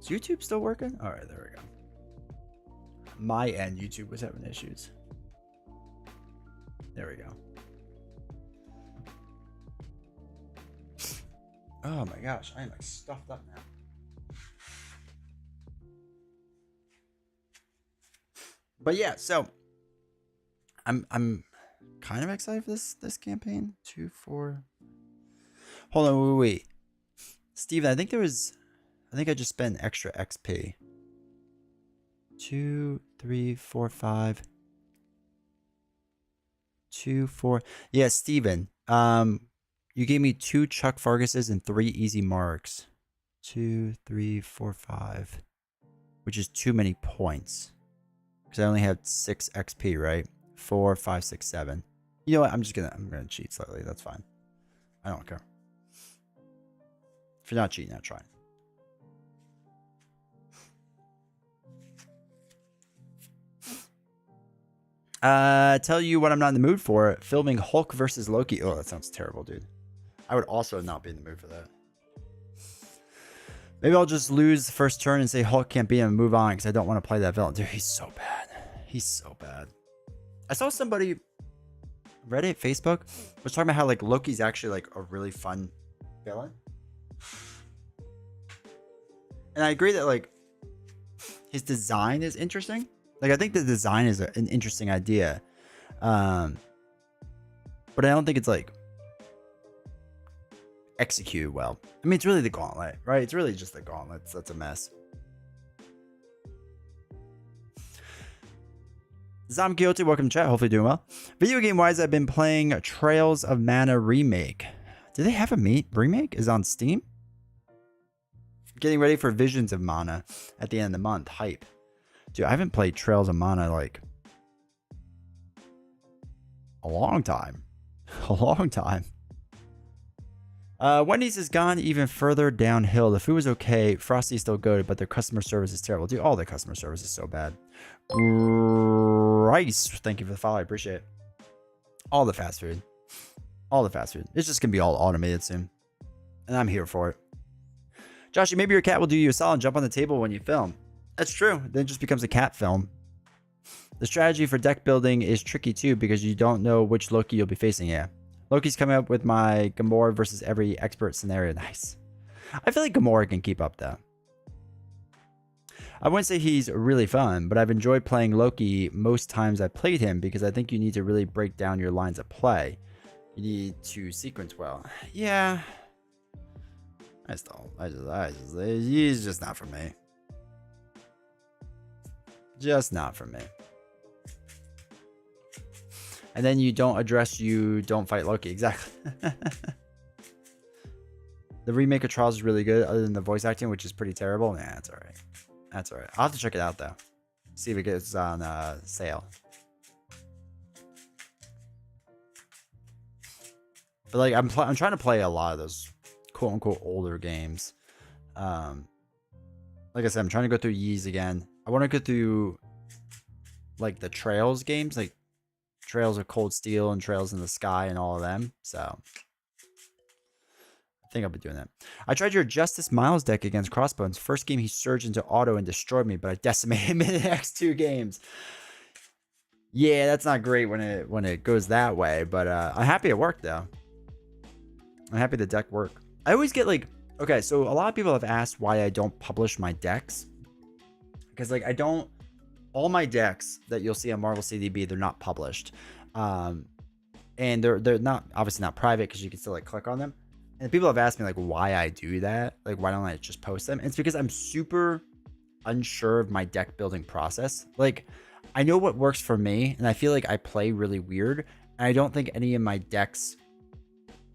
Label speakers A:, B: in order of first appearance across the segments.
A: Is YouTube still working? All right, there we go. My end, YouTube was having issues. There we go. Oh my gosh, I am like stuffed up now. But yeah, so I'm kind of excited for this campaign. 2, 4. Hold on, wait. Steven, I think I just spent extra XP. 2, 3, 4, 5. 2, 4. Yeah, Steven. You gave me 2 Chuck Farguses and 3 easy marks. 2, 3, 4, 5. Which is too many points. Because I only have 6 XP, right? 4, 5, 6, 7. You know what? I'm gonna cheat slightly. That's fine. I don't care. If you're not cheating, not trying. Tell you what I'm not in the mood for. Filming Hulk versus Loki. Oh, that sounds terrible, dude. I would also not be in the mood for that. Maybe I'll just lose the first turn and say Hulk can't beat him and move on because I don't want to play that villain. Dude, he's so bad. He's so bad. I saw somebody, Reddit, Facebook, was talking about how like Loki's actually like a really fun villain. And I agree that like his design is interesting. Like I think the design is an interesting idea. But I don't think it's like executed well. I mean, it's really the gauntlet, right? It's really just the gauntlet. That's a mess. Zom Guilty, welcome to chat. Hopefully doing well. Video game wise, I've been playing Trails of Mana Remake. Do they have a remake? Is it on Steam? Getting ready for Visions of Mana at the end of the month. Hype. Dude, I haven't played Trails of Mana like a long time. A long time. Wendy's has gone even further downhill. The food was okay. Frosty's still good, but their customer service is terrible. Dude, all their customer service is so bad. Rice, thank you for the follow. I appreciate it. All the fast food. All the fast food. It's just going to be all automated soon. And I'm here for it. Joshy, maybe your cat will do you a solid and jump on the table when you film. That's true. Then it just becomes a cat film. The strategy for deck building is tricky too because you don't know which Loki you'll be facing. Yeah. Loki's coming up with my Gamora versus every expert scenario. Nice. I feel like Gamora can keep up though. I wouldn't say he's really fun, but I've enjoyed playing Loki most times I played him because I think you need to really break down your lines of play. You need to sequence well. Yeah. He's just not for me. Just not for me. And then you don't fight Loki. Exactly. The remake of Trials is really good, other than the voice acting, which is pretty terrible. Nah, that's all right. That's all right. I'll have to check it out though. See if it gets on sale. But like, I'm trying to play a lot of those quote unquote older games. Like I said, I'm trying to go through Ys again. I want to go through like the Trails games, like Trails of Cold Steel and Trails in the Sky and all of them. So I think I'll be doing that. I tried your Justice Miles deck against Crossbones. First game, he surged into auto and destroyed me, but I decimated him in the next 2 games. Yeah, that's not great when it goes that way, but I'm happy it worked though. I'm happy the deck worked. I always get like, okay, so a lot of people have asked why I don't publish my decks. Because like all my decks that you'll see on Marvel CDB, they're not published. And they're not obviously not private because you can still like click on them. And people have asked me like why I do that. Like why don't I just post them? And it's because I'm super unsure of my deck building process. Like I know what works for me and I feel like I play really weird. And I don't think any of my decks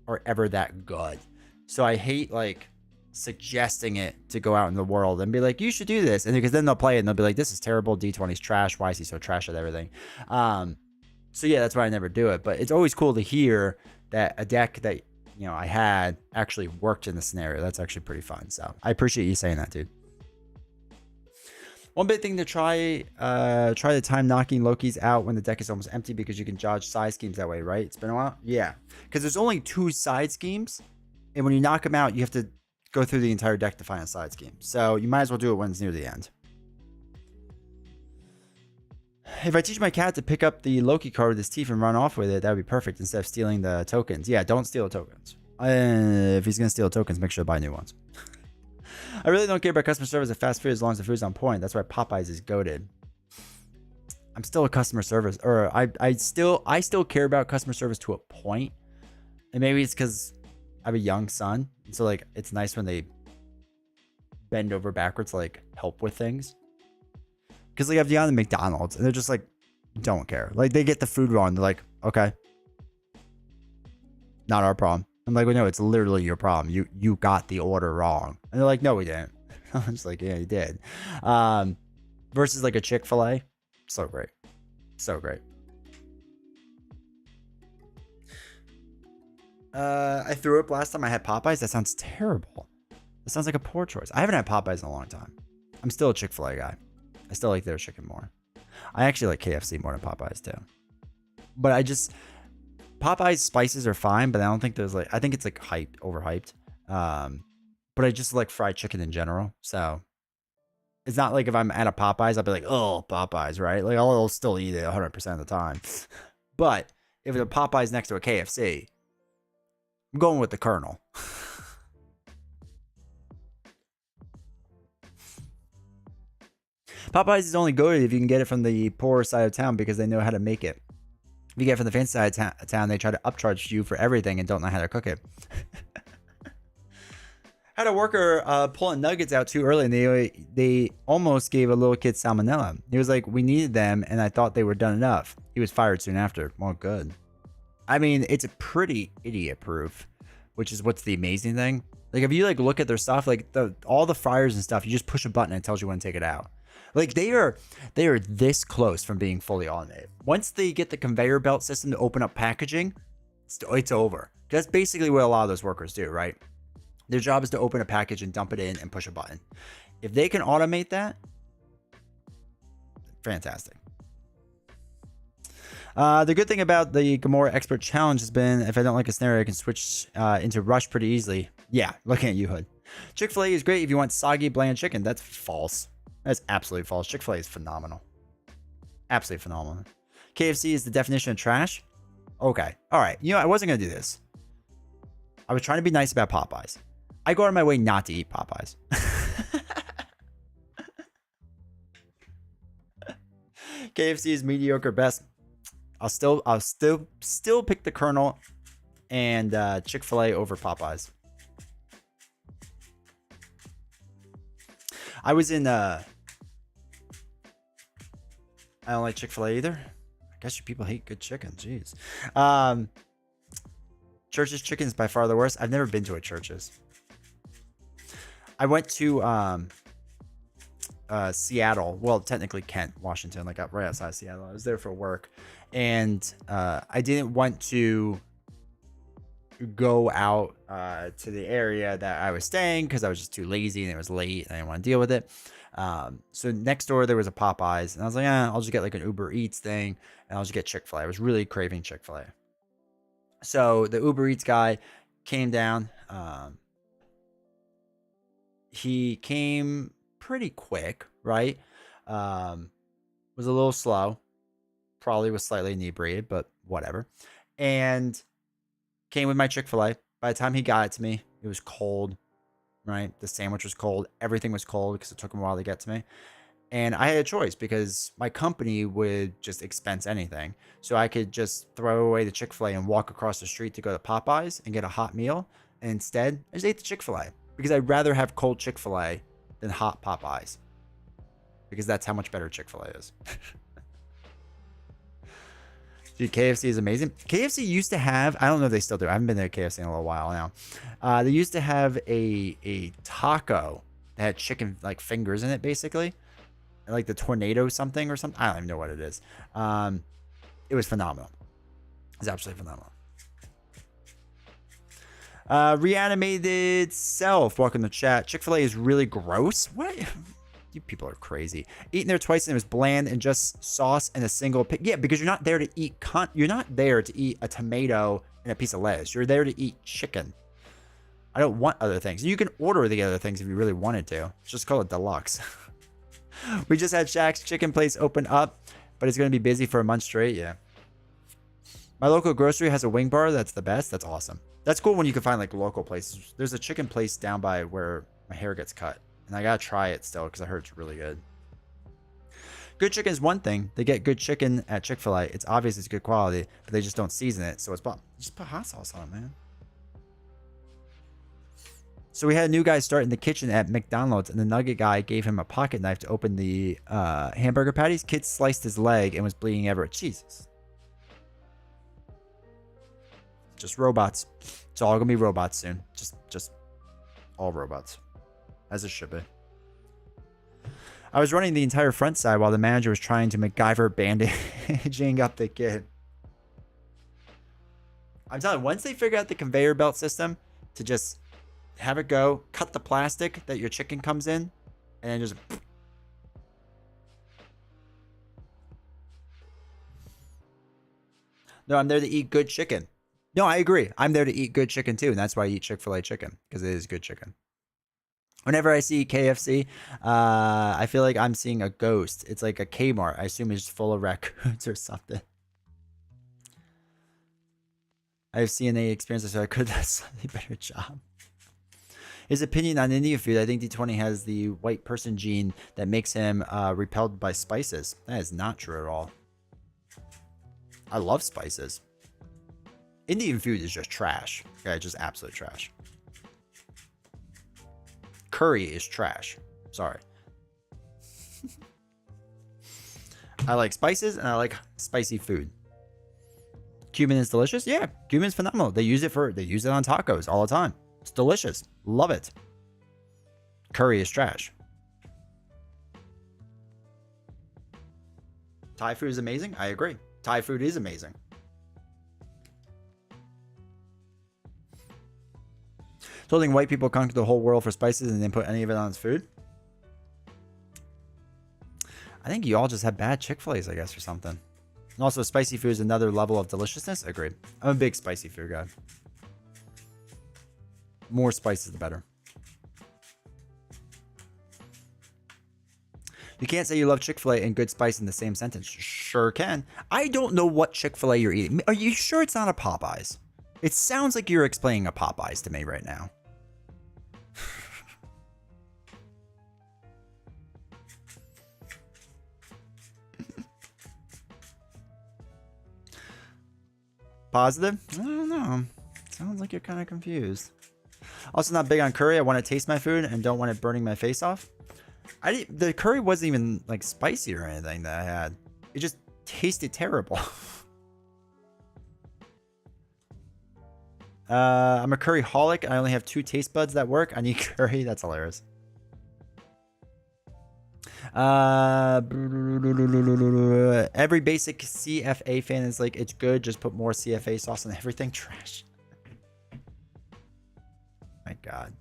A: are ever that good. So I hate like suggesting it to go out in the world and be like, you should do this. And because then they'll play it and they'll be like, this is terrible. D20's trash. Why is he so trash at everything? So yeah, that's why I never do it. But it's always cool to hear that a deck that, you know, I had actually worked in the scenario. That's actually pretty fun. So I appreciate you saying that, dude. One big thing to try the time knocking Loki's out when the deck is almost empty because you can dodge side schemes that way, right? It's been a while. Yeah. Because there's only 2 side schemes. And when you knock them out, you have to go through the entire deck to find a side scheme. So you might as well do it when it's near the end. If I teach my cat to pick up the Loki card with his teeth and run off with it, that would be perfect instead of stealing the tokens. Yeah, don't steal tokens. If he's going to steal tokens, make sure to buy new ones. I really don't care about customer service at fast food as long as the food's on point. That's why Popeyes is goated. I'm still a customer service, or I still care about customer service to a point. And maybe it's because I have a young son. So like it's nice when they bend over backwards to like help with things. Because like I have the McDonald's and they're just like, don't care. Like they get the food wrong. They're like, okay. Not our problem. I'm like, well, no, it's literally your problem. You got the order wrong. And they're like, no, we didn't. I'm just like, yeah, you did. Versus like a Chick-fil-A. So great. So great. I threw up last time I had Popeyes. That sounds terrible. That sounds like a poor choice. I haven't had Popeyes in a long time. I'm still a Chick-fil-A guy. I still like their chicken more. I actually like KFC more than Popeyes too. But Popeyes spices are fine, but I don't think there's like, I think it's like overhyped. But I just like fried chicken in general. So it's not like if I'm at a Popeyes, I'll be like, oh, Popeyes, right? Like I'll still eat it 100% of the time. But if the Popeyes next to a KFC, I'm going with the Colonel. Popeyes is only good if you can get it from the poorer side of town because they know how to make it. If you get it from the fancy side of town, they try to upcharge you for everything and don't know how to cook it. Had a worker pulling nuggets out too early, and they almost gave a little kid salmonella. He was like, we needed them, and I thought they were done enough. He was fired soon after. Well, good. I mean, it's a pretty idiot-proof, which is what's the amazing thing. Like, if you like look at their stuff, like all the fryers and stuff, you just push a button and it tells you when to take it out. Like they are this close from being fully automated. Once they get the conveyor belt system to open up packaging, it's over. That's basically what a lot of those workers do, right? Their job is to open a package and dump it in and push a button. If they can automate that, fantastic. The good thing about the Gamora Expert Challenge has been, if I don't like a scenario, I can switch into Rush pretty easily. Yeah, looking at you, Hood. Chick-fil-A is great if you want soggy, bland chicken. That's false. That's absolutely false. Chick-fil-A is phenomenal. Absolutely phenomenal. KFC is the definition of trash? Okay. All right. You know, I wasn't going to do this. I was trying to be nice about Popeyes. I go out of my way not to eat Popeyes. KFC is mediocre best. I'll still pick the Colonel and Chick-fil-A over Popeyes. I was in I don't like Chick-fil-A either. I guess you people hate good chicken. Jeez. Church's chicken is by far the worst. I've never been to a Church's. I went to Seattle. Well, technically Kent, Washington, like right outside Seattle. I was there for work. And I didn't want to go out to the area that I was staying because I was just too lazy and it was late and I didn't want to deal with it. So next door there was a Popeyes and I was like, I'll just get like an Uber Eats thing and I'll just get Chick-fil-A. I was really craving Chick-fil-A. So the Uber Eats guy came down. He came pretty quick, right? Was a little slow. Probably was slightly inebriated, but whatever. And came with my Chick-fil-A. By the time he got it to me, it was cold, right? The sandwich was cold. Everything was cold because it took him a while to get to me. And I had a choice because my company would just expense anything. So I could just throw away the Chick-fil-A and walk across the street to go to Popeyes and get a hot meal. And instead, I just ate the Chick-fil-A because I'd rather have cold Chick-fil-A than hot Popeyes. Because that's how much better Chick-fil-A is. Dude, KFC is amazing. KFC used to have, I don't know if they still do. I haven't been to KFC in a little while now. They used to have a taco that had chicken like fingers in it, basically. Like the tornado something or something. I don't even know what it is. It was phenomenal. It was absolutely phenomenal. Reanimated Self. Welcome to chat. Chick-fil-A is really gross. What? You people are crazy. Eating there twice and it was bland and just sauce and a single pick. Yeah, because you're not there to eat you're not there to eat a tomato and a piece of lettuce. You're there to eat chicken. I don't want other things. You can order the other things if you really wanted to. Just call it deluxe. We just had Shaq's chicken place open up, but it's going to be busy for a month straight. Yeah. My local grocery has a wing bar. That's the best. That's awesome. That's cool when you can find like local places. There's a chicken place down by where my hair gets cut, and I got to try it still because I heard it's really good. Good chicken is one thing. They get good chicken at Chick-fil-A. It's obvious it's good quality, but they just don't season it. So it's just put hot sauce on it, man. So we had a new guy start in the kitchen at McDonald's, and the nugget guy gave him a pocket knife to open the hamburger patties. Kid sliced his leg and was bleeding everywhere. Jesus. Just robots. It's all gonna be robots soon. Just all robots, as it should be. I was running the entire front side while the manager was trying to MacGyver bandaging up the kid. I'm telling you, once they figure out the conveyor belt system to just have it go, cut the plastic that your chicken comes in, and then just... No, I'm there to eat good chicken. No, I agree. I'm there to eat good chicken too, and that's why I eat Chick-fil-A chicken, because it is good chicken. Whenever I see KFC, I feel like I'm seeing a ghost. It's like a Kmart. I assume it's full of raccoons or something. I have CNA experience, so I could have a slightly better job. His opinion on Indian food, I think D20 has the white person gene that makes him repelled by spices. That is not true at all. I love spices. Indian food is just trash. Okay, just absolute trash. Curry is trash. Sorry. I like spices and I like spicy food. Cumin is delicious. Yeah, cumin is phenomenal. They use it on tacos all the time. It's delicious. Love it. Curry is trash. Thai food is amazing. I agree. Thai food is amazing. So I think white people conquer the whole world for spices and then put any of it on its food. I think you all just have bad Chick-fil-A's, I guess, or something. And also, spicy food is another level of deliciousness. Agreed. I'm a big spicy food guy. More spices, the better. You can't say you love Chick-fil-A and good spice in the same sentence. Sure can. I don't know what Chick-fil-A you're eating. Are you sure it's not a Popeyes? It sounds like you're explaining a Popeyes to me right now. Positive? I don't know. Sounds like you're kind of confused. Also not big on curry. I want to taste my food and don't want it burning my face off. The curry wasn't even like spicy or anything that I had. It just tasted terrible. I'm a curry holic. I only have 2 taste buds that work. I need curry. That's hilarious. Every basic CFA fan is like, it's good. Just put more CFA sauce on everything. Trash. My God.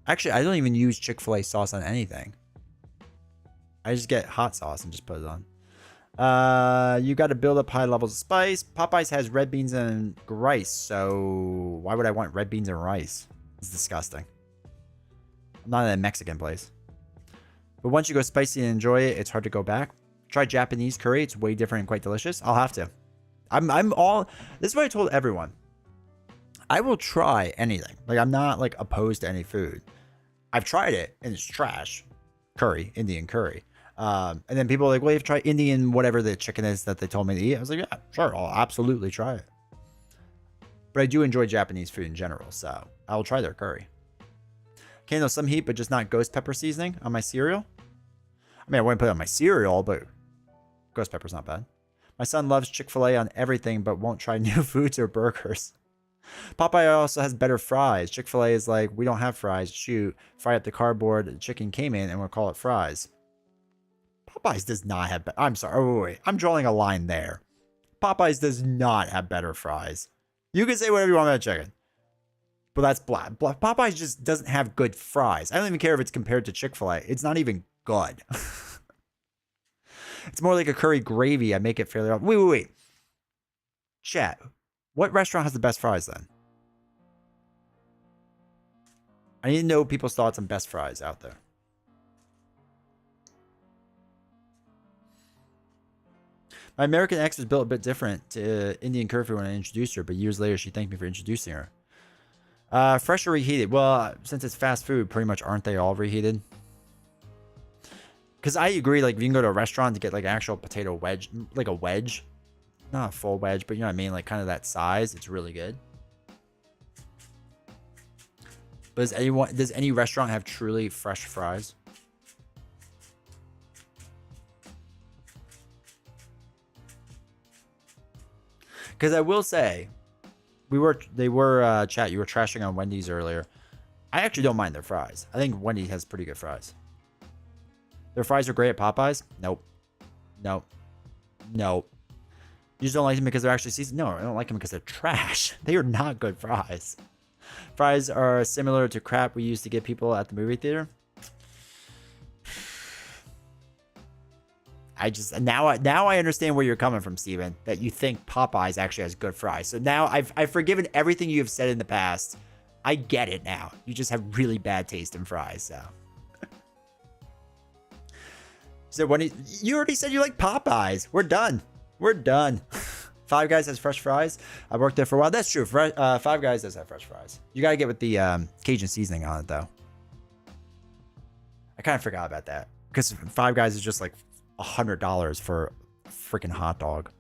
A: Actually, I don't even use Chick-fil-A sauce on anything. I just get hot sauce and just put it on. You got to build up high levels of spice. Popeyes has red beans and rice, so why would I want red beans and rice? It's disgusting. I'm not in a Mexican place. But once you go spicy and enjoy it, it's hard to go back. Try Japanese curry. It's way different and quite delicious. I'll have to. I'm all... This is what I told everyone. I will try anything. Like, I'm not, like, opposed to any food. I've tried it, and it's trash. Curry. Indian curry. And then people are like, well, you've tried Indian whatever the chicken is that they told me to eat. I was like, yeah, sure. I'll absolutely try it. But I do enjoy Japanese food in general, so I will try their curry. Okay, no, some heat, but just not ghost pepper seasoning on my cereal. I mean, I wouldn't put it on my cereal, but ghost pepper's not bad. My son loves Chick-fil-A on everything, but won't try new foods or burgers. Popeye also has better fries. Chick-fil-A is like, we don't have fries. Shoot, fry up the cardboard the chicken came in, and we'll call it fries. Popeyes does not have... I'm sorry. Oh, wait. I'm drawing a line there. Popeyes does not have better fries. You can say whatever you want about chicken. But that's black. Popeyes just doesn't have good fries. I don't even care if it's compared to Chick-fil-A. It's not even good. It's more like a curry gravy. I make it fairly often. Wait. Chat. What restaurant has the best fries then? I need to know people's thoughts on best fries out there. My American ex was built a bit different to Indian curfew when I introduced her, but years later she thanked me for introducing her. Fresh or reheated? Well, since it's fast food, pretty much aren't they all reheated? Because I agree, like, if you can go to a restaurant to get, like, an actual potato wedge, like a wedge, not a full wedge, but you know what I mean, like, kind of that size, it's really good. But does any restaurant have truly fresh fries? Because I will say, you were trashing on Wendy's earlier. I actually don't mind their fries. I think Wendy's has pretty good fries. Their fries are great at Popeyes? Nope. Nope. Nope. You just don't like them because they're actually seasoned? No, I don't like them because they're trash. They are not good fries. Fries are similar to crap we used to give people at the movie theater. Now I understand where you're coming from, Steven, that you think Popeyes actually has good fries. So now I've forgiven everything you have said in the past. I get it now. You just have really bad taste in fries, so. So when you already said you like Popeyes. We're done. We're done. Five Guys has fresh fries. I worked there for a while. That's true. Five Guys does have fresh fries. You got to get with the Cajun seasoning on it, though. I kind of forgot about that. Because Five Guys is just like $100 for a freaking hot dog.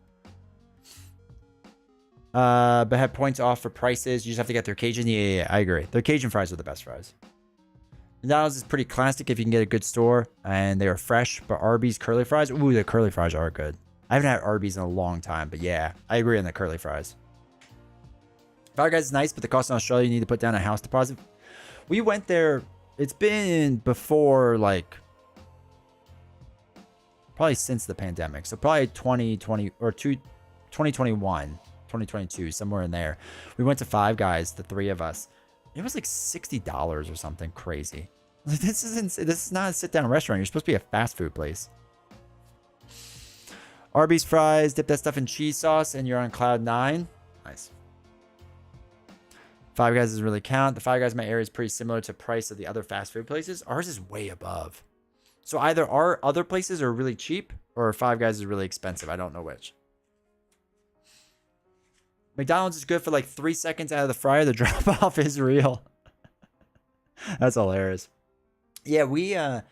A: But have points off for prices. You just have to get their Cajun. Yeah, I agree. Their Cajun fries are the best fries. McDonald's is pretty classic if you can get a good store. And they are fresh. But Arby's curly fries. Ooh, the curly fries are good. I haven't had Arby's in a long time, but yeah, I agree on the curly fries. Five Guys is nice, but the cost in Australia, you need to put down a house deposit. We went there, it's been before, like, probably since the pandemic. So probably 2020 or 2021, 2022, somewhere in there. We went to Five Guys, the three of us. It was like $60 or something crazy. This is not a sit-down restaurant. You're supposed to be a fast food place. Arby's fries, dip that stuff in cheese sauce, and you're on cloud 9. Nice. Five Guys doesn't really count. The Five Guys in my area is pretty similar to price of the other fast food places. Ours is way above. So either our other places are really cheap, or Five Guys is really expensive. I don't know which. McDonald's is good for like 3 seconds out of the fryer. The drop-off is real. That's hilarious. Yeah,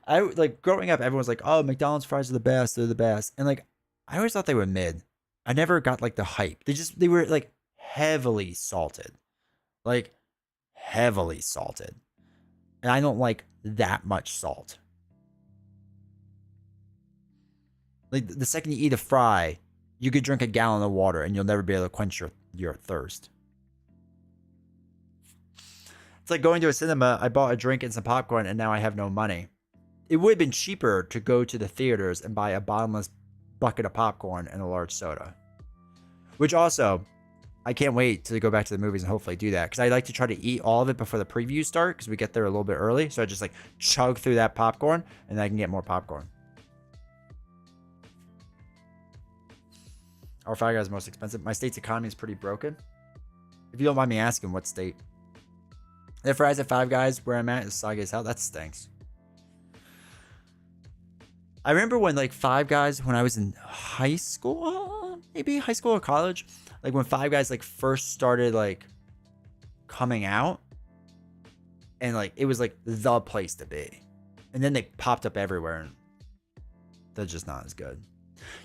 A: I like growing up, everyone's like, oh, McDonald's fries are the best. They're the best. And like, I always thought they were mid. I never got like the hype. They were like heavily salted. Like heavily salted. And I don't like that much salt. Like the second you eat a fry, you could drink a gallon of water and you'll never be able to quench your thirst. It's like going to a cinema. I bought a drink and some popcorn and now I have no money. It would have been cheaper to go to the theaters and buy a bottomless bucket of popcorn and a large soda. Which also, I can't wait to go back to the movies and hopefully do that. Because I like to try to eat all of it before the previews start. Because we get there a little bit early. So I just like chug through that popcorn and then I can get more popcorn. Our Five Guys is most expensive. My state's economy is pretty broken. If you don't mind me asking, what state? The fries at Five Guys where I'm at is soggy as hell. That stinks. I remember when like Five Guys, when I was in high school, maybe high school or college, like when Five Guys like first started like coming out and like it was like the place to be. And then they popped up everywhere and they're just not as good.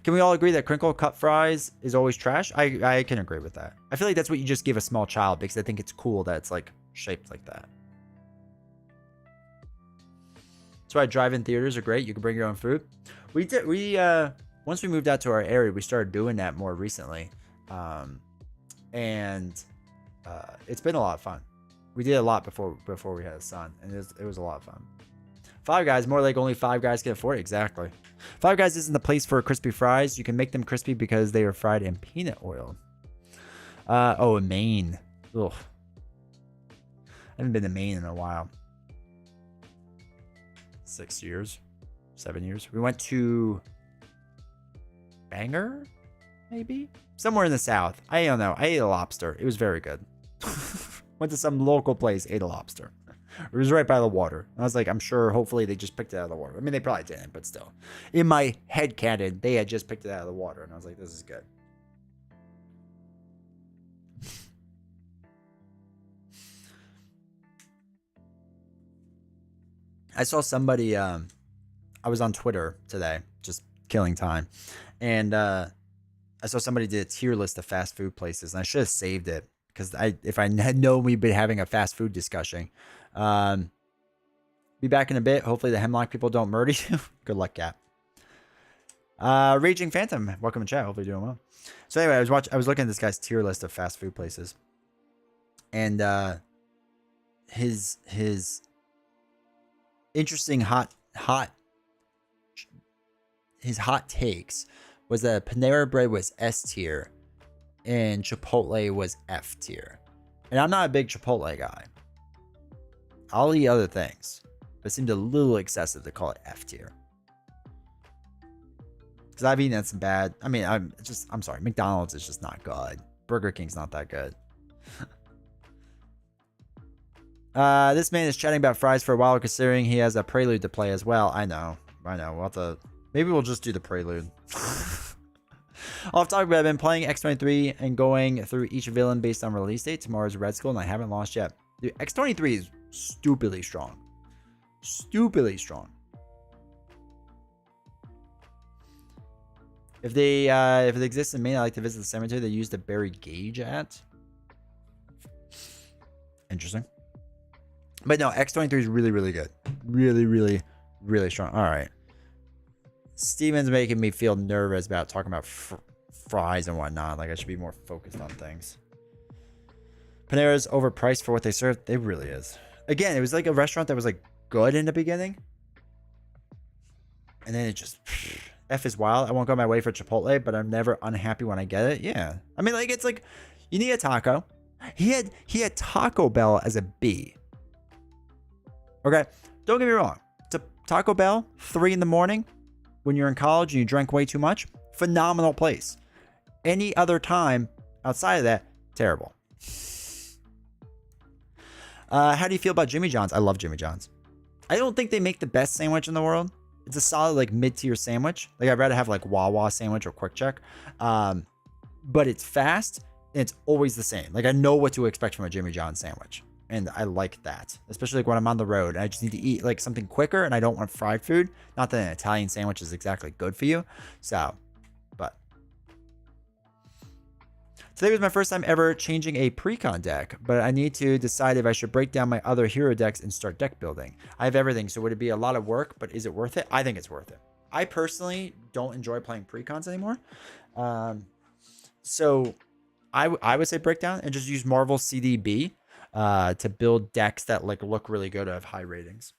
A: Can we all agree that crinkle cut fries is always trash? I can agree with that. I feel like that's what you just give a small child because I think it's cool that it's like shaped like that. That's why drive-in theaters are great. You can bring your own food. Once we moved out to our area, we started doing that more recently. And it's been a lot of fun. We did a lot before we had a son, and it was a lot of fun. Five Guys, more like only Five Guys can afford it. Exactly. Five Guys isn't the place for crispy fries. You can make them crispy because they are fried in peanut oil. In Maine. Ugh. I haven't been to Maine in a while. 6 years, 7 years. We went to Bangor, maybe somewhere in the south. I don't know. I ate a lobster. It was very good. Went to some local place, ate a lobster. It was right by the water. I was like, I'm sure, hopefully they just picked it out of the water. I mean, they probably didn't, but still. In my head canon, they had just picked it out of the water. And I was like, this is good. I saw somebody, I was on Twitter today, just killing time. And I saw somebody did a tier list of fast food places. And I should have saved it. Because if I had known we'd been having a fast food discussion. Be back in a bit. Hopefully the Hemlock people don't murder you. Good luck, Cap. Raging Phantom, welcome to chat. Hopefully you're doing well. So anyway, I was looking at this guy's tier list of fast food places. And his interesting hot takes was that Panera Bread was S tier and Chipotle was F tier. And I'm not a big Chipotle guy. I'll eat other things, but it seemed a little excessive to call it F tier. Because I've eaten at some bad. I mean, I'm sorry. McDonald's is just not good. Burger King's not that good. This man is chatting about fries for a while, considering he has a prelude to play as well. I know. We'll have to. Maybe we'll just do the prelude. Off topic, but I've been playing X23 and going through each villain based on release date. Tomorrow's Red Skull, and I haven't lost yet. Dude, X23 is stupidly strong. Stupidly strong. If it exists in Maine, I like to visit the cemetery they used to bury Gage at. Interesting. But no, X23 is really, really good. Really, really, really strong. All right. Steven's making me feel nervous about talking about fries and whatnot. Like, I should be more focused on things. Panera's overpriced for what they serve. It really is. Again, it was like a restaurant that was like good in the beginning. And then it just... F is wild. I won't go my way for Chipotle, but I'm never unhappy when I get it. Yeah. I mean, like, it's like, you need a taco. He had Taco Bell as a B. Okay. Don't get me wrong. Taco Bell, 3 in the morning, when you're in college and you drank way too much, phenomenal place. Any other time outside of that, terrible. How do you feel about Jimmy John's? I love Jimmy John's. I don't think they make the best sandwich in the world. It's a solid, like, mid-tier sandwich. Like, I'd rather have, like, Wawa sandwich or Quick Check. But it's fast, and it's always the same. Like, I know what to expect from a Jimmy John's sandwich. And I like that. Especially, like, when I'm on the road. I just need to eat, like, something quicker, and I don't want fried food. Not that an Italian sandwich is exactly good for you. So, but. Today was my first time ever changing a precon deck, but I need to decide if I should break down my other hero decks and start deck building. I have everything, so would it be a lot of work, but is it worth it? I think it's worth it. I personally don't enjoy playing precons anymore. So I would say break down and just use Marvel CDB to build decks that, like, look really good, have high ratings.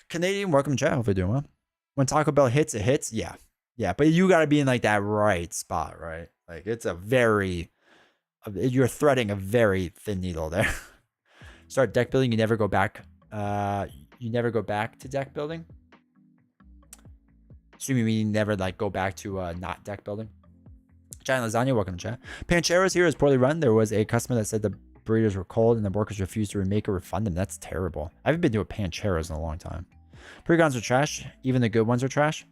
A: Canadian, welcome to chat. Hope you're doing well. When Taco Bell hits, it hits. Yeah. Yeah, but you got to be in, like, that right spot, right? Like, it's you're threading a very thin needle there. Start deck building. You never go back. You never go back to deck building. Assuming you never, like, go back to not deck building. Giant Lasagna, welcome to chat. Pancheros here is poorly run. There was a customer that said the burritos were cold and the workers refused to remake or refund them. That's terrible. I haven't been to a Pancheros in a long time. Precons are trash. Even the good ones are trash.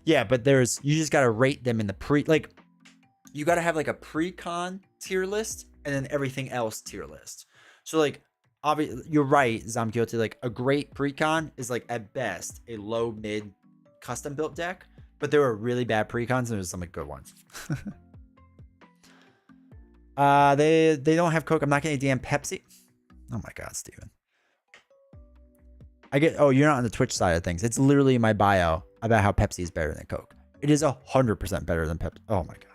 A: Yeah, but you just got to rate them in the like, you got to have, like, a pre-con tier list and then everything else tier list. So, like, obviously, you're right, Zamkyote. Like, a great pre-con is, like, at best a low mid custom built deck, but there were really bad pre-cons and there's some, like, good ones. They don't have Coke. I'm not getting a damn Pepsi. Oh my God, Steven. Oh, you're not on the Twitch side of things. It's literally in my bio about how Pepsi is better than Coke. It is 100% better than Pepsi. Oh my God.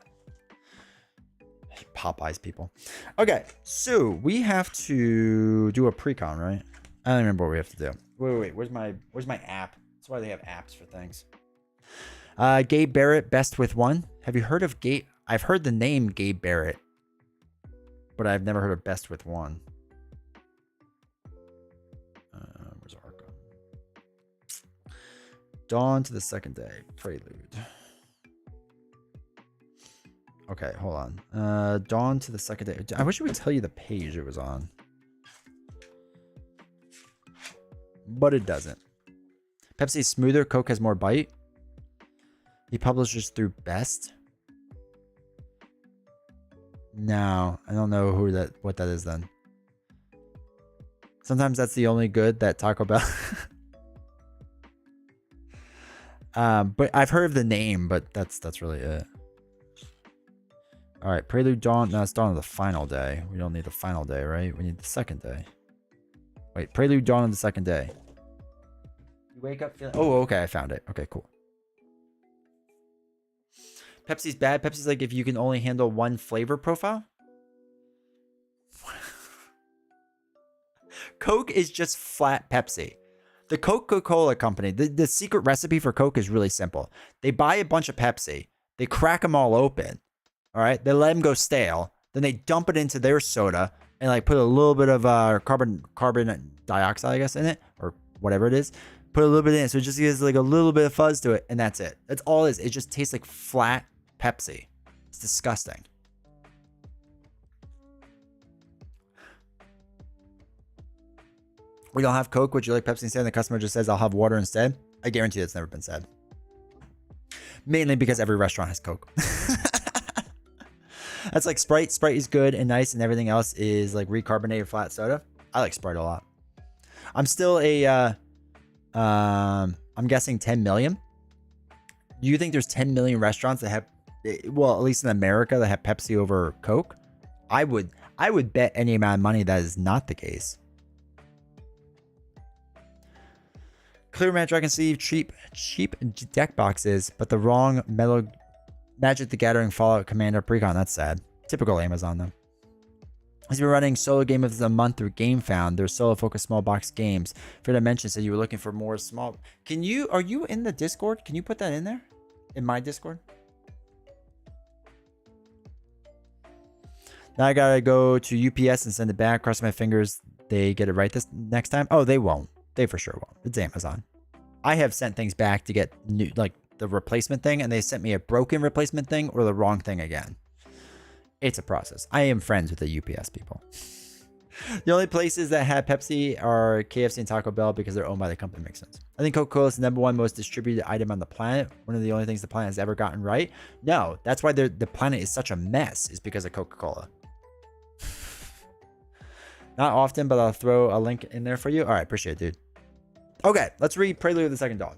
A: Popeyes people. Okay, so we have to do a precon, right? I don't remember what we have to do. Wait. Where's my app? That's why they have apps for things. Gabe Barrett, best with one. Have you heard of Gabe? I've heard the name Gabe Barrett, but I've never heard of best with one. Where's Arkham? Dawn to the second day. Prelude. Okay, hold on. Dawn to the second day. I wish it would tell you the page it was on. but it doesn't. Pepsi is smoother. Coke has more bite. He publishes through Best. No, I don't know what that is then. Sometimes that's the only good that Taco Bell. But I've heard of the name, but that's really it. All right, Prelude Dawn. No, it's Dawn of the final day. We don't need the final day, right? We need the second day. Wait, Prelude Dawn of the second day. You wake up feeling... Oh, okay, I found it. Okay, cool. Pepsi's bad. Pepsi's like if you can only handle one flavor profile. Coke is just flat Pepsi. The Coca-Cola company, the secret recipe for Coke is really simple. They buy a bunch of Pepsi. They crack them all open. All right. They let them go stale. Then they dump it into their soda and like put a little bit of carbon dioxide, I guess, in it or whatever it is. Put a little bit in it. So it just gives like a little bit of fuzz to it. And that's it. That's all it is. It just tastes like flat Pepsi. It's disgusting. We don't have Coke. Would you like Pepsi instead? And the customer just says, I'll have water instead. I guarantee that's never been said. Mainly because every restaurant has Coke. That's like Sprite. Sprite is good and nice and everything else is like recarbonated flat soda. I like Sprite a lot. I'm still I'm guessing 10 million. Do you think there's 10 million restaurants that have, well, at least in America, that have Pepsi over Coke? I would bet any amount of money that is not the case. Clear Matte Dragon Sleeve, cheap deck boxes, but the wrong metal Magic the Gathering Fallout Commander Precon. That's sad. Typical Amazon though. He's been running solo game of the month through GameFound. Their solo focused small box games. Fred I mentioned said you were looking for more small. Are you in the Discord? Can you put that in there? In my Discord? Now I gotta go to UPS and send it back. Cross my fingers they get it right this next time. Oh, they won't. They for sure won't. It's Amazon. I have sent things back to get new, like the replacement thing, and they sent me a broken replacement thing or the wrong thing again. It's a process. I am friends with the UPS people. The only places that have Pepsi are KFC and Taco Bell because they're owned by the company. Makes sense. I think Coca-Cola is the #1 most distributed item on the planet. One of the only things the planet has ever gotten right. No, that's why the planet is such a mess, is because of Coca-Cola. Not often, but I'll throw a link in there for you. All right, appreciate it, dude. Okay, let's read Prelude of the Second Dawn.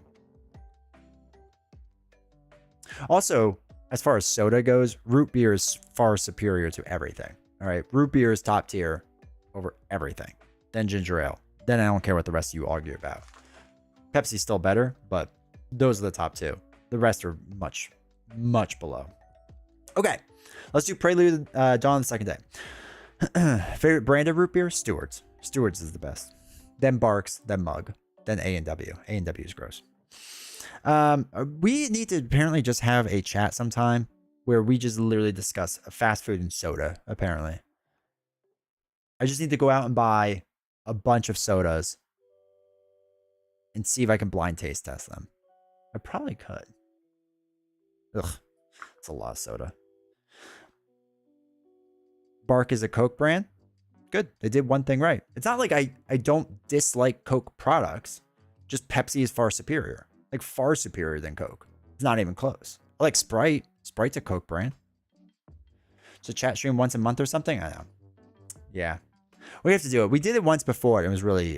A: Also, as far as soda goes, root beer is far superior to everything. All right, root beer is top tier over everything. Then ginger ale. Then I don't care what the rest of you argue about. Pepsi's still better, but those are the top two. The rest are much, much below. Okay, let's do Prelude Dawn of the Second Day. Favorite brand of root beer? Stewart's. Stewart's is the best. Then Barks, then Mug, then A&W. A&W is gross. We need to apparently just have a chat sometime where we just literally discuss fast food and soda, apparently. I just need to go out and buy a bunch of sodas and see if I can blind taste test them. I probably could. Ugh, it's a lot of soda. Bark is a Coke brand. Good. They did one thing right. It's not like I don't dislike Coke products. Just Pepsi is far superior. Like far superior than Coke. It's not even close. I like Sprite. Sprite's a Coke brand. So chat stream once a month or something? I know. Yeah. We have to do it. We did it once before. It was really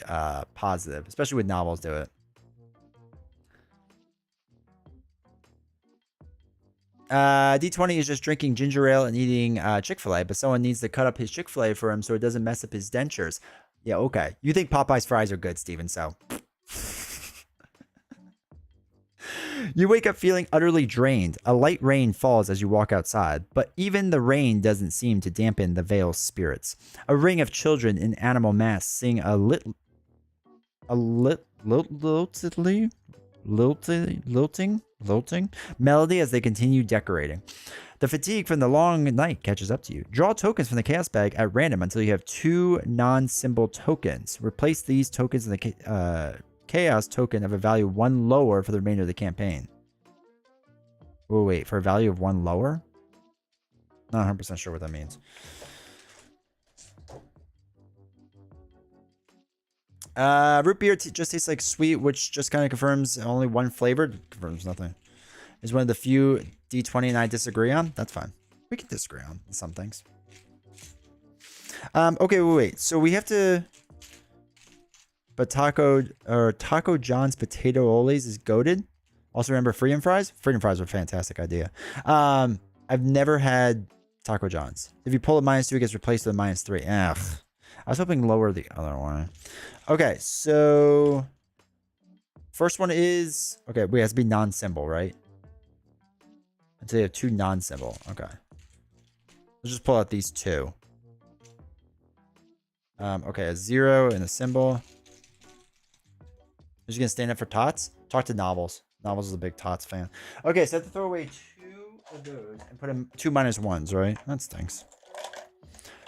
A: positive. Especially with novels do it. D20 is just drinking ginger ale and eating Chick-fil-A, but someone needs to cut up his Chick-fil-A for him so it doesn't mess up his dentures. Yeah, okay. You think Popeye's fries are good, Steven, so. You wake up feeling utterly drained. A light rain falls as you walk outside, but even the rain doesn't seem to dampen the Vale's spirits. A ring of children in animal masks sing a lilting melody as they continue decorating. The fatigue from the long night catches up to you. Draw tokens from the chaos bag at random until you have 2 non-symbol tokens. Replace these tokens in the chaos token of a value 1 lower for the remainder of the campaign. Oh, wait, for a value of 1 lower? Not 100% sure what that means. Root beer just tastes like sweet, which just kind of confirms only one flavor. Confirms nothing. It's one of the few D20 and I disagree on. That's fine. We can disagree on some things. Okay, wait. So we have to... But Taco John's Potato Oles is goated. Also remember Freedom Fries? Freedom Fries are a fantastic idea. I've never had Taco John's. If you pull a -2, it gets replaced with a -3. Ugh. I was hoping lower the other one. Okay, so... First one is... Okay, wait, it has to be non-symbol, right? Until you have 2 non-symbol. Okay. Let's just pull out these 2. Okay, a 0 and a symbol. Is you gonna stand up for Tots? Talk to Novels. Novels is a big Tots fan. Okay, so I have to throw away 2 of those and put in 2 -1s, right? That stinks.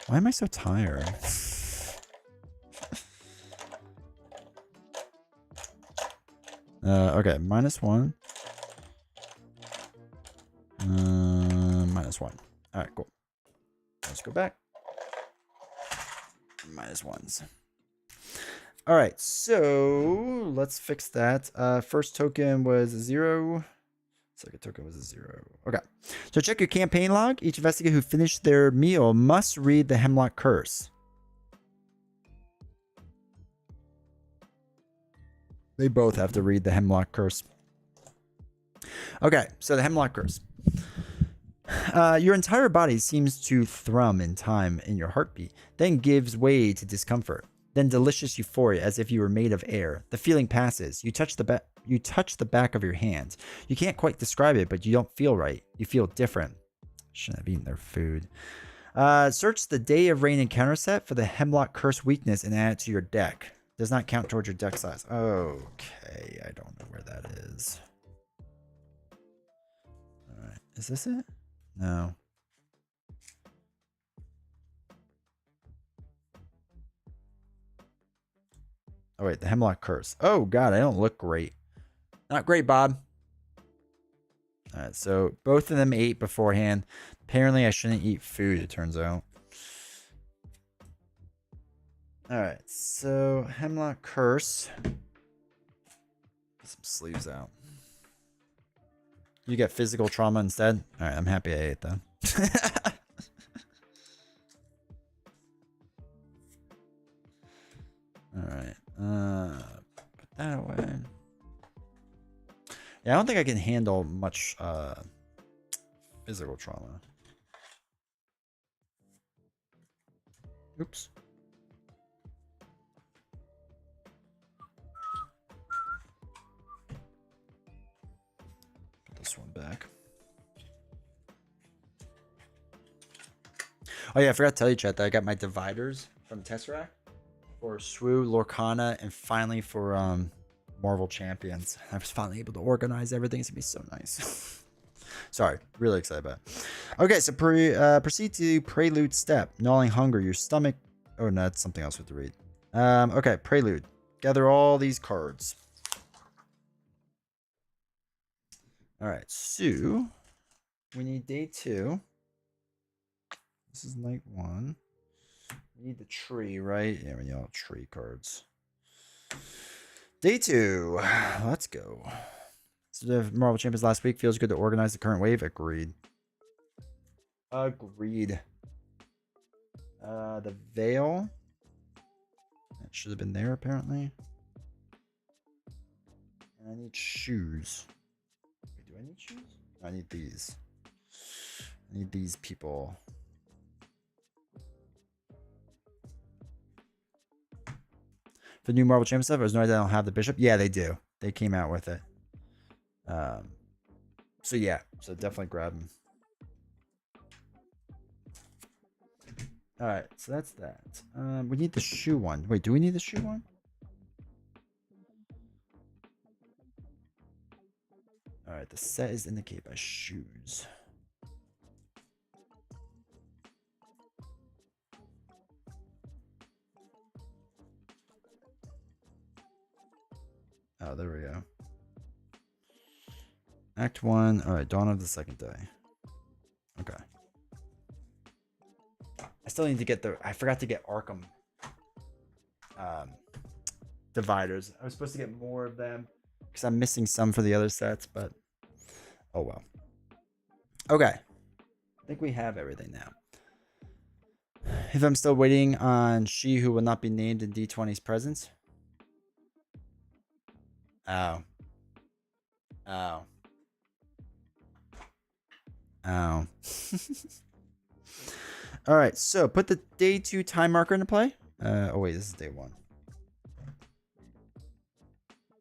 A: Why am I so tired? Okay, -1. -1. All right, cool. Let's go back. -1s. All right, so let's fix that. First token was a 0. Second token was a 0. Okay, so check your campaign log. Each investigator who finished their meal must read the Hemlock Curse. They both have to read the Hemlock Curse. Okay, so the Hemlock Curse. Your entire body seems to thrum in time in your heartbeat, then gives way to discomfort, then delicious euphoria as if you were made of air. The feeling passes. You touch the back of your hand. You can't quite describe it, but you don't feel right. You feel different. Shouldn't have eaten their food. Search the Day of Rain encounter set for the Hemlock Curse weakness and add it to your deck. Does not count towards your deck size. Okay, I don't know where that is. All right, is this it? No. Oh wait, the Hemlock Curse. Oh god, I don't look great. Not great, Bob. All right, so both of them ate beforehand. Apparently, I shouldn't eat food, it turns out. All right, so Hemlock Curse. Get some sleeves out. You get physical trauma instead? All right, I'm happy I ate that. All right, put that away. Yeah, I don't think I can handle much physical trauma. Oops. Put this one back. Oh yeah, I forgot to tell you, chat, that I got my dividers from Tesseract for Swoo, Lorcana, and finally for Marvel Champions. I was finally able to organize everything. It's gonna be so nice. Sorry, really excited about it. Okay, so proceed to Prelude step. Gnawing hunger, your stomach. Oh no, that's something else we have to read. Okay, Prelude. Gather all these cards. All right, so we need day 2. This is night 1. We need the tree, right? Yeah, we need all tree cards. Day 2. Let's go. So the Marvel Champions last week. Feels good to organize the current wave. Agreed. Agreed. The Vale. That should have been there, apparently. And I need shoes. Wait, do I need shoes? I need these. I need these people. The new Marvel Champions stuff, there's no idea I don't have the Bishop. Yeah, they do. They came out with it. So yeah, so definitely grab them. All right, so that's that. We need the shoe one. Wait, do we need the shoe one? All right, the set is indicated by shoes. Oh, there we go. Act 1. All right, Dawn of the Second Day. Okay. I still need to get the... I forgot to get Arkham dividers. I was supposed to get more of them because I'm missing some for the other sets, but oh well. Okay. I think we have everything now. If I'm still waiting on she who will not be named in D20's presence. Oh. Oh. Oh. All right, so put the day 2 time marker into play. Oh wait, this is day 1.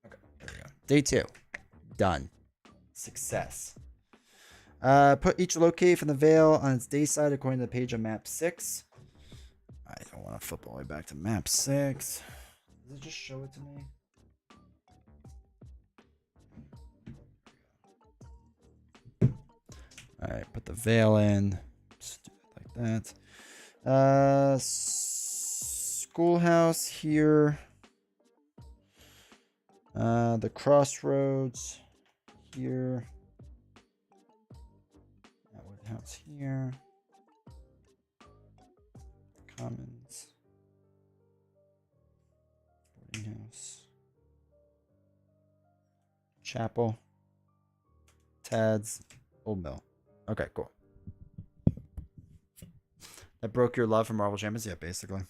A: Okay, there we go. Day 2. Done. Success. Put each locate from the Vale on its day side according to the page on map 6. I don't want to flip all the way back to map 6. Does it just show it to me? Alright, put the Vale in. Just do it like that. Schoolhouse here. The crossroads here. Atwood House here. Commons. Boarding house. Chapel. Tad's. Old Mill. Okay, cool. That broke your love for Marvel Champions? Yeah, basically.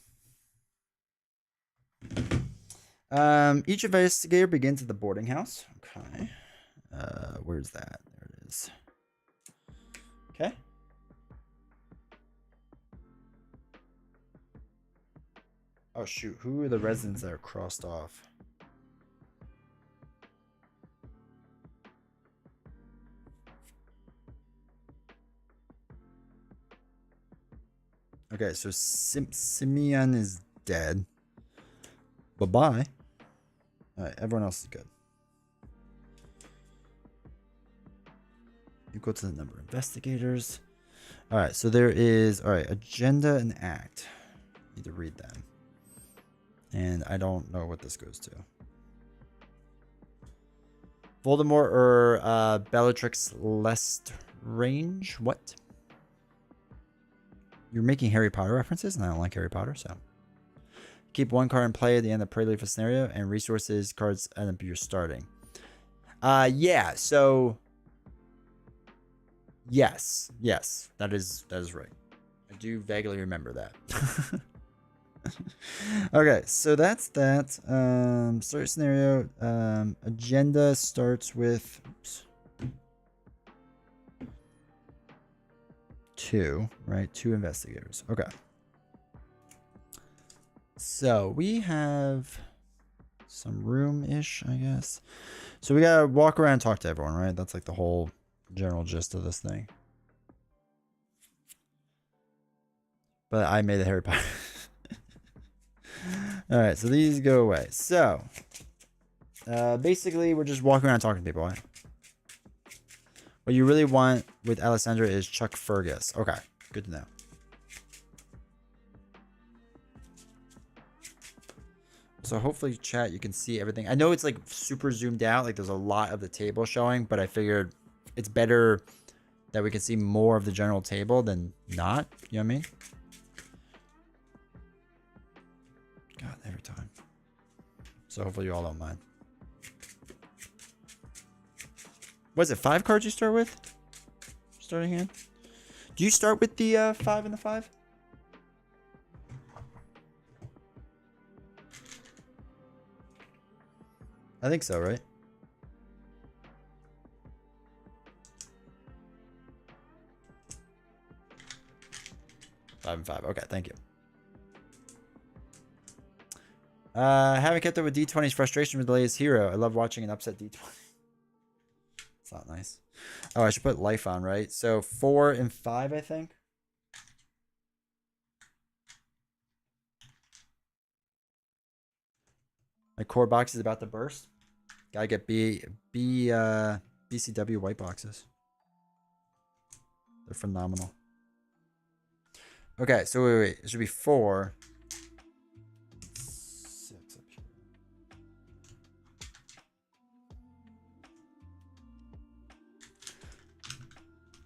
A: Each investigator begins at the boarding house. Okay. Where's that? There it is. Okay. Oh, shoot. Who are the residents that are crossed off? Okay, so Simeon is dead. Bye-bye. Alright, everyone else is good. Equal to the number of investigators. Alright, so there is... Alright, agenda and act. Need to read them. And I don't know what this goes to. Voldemort or Bellatrix Lestrange? What? You're making Harry Potter references, and I don't like Harry Potter, so. Keep 1 card in play at the end of the prelude for scenario, and resources cards end up you're starting. Yeah, so. Yes, that is right. I do vaguely remember that. Okay, so that's that. Start scenario. Agenda starts with. Oops. 2, right? 2 investigators. Okay. So we have some room-ish, I guess. So we gotta walk around and talk to everyone, right? That's like the whole general gist of this thing. But I made a Harry Potter. Alright, so these go away. So, basically, we're just walking around talking to people, right? What you really want with Alessandra is Chuck Fergus. Okay, good to know. So hopefully, chat, you can see everything. I know it's like super zoomed out, like there's a lot of the table showing, but I figured it's better that we can see more of the general table than not. You know what I mean? God, every time. So hopefully you all don't mind. What is it, 5 cards you start with? Starting hand? Do you start with the 5 and the 5? I think so, right? Five and 5. Okay, thank you. Haven't kept up with D20's frustration with the latest hero. I love watching an upset D20. It's not nice. Oh, I should put life on, right? So 4 and 5, I think. My core box is about to burst. Gotta get BCW white boxes. They're phenomenal. Okay, so wait. It should be 4. 6 up here.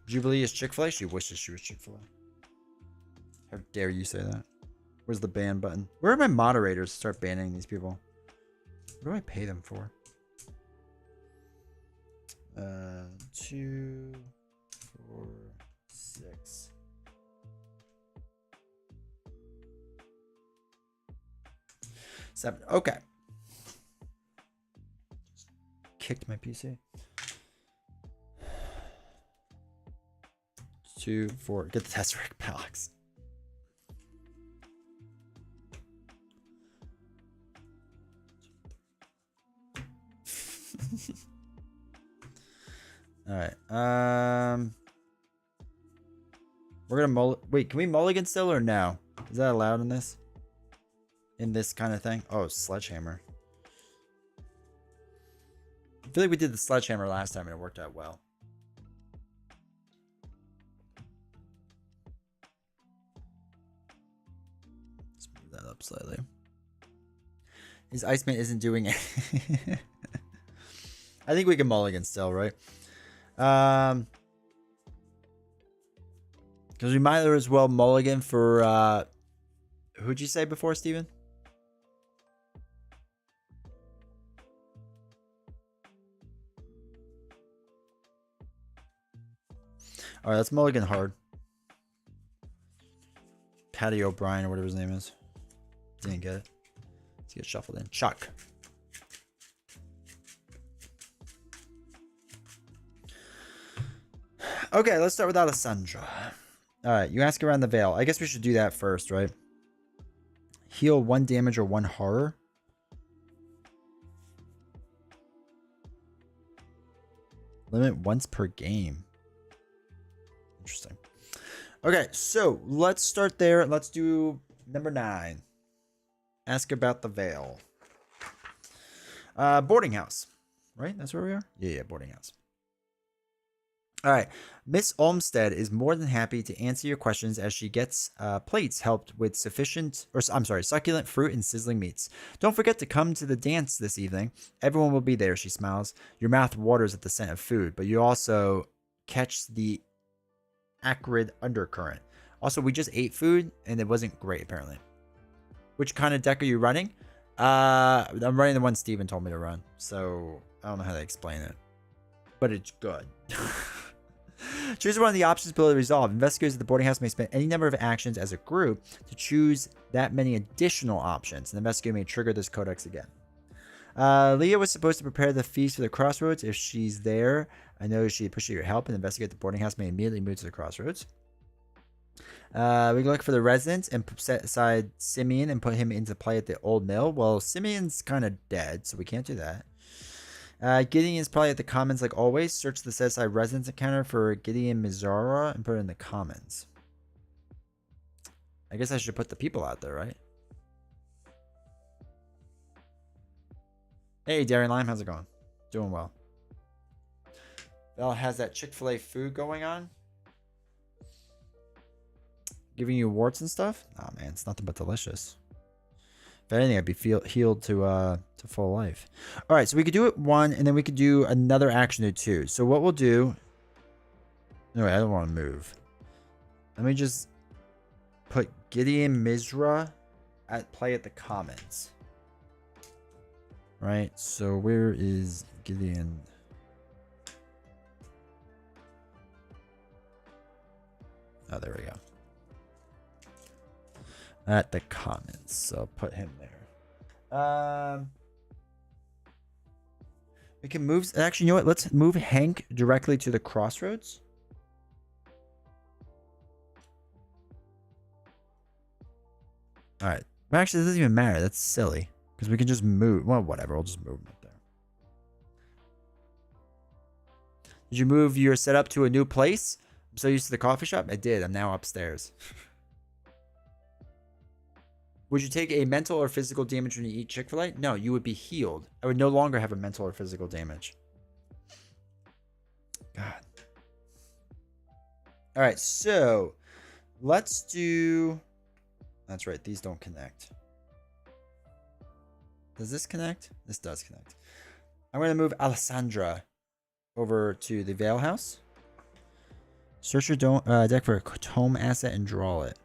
A: Jubilee is Chick-fil-A? She wishes she was Chick-fil-A. How dare you say that? Where's the ban button? Where are my moderators to start banning these people? What do I pay them for? 2, 4, 6. Seven. Okay. Kicked my PC. 2, 4. Get the Tesseract box. All right. We're gonna wait. Can we mulligan still or no? Is that allowed in this? In this kind of thing? Oh, sledgehammer. I feel like we did the sledgehammer last time and it worked out well. Let's move that up slightly. His Iceman isn't doing it. I think we can mulligan still, right? Because we might as well mulligan for who'd you say before, Steven? All right, let's mulligan hard. Patty O'Brien or whatever his name is. Didn't get it. Let's get shuffled in. Chuck. Okay, let's start with Alessandra. All right, you ask around the Vale. I guess we should do that first, right? Heal 1 damage or 1 horror. Limit once per game. Interesting. Okay, so let's start there. Let's do number 9. Ask about the Vale. Boarding house. Right? That's where we are? Yeah, boarding house. All right. Miss Olmsted is more than happy to answer your questions as she gets plates helped with succulent fruit and sizzling meats. Don't forget to come to the dance this evening. Everyone will be there, she smiles. Your mouth waters at the scent of food, but you also catch the acrid undercurrent. Also, we just ate food and it wasn't great, apparently. Which kind of deck are you running? I'm running the one Steven told me to run, so I don't know how to explain it. But it's good. Choose one of the options below to resolve. Investigators at the boarding house may spend any number of actions as a group to choose that many additional options. An investigator may trigger this codex again. Leah was supposed to prepare the feast for the crossroads. If she's there, I know she'd appreciate your help. And investigate the boarding house may immediately move to the crossroads. We can look for the residents and set aside Simeon and put him into play at the old mill. Well, Simeon's kind of dead, so we can't do that. Gideon is probably at the commons like always. Search the set aside residence encounter for Gideon Mizara and put it in the commons. I guess I should put the people out there, right? Hey, Darian Lime, how's it going? Doing well. Val has that Chick-fil-A food going on. Giving you warts and stuff? Nah, man, it's nothing but delicious. If anything, I'd be healed to full life. All right, so we could do it 1, and then we could do another action to 2. So what we'll do... No, wait, I don't want to move. Let me just put Gideon Mizra at play at the commons. Right, so where is Gideon? Oh, there we go. At the commons, so put him there. We can move. Actually, you know what? Let's move Hank directly to the crossroads. All right. Well, actually, it doesn't even matter. That's silly because we can just move. Well, whatever. We'll just move him up there. Did you move your setup to a new place? I'm so used to the coffee shop. I did. I'm now upstairs. Would you take a mental or physical damage when you eat Chick-fil-A? No, you would be healed. I would no longer have a mental or physical damage. God. All right, so let's do... That's right, these don't connect. Does this connect? This does connect. I'm going to move Alessandra over to the Vale house. Search your deck for a tome asset and draw it.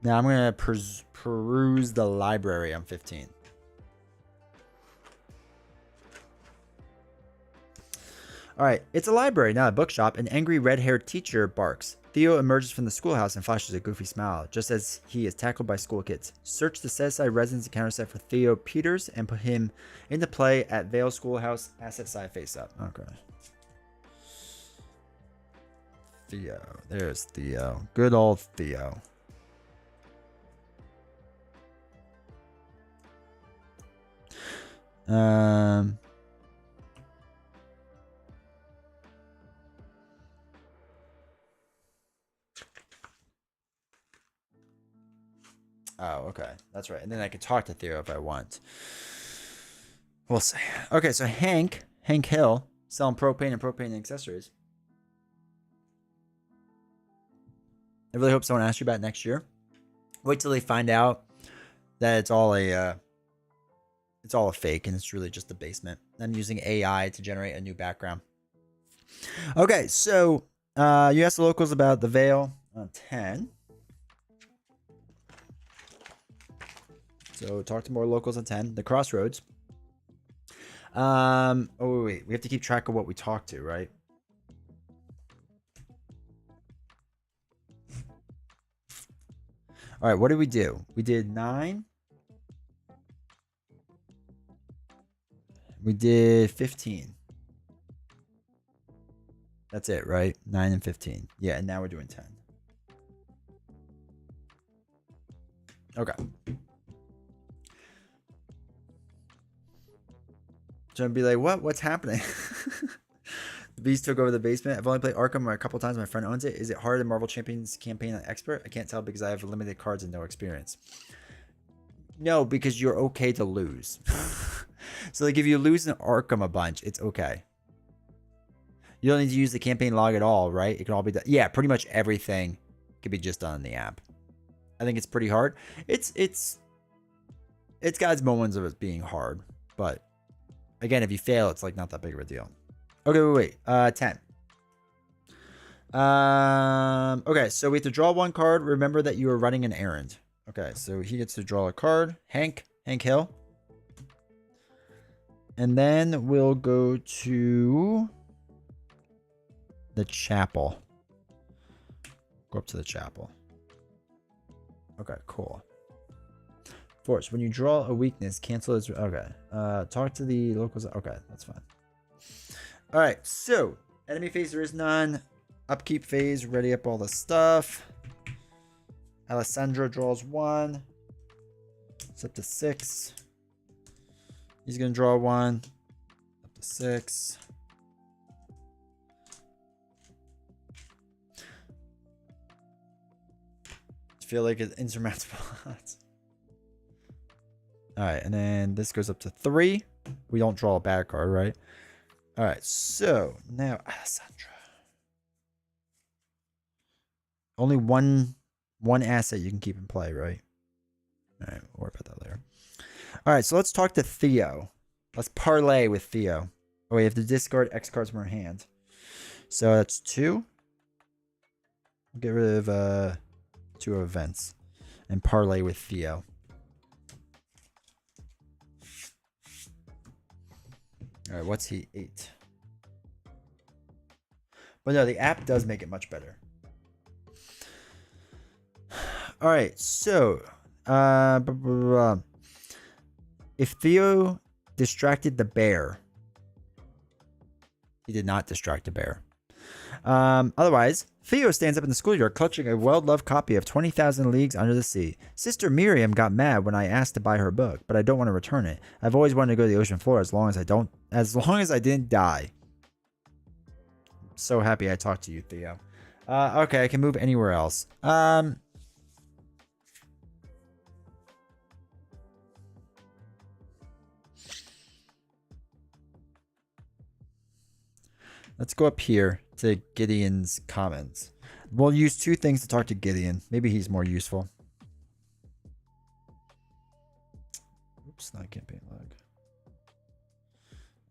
A: Now I'm going to peruse the library on 15. All right, it's a library, not a bookshop. An angry red-haired teacher barks. Theo emerges from the schoolhouse and flashes a goofy smile, just as he is tackled by school kids. Search the set-aside residence encounter set for Theo Peters and put him into play at Vale Schoolhouse asset side face-up. Okay. Theo. There's Theo. Good old Theo. Oh, okay. That's right. And then I can talk to Theo if I want. We'll see. Okay, so Hank Hill, selling propane and propane accessories. I really hope someone asks you about it next year. Wait till they find out that it's all a fake and it's really just the basement. I'm using AI to generate a new background. Okay, so you asked the locals about the Vale on 10. So talk to more locals on 10. The Crossroads. Oh wait, we have to keep track of what we talked to, right? All right, what did we do? We did 9. We did 15. That's it, right? 9 and 15. Yeah, and now we're doing 10. Okay. So I'd be like, what? What's happening? The bees took over the basement. I've only played Arkham a couple times. My friend owns it. Is it harder than Marvel Champions campaign on expert? I can't tell because I have limited cards and no experience. No, because you're okay to lose. So like if you lose in Arkham a bunch, it's okay. You don't need to use the campaign log at all, right? It can all be done. Yeah, pretty much everything can be just done in the app. I think it's pretty hard. It's got its moments of it being hard, but again, if you fail, it's like not that big of a deal. Okay, wait. 10. Okay, so we have to draw one card. Remember that you are running an errand. Okay, so he gets to draw a card. Hank Hill. And then we'll go to the chapel. Go up to the chapel. Okay, cool. Force. When you draw a weakness, cancel its... Okay. Talk to the locals. Okay, that's fine. All right, so enemy phase, there is none. Upkeep phase, ready up all the stuff. Alessandro draws 1. It's up to 6. He's going to draw 1. Up to 6. I feel like it's insurmountable odds. All right, and then this goes up to 3. We don't draw a bad card, right? All right, so now Alessandra. Only one asset you can keep in play, right? All right, we'll worry about that later. All right, so let's talk to Theo. Let's parlay with Theo. Oh, we have to discard X cards from our hand. So that's 2. We'll get rid of 2 events and parlay with Theo. All right, what's he? 8. But no, the app does make it much better. All right, so if Theo distracted the bear, he did not distract the bear. Otherwise, Theo stands up in the schoolyard clutching a well-loved copy of 20,000 Leagues Under the Sea. Sister Miriam got mad when I asked to buy her book, but I don't want to return it. I've always wanted to go to the ocean floor as long as I didn't die. I'm so happy I talked to you, Theo. Okay, I can move anywhere else. Let's go up here to Gideon's comments. We'll use 2 things to talk to Gideon. Maybe he's more useful. Oops, not campaign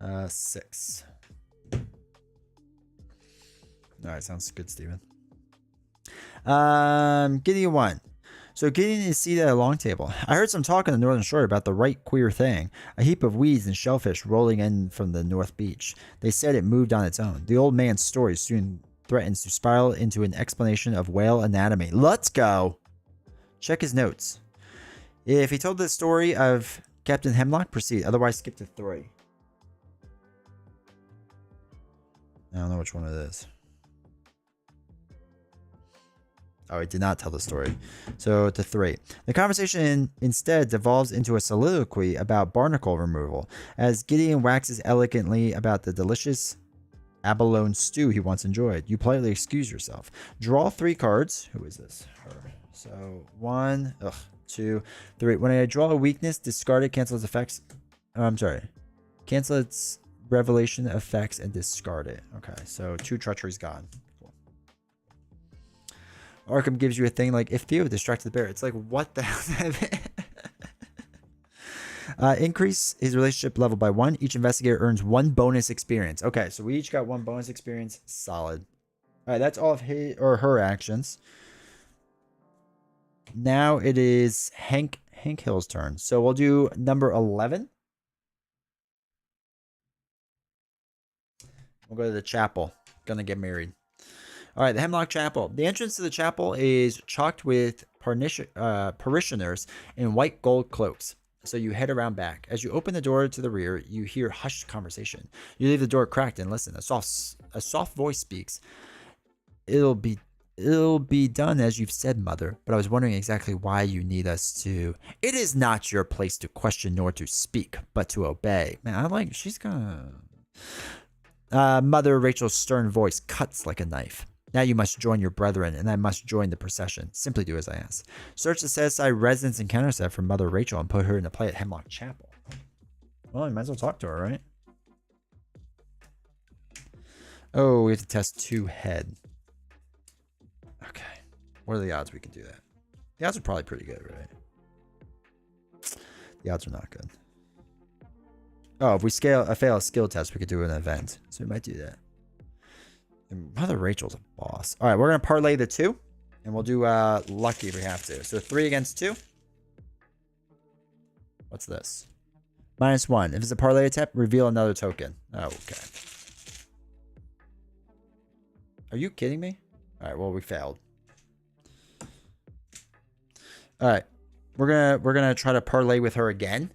A: log. 6. All right, sounds good, Steven. Gideon 1. So Gideon is seated at a long table. I heard some talk on the northern shore about the right queer thing, a heap of weeds and shellfish rolling in from the north beach. They said it moved on its own. The old man's story soon threatens to spiral into an explanation of whale anatomy. Let's go! Check his notes. If he told the story of Captain Hemlock, proceed. Otherwise, skip to 3. I don't know which one it is. Oh, he did not tell the story. So to 3. The conversation instead devolves into a soliloquy about barnacle removal, as Gideon waxes elegantly about the delicious abalone stew he once enjoyed. You politely excuse yourself. Draw 3 cards. Who is this? Her. So 1, 2, 3. When I draw a weakness, discard it, cancel its effects. I'm sorry. Cancel its revelation effects and discard it. Okay, so 2 treachery's gone. Arkham gives you a thing like, if Theo distracted the bear. It's like, what the hell? Increase his relationship level by 1. Each investigator earns 1 bonus experience. Okay, so we each got 1 bonus experience. Solid. All right, that's all of his or her actions. Now it is Hank Hill's turn. So we'll do number 11. We'll go to the chapel. Gonna get married. All right, the Hemlock Chapel. The entrance to the chapel is chalked with parishioners in white gold cloaks. So you head around back. As you open the door to the rear, you hear hushed conversation. You leave the door cracked and listen. A soft voice speaks. It'll be done as you've said, Mother. But I was wondering exactly why you need us to. It is not your place to question nor to speak, but to obey. Man, I like. She's gonna. Mother Rachel's stern voice cuts like a knife. Now you must join your brethren, and I must join the procession. Simply do as I ask. Search the set-aside residence encounter set for Mother Rachel and put her into play at Hemlock Chapel. Well, you might as well talk to her, right? Oh, we have to test 2 head. Okay. What are the odds we can do that? The odds are probably pretty good, right? The odds are not good. Oh, if we fail a skill test, we could do an event. So we might do that. And Mother Rachel's a boss. All right, we're going to parlay the 2. And we'll do lucky if we have to. So 3 against 2. What's this? -1. If it's a parlay attempt, reveal another token. Oh, okay. Are you kidding me? All right, well, we failed. All right. We're gonna try to parlay with her again.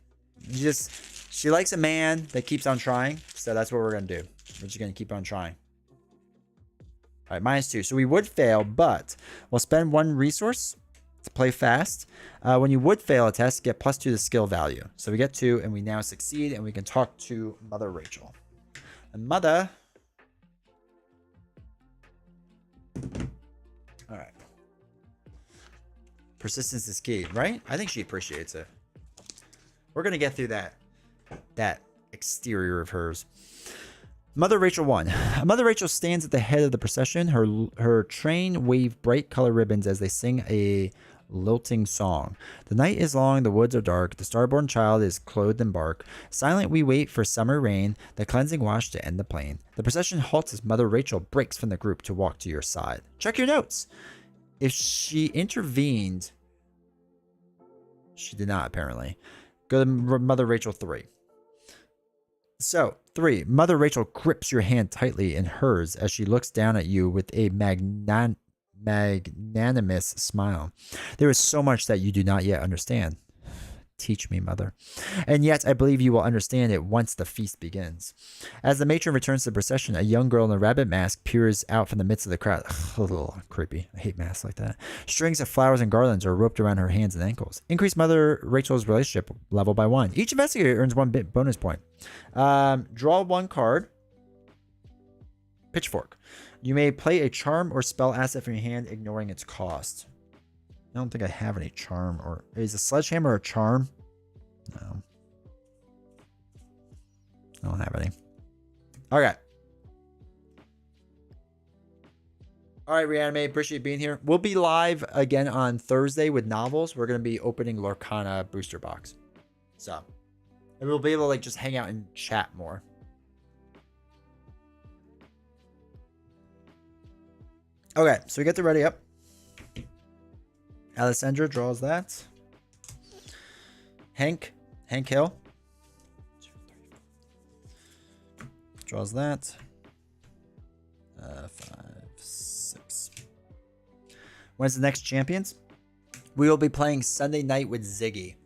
A: She likes a man that keeps on trying. So that's what we're going to do. We're just going to keep on trying. All right, -2. So we would fail, but we'll spend 1 resource to play fast. When you would fail a test, get +2 to skill value. So we get 2, and we now succeed, and we can talk to Mother Rachel. And Mother. All right. Persistence is key, right? I think she appreciates it. We're going to get through that exterior of hers. Mother Rachel 1. Mother Rachel stands at the head of the procession. Her train wave bright color ribbons as they sing a lilting song. The night is long, the woods are dark, the starborn child is clothed in bark. Silent we wait for summer rain, the cleansing wash to end the plain. The procession halts as Mother Rachel breaks from the group to walk to your side. Check your notes. If she intervened, she did not apparently. Go to Mother Rachel 3. So, 3. Mother Rachel grips your hand tightly in hers as she looks down at you with a magnanimous smile. There is so much that you do not yet understand. Teach me, Mother. And yet, I believe you will understand it once the feast begins. As the matron returns to the procession, a young girl in a rabbit mask peers out from the midst of the crowd. Ugh, a little creepy. I hate masks like that. Strings of flowers and garlands are roped around her hands and ankles. Increase Mother Rachel's relationship level by 1. Each investigator earns 1 bonus point. Draw 1 card. Pitchfork. You may play a charm or spell asset from your hand, ignoring its cost. I don't think I have any charm. Or is a sledgehammer a charm? No. I don't have any. Okay. All right, Reanimate. Appreciate you being here. We'll be live again on Thursday with novels. We're going to be opening Lorcana booster box. So, and we'll be able to like just hang out and chat more. Okay, so we get the ready up. Alessandra draws that. Hank Hill draws that. 5, 6. When's the next champions? We will be playing Sunday night with Ziggy.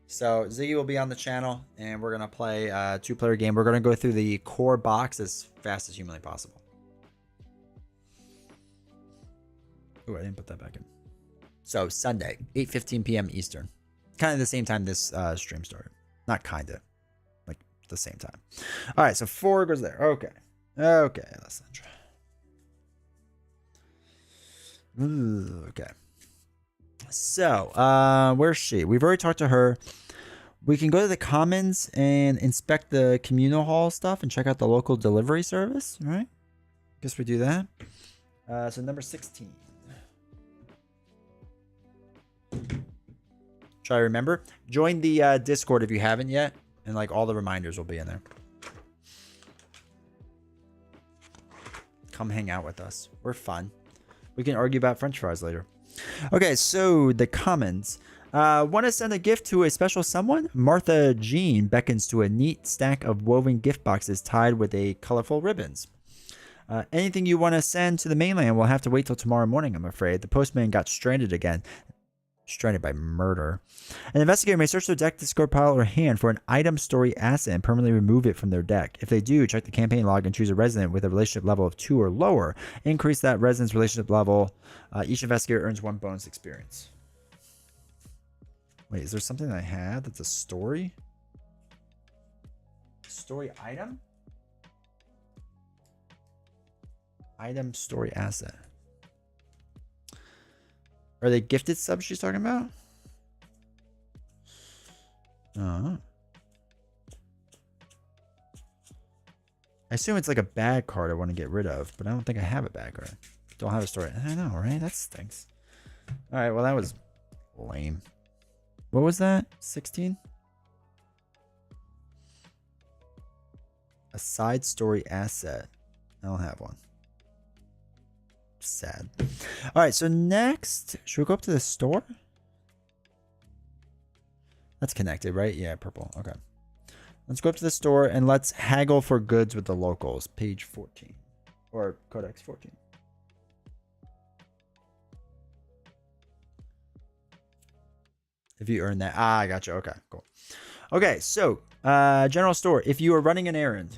A: So Ziggy will be on the channel, and we're gonna play a 2-player game. We're gonna go through the core box as fast as humanly possible. Oh, I didn't put that back in. So Sunday, 8:15 p.m. Eastern, kind of the same time this stream started. Not kinda, like the same time. All right, so 4 goes there. Okay, Alessandra. Okay. So, where's she? We've already talked to her. We can go to the commons and inspect the communal hall stuff and check out the local delivery service, right? Guess we do that. So number 16. Try to remember. Join the Discord if you haven't yet, and like all the reminders will be in there. Come hang out with us. We're fun. We can argue about French fries later. Okay, so the commons. Want to send a gift to a special someone? Martha Jean beckons to a neat stack of woven gift boxes tied with a colorful ribbons. Anything you want to send to the mainland will have to wait till tomorrow morning, I'm afraid. The postman got stranded again. Stranded by murder. An investigator may search their deck, discard pile, or hand for an item story asset and permanently remove it from their deck. If they do, check the campaign log and choose a resident with a relationship level of 2 or lower. Increase that resident's relationship level. Each investigator earns 1 bonus experience. Wait, is there something I had that's a story? Story item? Item story asset. Are they gifted subs she's talking about? I assume it's like a bad card I want to get rid of, but I don't think I have a bad card. Don't have a story. I know, right? That stinks. All right, well, that was lame. What was that? 16? A side story asset. I don't have one. Sad. All right, so next, should we go up to the store? That's connected, right? Yeah, purple. Okay. Let's go up to the store and let's haggle for goods with the locals. Page 14. Or Codex 14. If you earn that. Ah, I got you. Okay, cool. Okay, so general store. If you are running an errand.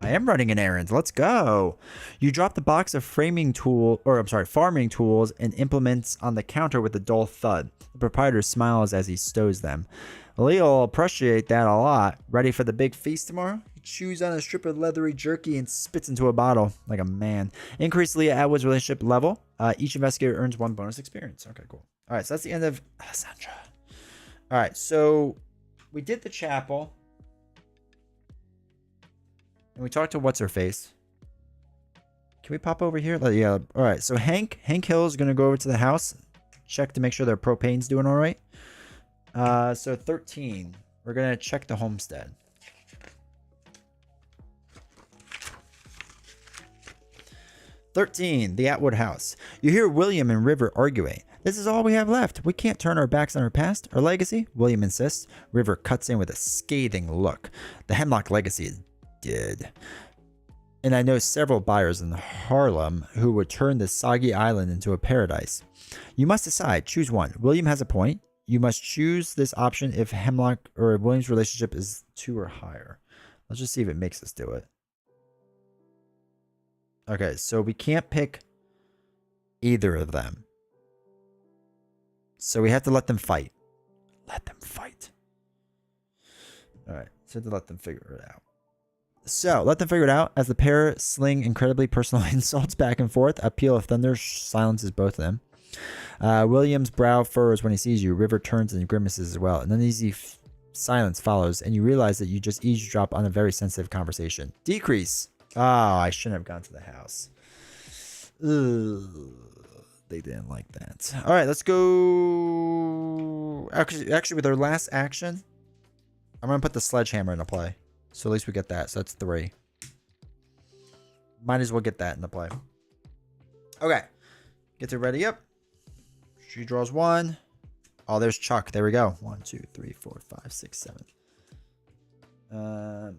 A: I am running an errand. Let's go. You drop the box of farming tools and implements on the counter with a dull thud. The proprietor smiles as he stows them. Leo will appreciate that a lot. Ready for the big feast tomorrow? He chews on a strip of leathery jerky and spits into a bottle like a man. Increase Leah Atwood's relationship level. Each investigator earns 1 bonus experience. Okay, cool. All right, so that's the end of Alessandra. All right, so we did the chapel. And we talked to what's-her-face. Can we pop over here? Yeah. All right. So Hank Hill is going to go over to the house. Check to make sure their propane's doing all right. So 13. We're going to check the homestead. "13. The Atwood house. You hear William and River arguing. This is all we have left. We can't turn our backs on our past, our legacy, William insists. River cuts in with a scathing look. The Hemlock legacy is dead. And I know several buyers in Harlem who would turn this soggy island into a paradise. You must decide. Choose one. William has a point. You must choose this option if Hemlock or William's relationship is 2 or higher. Let's just see if it makes us do it. Okay, so we can't pick either of them. So we have to let them fight. Let them fight. All right, so to let them figure it out. So, let them figure it out. As the pair sling incredibly personal insults back and forth, a peal of thunder silences both of them. William's brow furrows when he sees you. River turns and grimaces as well. An uneasy silence follows, and you realize that you just eavesdrop on a very sensitive conversation. Decrease. Oh, I shouldn't have gone to the house. Ugh, they didn't like that. All right, let's go. Actually, with our last action, I'm going to put the sledgehammer into play. So at least we get that. So that's 3. Might as well get that into play. Okay. Get to ready up. She draws 1. Oh, there's Chuck. There we go. 1, 2, 3, 4, 5, 6, 7.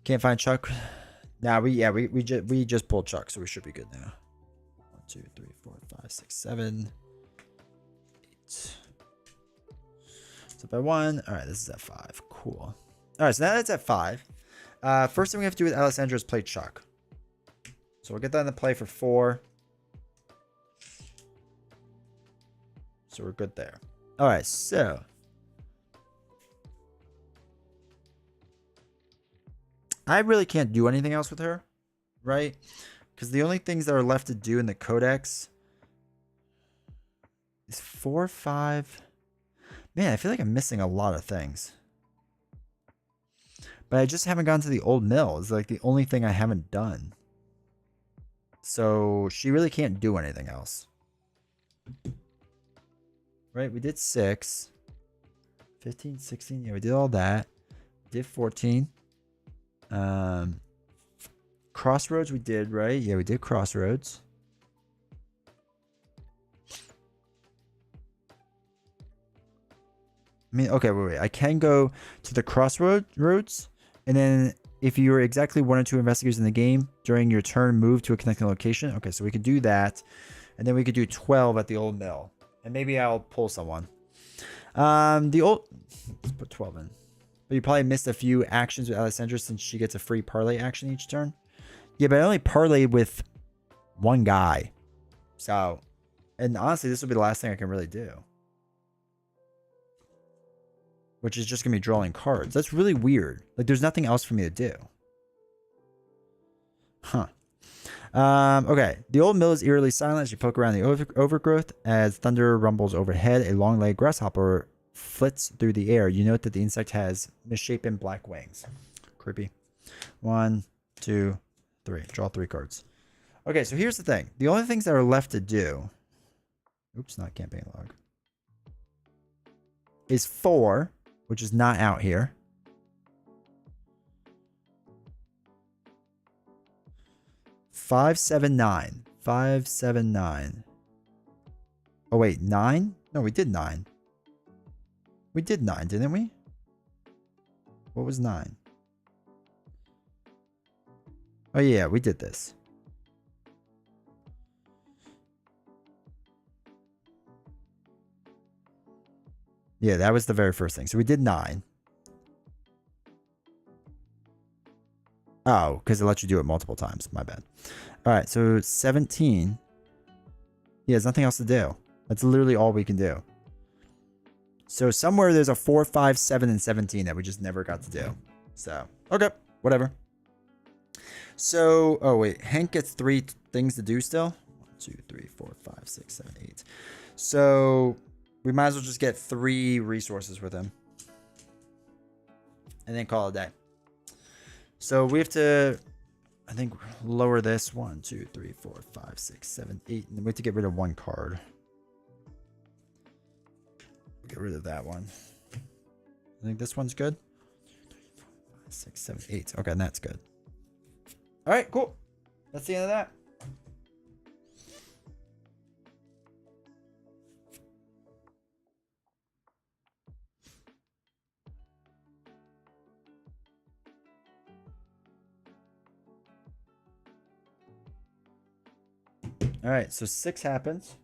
A: Can't find Chuck. Nah, we just pulled Chuck, so we should be good now. 1, 2, 3, 4, 5, 6, 7, 8. It's up by 1. All right, this is at 5. Cool. All right, so now that's at 5. First thing we have to do with Alessandra is play Chuck. So we'll get that in the play for 4. So we're good there. All right, so I really can't do anything else with her, right? Because the only things that are left to do in the codex is 4, 5. Man, I feel like I'm missing a lot of things. But I just haven't gone to the old mill. It's like the only thing I haven't done. So she really can't do anything else. Right? We did 6. 15, 16. Yeah, we did all that. We did 14. Crossroads we did, right? Yeah, we did Crossroads. I mean, okay, wait. I can go to the Crossroads, and then if you are exactly 1 or 2 investigators in the game, during your turn, move to a connecting location. Okay, so we could do that, and then we could do 12 at the old mill. And maybe I'll pull someone. Let's put 12 in. But you probably missed a few actions with Alessandra since she gets a free parlay action each turn. Yeah, but I only parlayed with 1 guy. So, and honestly, this will be the last thing I can really do. Which is just going to be drawing cards. That's really weird. Like, there's nothing else for me to do. Huh. Okay. The old mill is eerily silent as you poke around the overgrowth. As thunder rumbles overhead, a long-legged grasshopper flits through the air. You note that the insect has misshapen black wings. Creepy. 1, 2, 3. Draw 3 cards. Okay, so here's the thing. The only things that are left to do... Oops, not campaign log. Is 4, which is not out here. 5, 7, 9. 5, 7, 9. Oh, wait. 9? No, we did 9. We did 9, didn't we? What was 9? Oh, yeah. We did this. Yeah, that was the very first thing. So we did 9. Oh, because it lets you do it multiple times. My bad. All right, so 17. Yeah, there's nothing else to do. That's literally all we can do. So somewhere there's a 4, 5, 7, and 17 that we just never got to do. So, okay, whatever. So, oh, wait. Hank gets 3 things to do still. 1, 2, 3, 4, 5, 6, 7, 8. So... we might as well just get 3 resources with him. And then call it a day. So we have to, I think, lower this. 1, 2, 3, 4, 5, 6, 7, 8. And then we have to get rid of 1 card. Get rid of that one. I think this one's good. 2, 3, 4, 5, 6, 7, 8. Okay, and that's good. All right, cool. That's the end of that. All right, so 6 happens.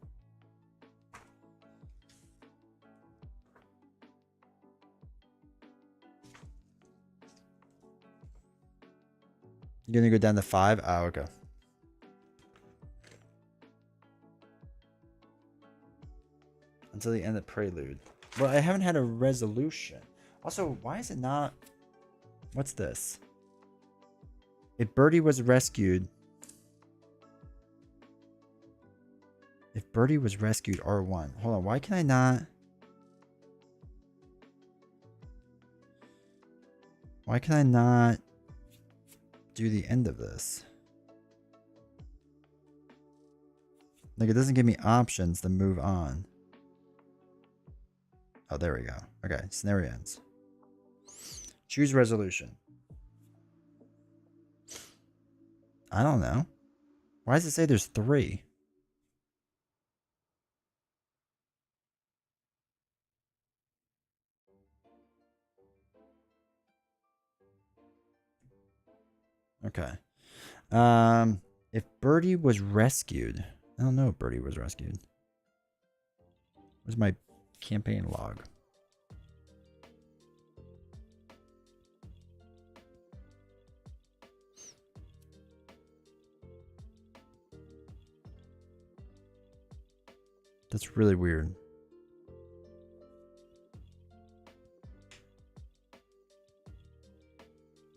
A: You're gonna go down to 5? Oh, okay. Until the end of Prelude. Well, I haven't had a resolution. Also, why is it not... What's this? If Birdie was rescued... If Birdie was rescued, R1. Hold on, why can I not... Why can I not do the end of this? Like, it doesn't give me options to move on. Oh, there we go. Okay, scenario ends. Choose resolution. I don't know. Why does it say there's 3? Okay. If Birdie was rescued, I don't know if Birdie was rescued. Where's my campaign log? That's really weird.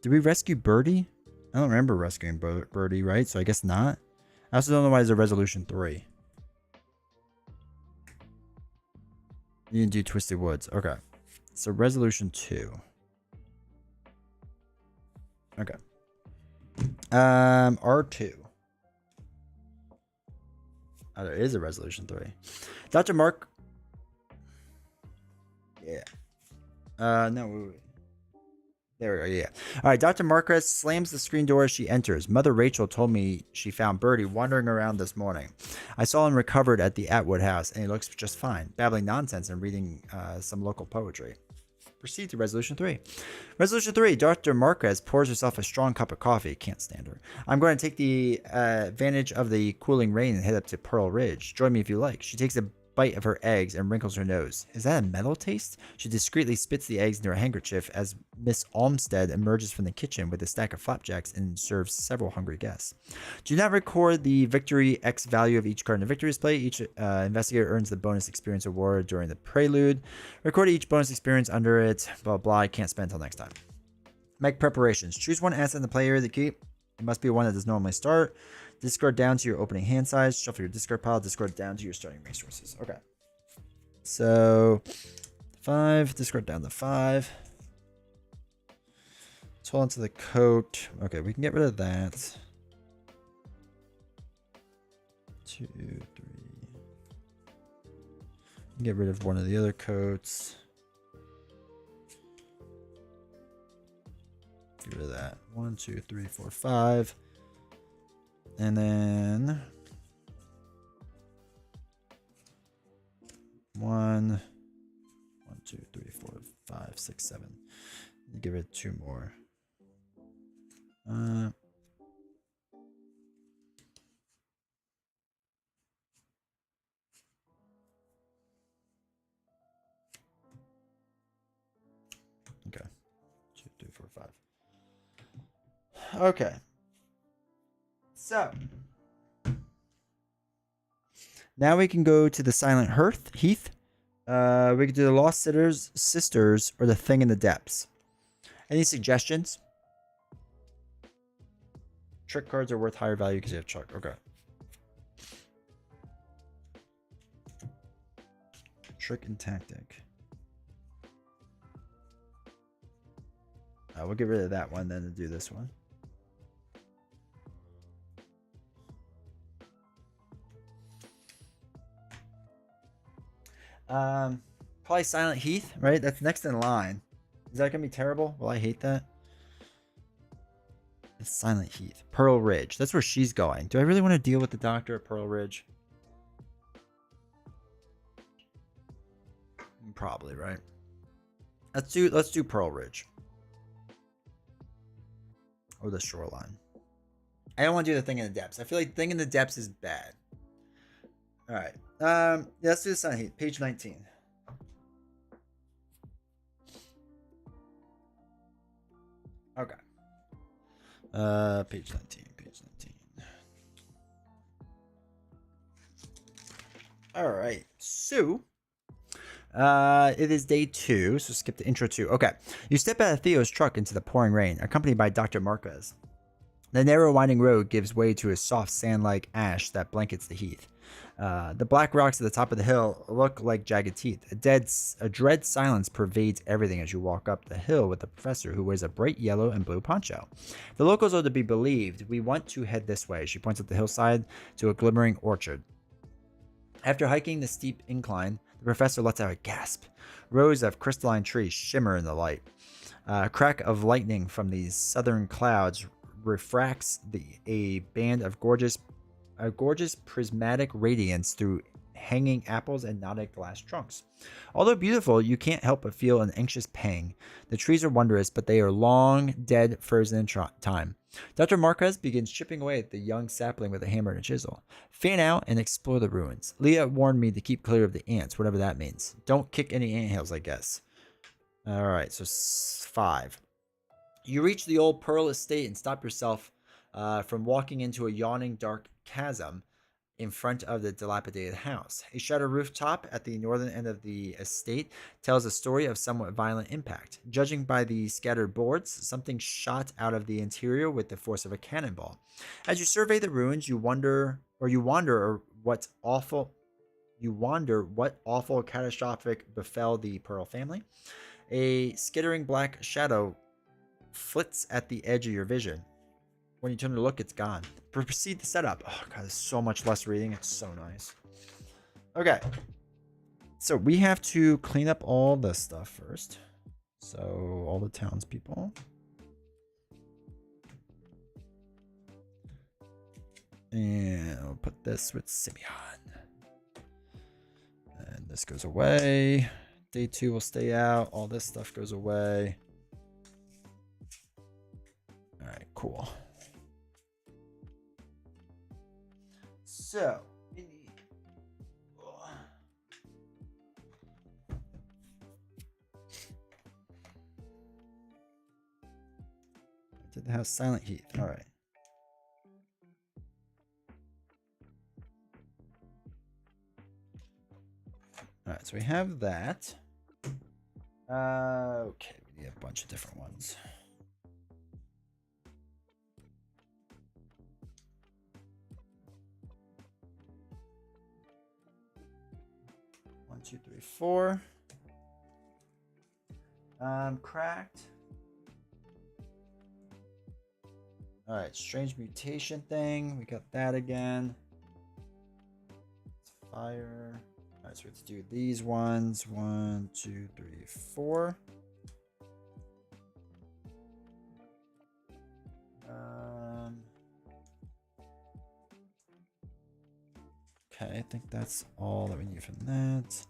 A: Did we rescue Birdie? I don't remember rescuing Birdie, right? So I guess not. I also don't know why there's a resolution 3. You didn't do Twisted Woods. Okay. So resolution 2. Okay. R2. Oh, there is a resolution 3. Dr. Mark. Yeah. No, wait. There we go, yeah. All right, Dr. Marcus slams the screen door as she enters. Mother Rachel told me she found Birdie wandering around this morning. I saw him recovered at the Atwood house, and he looks just fine, babbling nonsense and reading some local poetry. Proceed to Resolution 3. Resolution 3, Dr. Marquez pours herself a strong cup of coffee. Can't stand her. I'm going to take the advantage of the cooling rain and head up to Pearl Ridge. Join me if you like. She takes a bite of her eggs and wrinkles her nose. Is that a metal taste? She discreetly spits the eggs into her handkerchief as Miss Olmsted emerges from the kitchen with a stack of flapjacks and serves several hungry guests. Do not record the victory X value of each card in the victory display. Each investigator earns the bonus experience award during the prelude. Record each bonus experience under it. Blah, blah. I can't spend until next time. Make preparations. Choose one asset in the play area to keep. It must be one that does normally start. Discard down to your opening hand size. Shuffle your discard pile. Discard down to your starting resources. Okay. So 5. Discard down to 5. Let's hold on to the coat. Okay, we can get rid of that. 2, 3. Get rid of one of the other coats. Get rid of that. 1, 2, 3, 4, 5. And then 1, 2, 3, 4, 5, 6, 7. Give it 2 more. Okay. 2, 3, 4, 5. Okay. So now we can go to the Silent Heath. We can do the Lost Sisters, or the Thing in the Depths. Any suggestions? Trick cards are worth higher value because you have Chuck. Okay. Trick and Tactic. We'll get rid of that one then and do this one. Probably Silent Heath, right? That's next in line. Is that gonna be terrible? Will I hate that? It's Silent Heath. Pearl Ridge. That's where she's going. Do I really want to deal with the doctor at Pearl Ridge? Probably, right? Let's do Pearl Ridge. Or the Shoreline. I don't want to do the Thing in the Depths. I feel like Thing in the Depths is bad. Alright. Yeah, let's do the Silent Heath. Page 19. Okay. Page 19. All right. So, it is day 2. So skip the intro 2. Okay. You step out of Theo's truck into the pouring rain, accompanied by Dr. Marquez. The narrow winding road gives way to a soft sand-like ash that blankets the heath. The black rocks at the top of the hill look like jagged teeth. A dread silence pervades everything as you walk up the hill with the professor, who wears a bright yellow and blue poncho. The locals are to be believed. We want to head this way. She points up the hillside to a glimmering orchard. After hiking the steep incline, the professor lets out a gasp. Rows of crystalline trees shimmer in the light. A crack of lightning from these southern clouds refracts a band of gorgeous prismatic radiance through hanging apples and knotted glass trunks. Although beautiful, you can't help but feel an anxious pang. The trees are wondrous, but they are long dead, frozen in time. Dr. Marquez begins chipping away at the young sapling with a hammer and a chisel. Fan out and explore the ruins. Leah warned me to keep clear of the ants, whatever that means. Don't kick any anthills, I guess. Alright, so 5. You reach the old Pearl estate and stop yourself from walking into a yawning dark chasm in front of the dilapidated house. A shattered rooftop at the northern end of the estate tells a story of somewhat violent impact. Judging by the scattered boards, something shot out of the interior with the force of a cannonball. As you survey the ruins, you wonder what awful catastrophic befell the Pearl family. A skittering black shadow flits at the edge of your vision. When you turn to look, it's gone. Proceed to setup. Oh god, there's so much less reading. It's so nice. Okay. So we have to clean up all this stuff first. So all the townspeople. And we'll put this with Simeon. And this goes away. Day 2 will stay out. All this stuff goes away. All right, cool. So, we need... Did the house Silent Heath. All right. All right, so we have that. Okay, we need a bunch of different ones. One, two, three, 4. Cracked. All right, strange mutation thing. We got that again. It's fire. All right, so we have to do these ones. 1, 2, 3, 4. Okay, I think that's all that we need from that.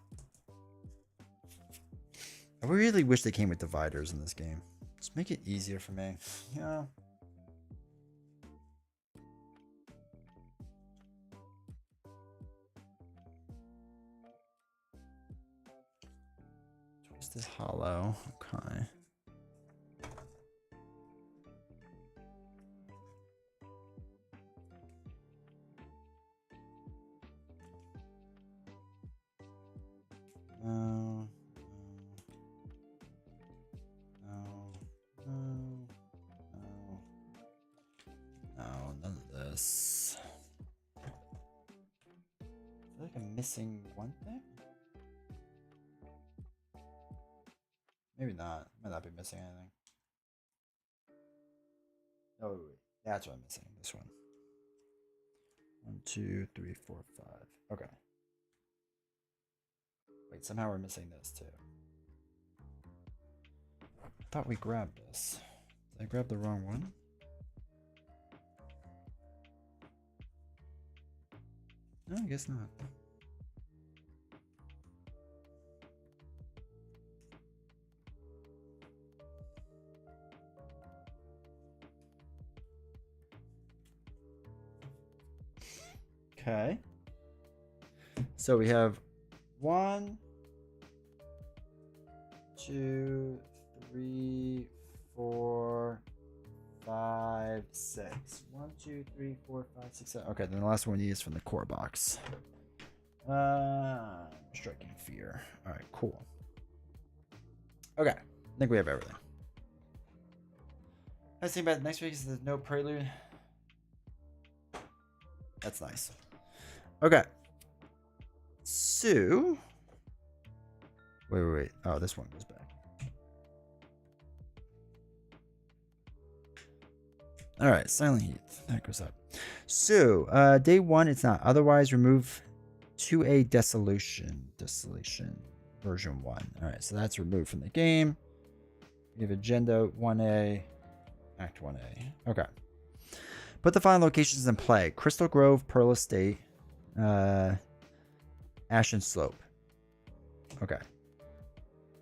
A: I really wish they came with dividers in this game. Just make it easier for me. Yeah. Twist is hollow. Okay. No, none of this. I feel like I'm missing one thing. Maybe not. Might not be missing anything. Oh, wait. That's what I'm missing. This one. 1, 2, 3, 4, 5. Okay. Wait, somehow we're missing this too. I thought we grabbed this. Did I grab the wrong one? No, I guess not. Okay. So we have 1, 2, 3, 4, 5, 6. 1, 2, 3, 4, 5, 6, 7. Okay, then the last one we need is from the core box. Striking fear. All right, cool. Okay, I think we have everything. Nice thing about next week is there's no prelude. That's nice. Okay. So, wait. Oh, this one goes back. All right, Silent Heath. That goes up. So, day 1, it's not. Otherwise, remove 2A Desolation version 1. All right, so that's removed from the game. We have Agenda 1A, Act 1A. Okay. Put the following locations in play: Crystal Grove, Pearl Estate, Ashen Slope. Okay.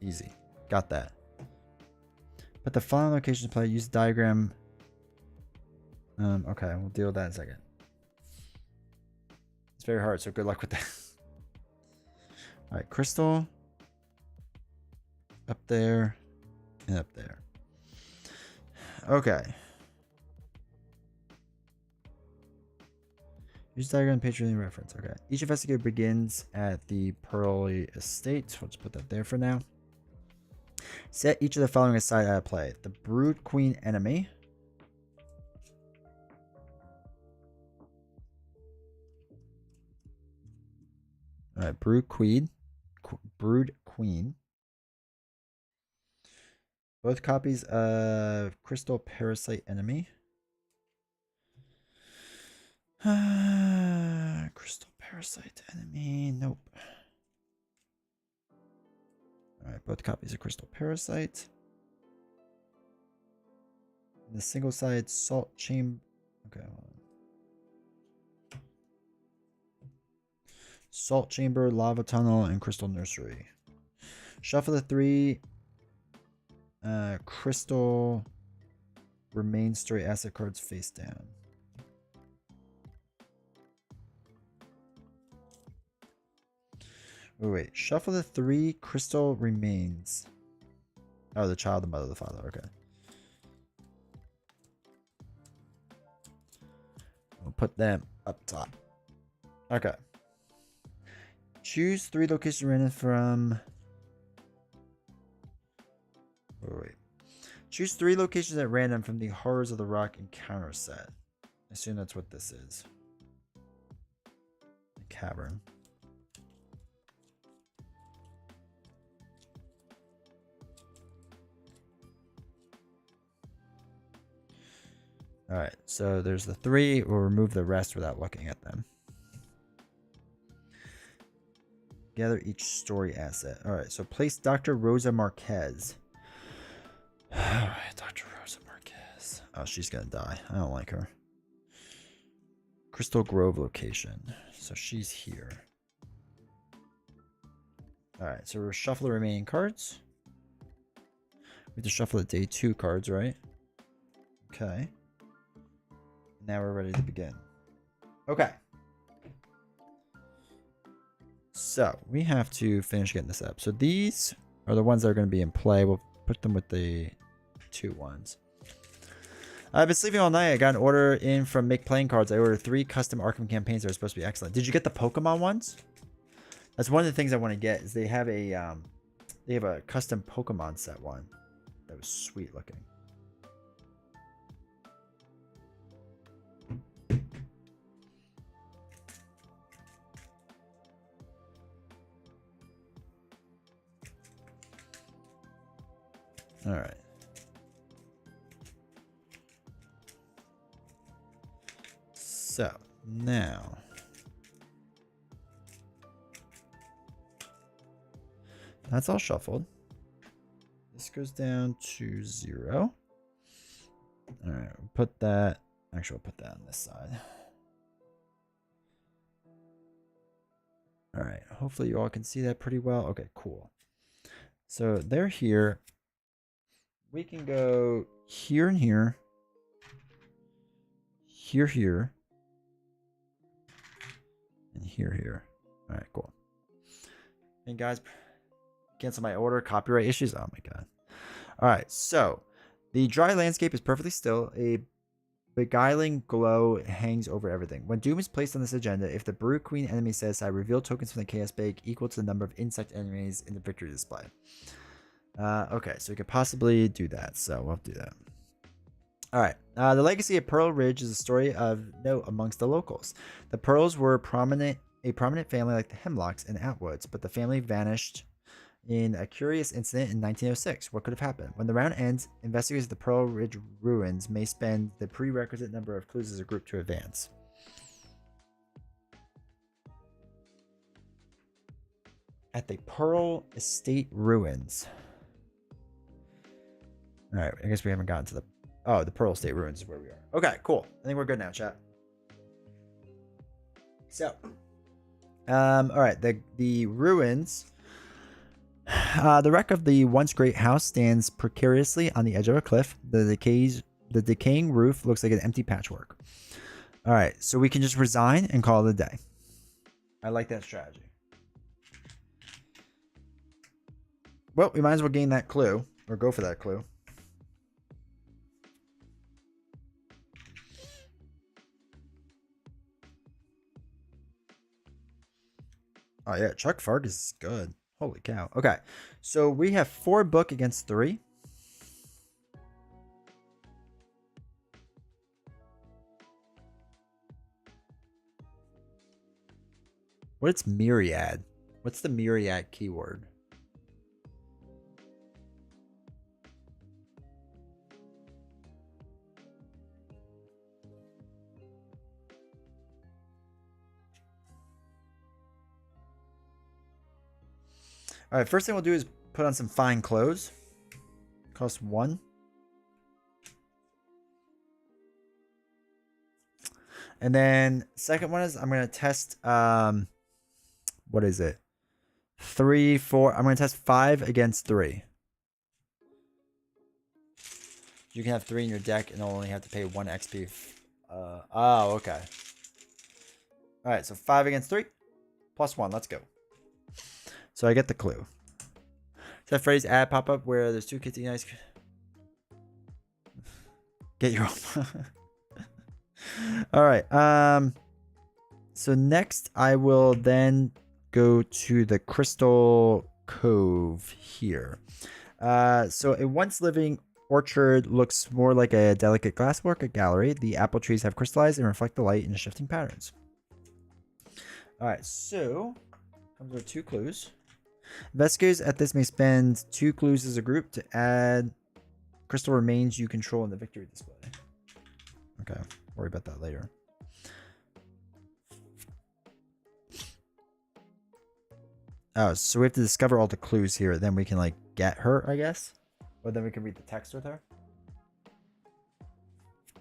A: Easy. Got that. But the following locations play. Use the diagram. Okay, we'll deal with that in a second. It's very hard, so good luck with that. All right, Crystal. Up there. And up there. Okay. Use diagram Patreon reference. Okay. Each investigator begins at the Pearly Estate. We'll just put that there for now. Set each of the following aside at play. The Brood Queen enemy. Alright, Brood Queen. Brood Queen. Both copies of Crystal Parasite enemy. Crystal Parasite enemy. Nope. Alright, both copies of Crystal Parasite. And the single side Salt Chamber. Okay, hold on. Salt Chamber, Lava Tunnel, and Crystal Nursery. Shuffle the 3 Crystal Remain Story asset cards face down. Wait. Shuffle the 3 Crystal Remains. Oh, the child, the mother, the father. Okay. We'll put them up top. Okay. Choose 3 locations random from... Wait. Choose 3 locations at random from the Horrors of the Rock encounter set. I assume that's what this is. The cavern. Alright, so there's the 3. We'll remove the rest without looking at them. Gather each story asset. Alright, so place Dr. Rosa Marquez. Alright, Dr. Rosa Marquez. Oh, she's gonna die. I don't like her. Crystal Grove location. So she's here. Alright, so we'll shuffle the remaining cards. We have to shuffle the day 2 cards, right? Okay. Now we're ready to begin. Okay. So we have to finish getting this up. So these are the ones that are going to be in play. We'll put them with the 2 ones. I've been sleeping all night. I got an order in from Make Playing Cards. I ordered 3 custom Arkham campaigns that are supposed to be excellent. Did you get the Pokemon ones? That's one of the things I want to get. Is they have a custom Pokemon set one that was sweet looking. All right. So now that's all shuffled. This goes down to 0. All right, we'll put that. Actually, we'll put that on this side. All right. Hopefully, you all can see that pretty well. Okay, cool. So they're here. We can go here and here. Here, here. And here. All right, cool. And guys, cancel my order. Copyright issues. Oh my god. All right, so the dry landscape is perfectly still. A beguiling glow hangs over everything. When doom is placed on this agenda, if the Brood Queen enemy says I reveal tokens from the Chaos Bag equal to the number of insect enemies in the victory display. Okay, so we could possibly do that. So we'll do that. All right. The legacy of Pearl Ridge is a story of note amongst the locals. The Pearls were a prominent family like the Hemlocks and Atwoods, but the family vanished in a curious incident in 1906. What could have happened? When the round ends, investigators at the Pearl Ridge ruins may spend the prerequisite number of clues as a group to advance. At the Pearl Estate ruins. All right, I guess we haven't gotten to the... Oh, the Pearl Estate ruins is where we are. Okay, cool. I think we're good now, chat. So, All right. The ruins. The wreck of the once great house stands precariously on the edge of a cliff. The decaying roof looks like an empty patchwork. All right, so we can just resign and call it a day. I like that strategy. Well, we might as well gain that clue or go for that clue. Oh yeah, Chuck Fargus is good. Holy cow. Okay, so we have 4 book against 3. What's myriad? What's the myriad keyword? All right, first thing we'll do is put on some fine clothes. Cost 1. And then second one is I'm going to test, what is it? 3, 4. I'm going to test 5 against 3. You can have 3 in your deck and only have to pay 1 XP. Oh, okay. All right, so 5 against 3. Plus 1. Let's go. So I get the clue. Is that phrase ad pop up where there's 2 kids eating ice cream? Get your own. All right. So next I will then go to the Crystal Cove here. So a once living orchard looks more like a delicate glasswork, a gallery. The apple trees have crystallized and reflect the light in shifting patterns. All right, so comes with 2 clues. Investigators at this may spend 2 clues as a group to add crystal remains you control in the victory display. Okay, worry about that later. Oh, so we have to discover all the clues here. Then we can like get her, I guess. Or then we can read the text with her.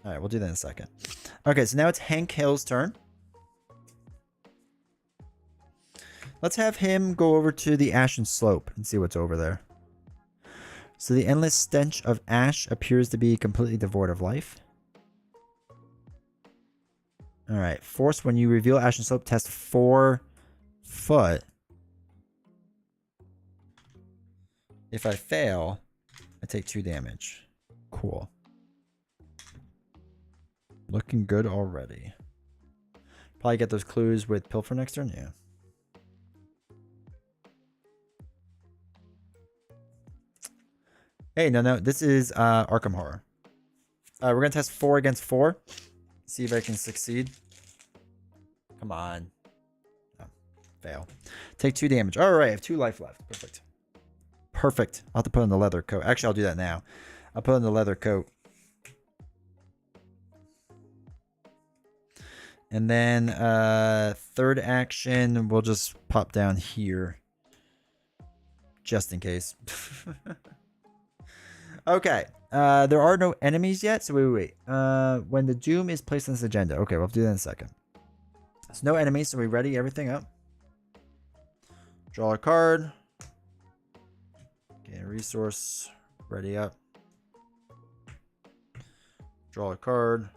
A: All right, we'll do that in a second. Okay, so now it's Hank Hill's turn. Let's have him go over to the Ashen Slope and see what's over there. So the endless stench of ash appears to be completely devoid of life. All right, force when you reveal Ashen Slope, test 4 foot. If I fail, I take 2 damage. Cool. Looking good already. Probably get those clues with Pilfer next turn, yeah. Hey, no, this is Arkham Horror. We're going to test 4 against 4. See if I can succeed. Come on. Oh, fail. Take 2 damage. All right, I have 2 life left. Perfect. Perfect. I'll have to put on the leather coat. Actually, I'll do that now. I'll put on the leather coat. And then third action, we'll just pop down here. Just in case. Okay. There are no enemies yet, so wait. When the doom is placed on this agenda. Okay, we'll do that in a second. There's no enemies, so we ready everything up. Draw a card. Gain a resource. Ready up. Draw a card.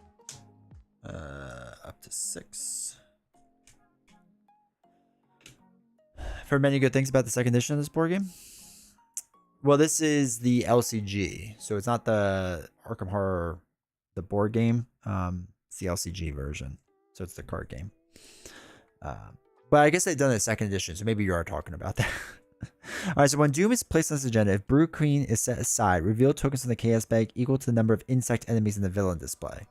A: Up to 6. I've heard many good things about the second edition of this board game. Well, this is the LCG, so it's not the Arkham Horror, the board game. It's the LCG version, so it's the card game. But I guess they've done a second edition, so maybe you are talking about that. All right, so when Doom is placed on this agenda, if Brew Queen is set aside, reveal tokens in the Chaos Bag equal to the number of insect enemies in the villain display.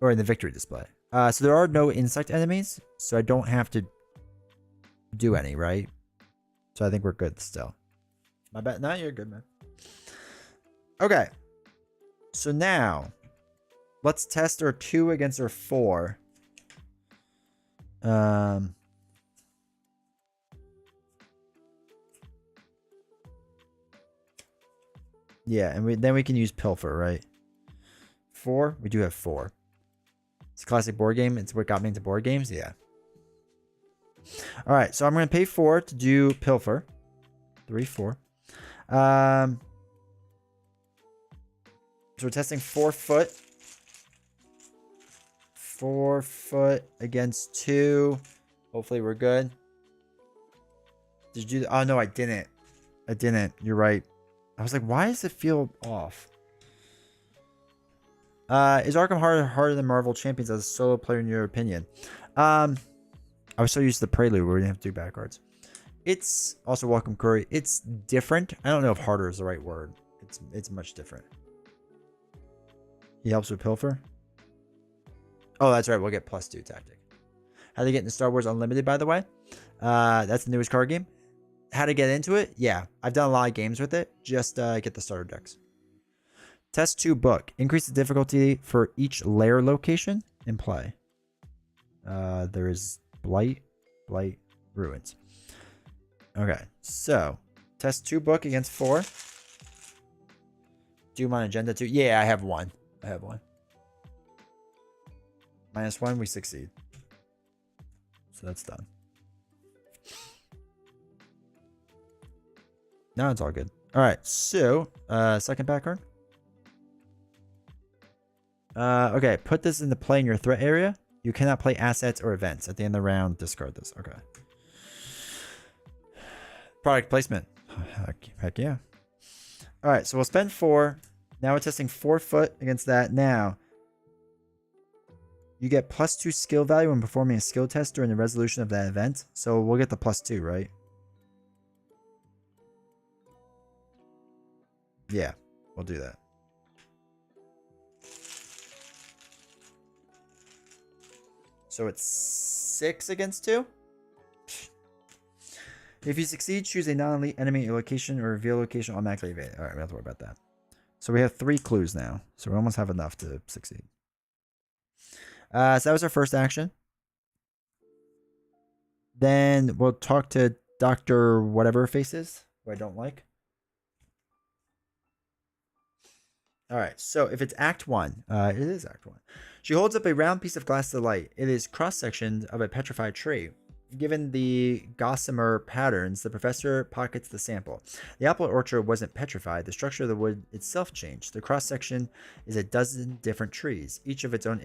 A: Or in the victory display. So there are no insect enemies, so I don't have to do any, right? So I think we're good still. My bad. No, you're good, man. Okay. So now, let's test our 2 against our 4. Yeah, and then we can use Pilfer, right? 4? We do have 4. It's a classic board game. It's what got me into board games. Yeah. All right, so I'm going to pay 4 to do Pilfer. 3, 4. So we're testing 4 foot. 4 foot against 2. Hopefully we're good. Did you do oh no, I didn't. I didn't. You're right. I was like, why does it feel off? Is Arkham harder than Marvel Champions as a solo player in your opinion? I was so used to the Prelude where we didn't have to do back cards. It's also welcome Curry. It's different. I don't know if harder is the right word. It's much different. He helps with Pilfer. Oh, that's right. We'll get +2 tactic. How to get into Star Wars Unlimited, by the way. That's the newest card game. How to get into it? Yeah, I've done a lot of games with it. Just get the starter decks. Test 2 book. Increase the difficulty for each lair location in play. There is Blight, Ruins. Okay, so test 2 book against 4. Doom on agenda 2. Yeah, I have 1. I have 1. -1, we succeed. So that's done. Now it's all good. All right, so second back card. Okay, put this into play in your threat area. You cannot play assets or events. At the end of the round, discard this. Okay. Product placement. Heck yeah. All right, so we'll spend 4. Now we're testing 4 foot against that. Now, you get +2 skill value when performing a skill test during the resolution of that event. So we'll get the +2, right? Yeah, we'll do that. So it's 6 against 2. If you succeed, choose a non-elite enemy at your location or reveal location automatically evade. All right, we don't have to worry about that. So we have 3 clues now. So we almost have enough to succeed. So that was our first action. Then we'll talk to Dr. Whatever Faces, who I don't like. All right, so if it's Act 1, it is Act 1. She holds up a round piece of glass to the light. It is cross-sectioned of a petrified tree. Given the gossamer patterns, the professor pockets the sample. The apple orchard wasn't petrified. The structure of the wood itself changed. The cross-section is a dozen different trees, each of its own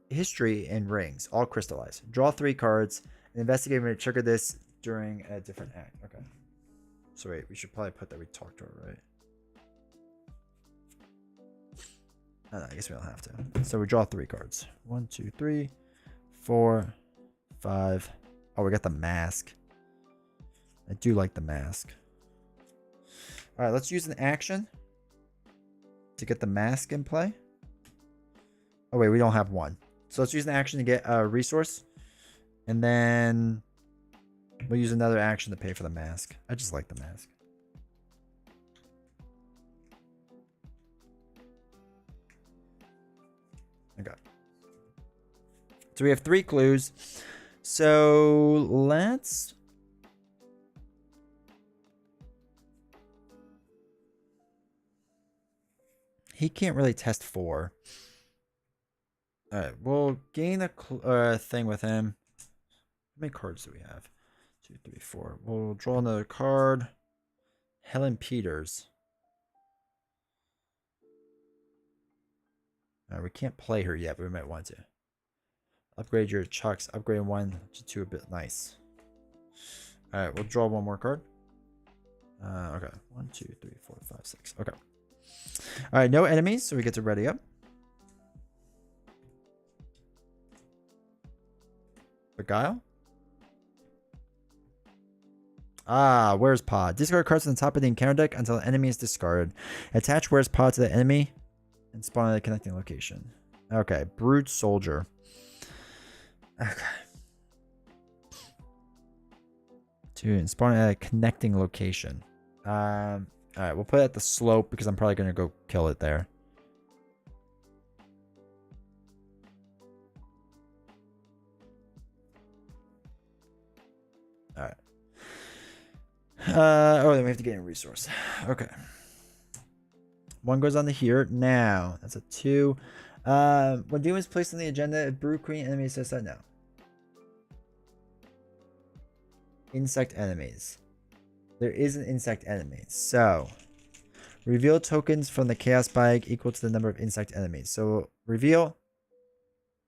A: history and rings, all crystallized. Draw 3 cards. An investigator may trigger this during a different act. Okay. So wait, we should probably put that we talked to her, right? No, I guess we don't have to. So we draw 3 cards. 1, 2, 3, 4, 5. Oh, we got the mask. I do like the mask. All right, let's use an action to get the mask in play. Oh, wait, we don't have 1. So let's use an action to get a resource. And then we'll use another action to pay for the mask. I just like the mask. Okay. So we have 3 clues. So let's... He can't really test 4. All right, we'll gain a thing with him. How many cards do we have? 2, 3, 4. We'll draw another card. Helen Peters. All right, we can't play her yet, but we might want to. Upgrade your chucks. Upgrade 1 to 2 a bit. Nice. All right, we'll draw 1 more card. Okay. 1, 2, 3, 4, 5, 6. Okay. All right, no enemies, so we get to ready up. Beguile? Ah, where's Pod? Discard cards on the top of the encounter deck until the enemy is discarded. Attach where's Pod to the enemy and spawn at a connecting location. Okay, Brood Soldier. Okay. To spawn at a connecting location. Alright, we'll put it at the slope because I'm probably gonna go kill it there. Alright. Oh, then we have to get a resource. Okay. 1 goes on to here. Now, that's a 2. When Doom is placed on the agenda, if Brew Queen enemy says that, no. insect enemies. There is an insect enemy. So, reveal tokens from the chaos bag equal to the number of insect enemies. So, reveal.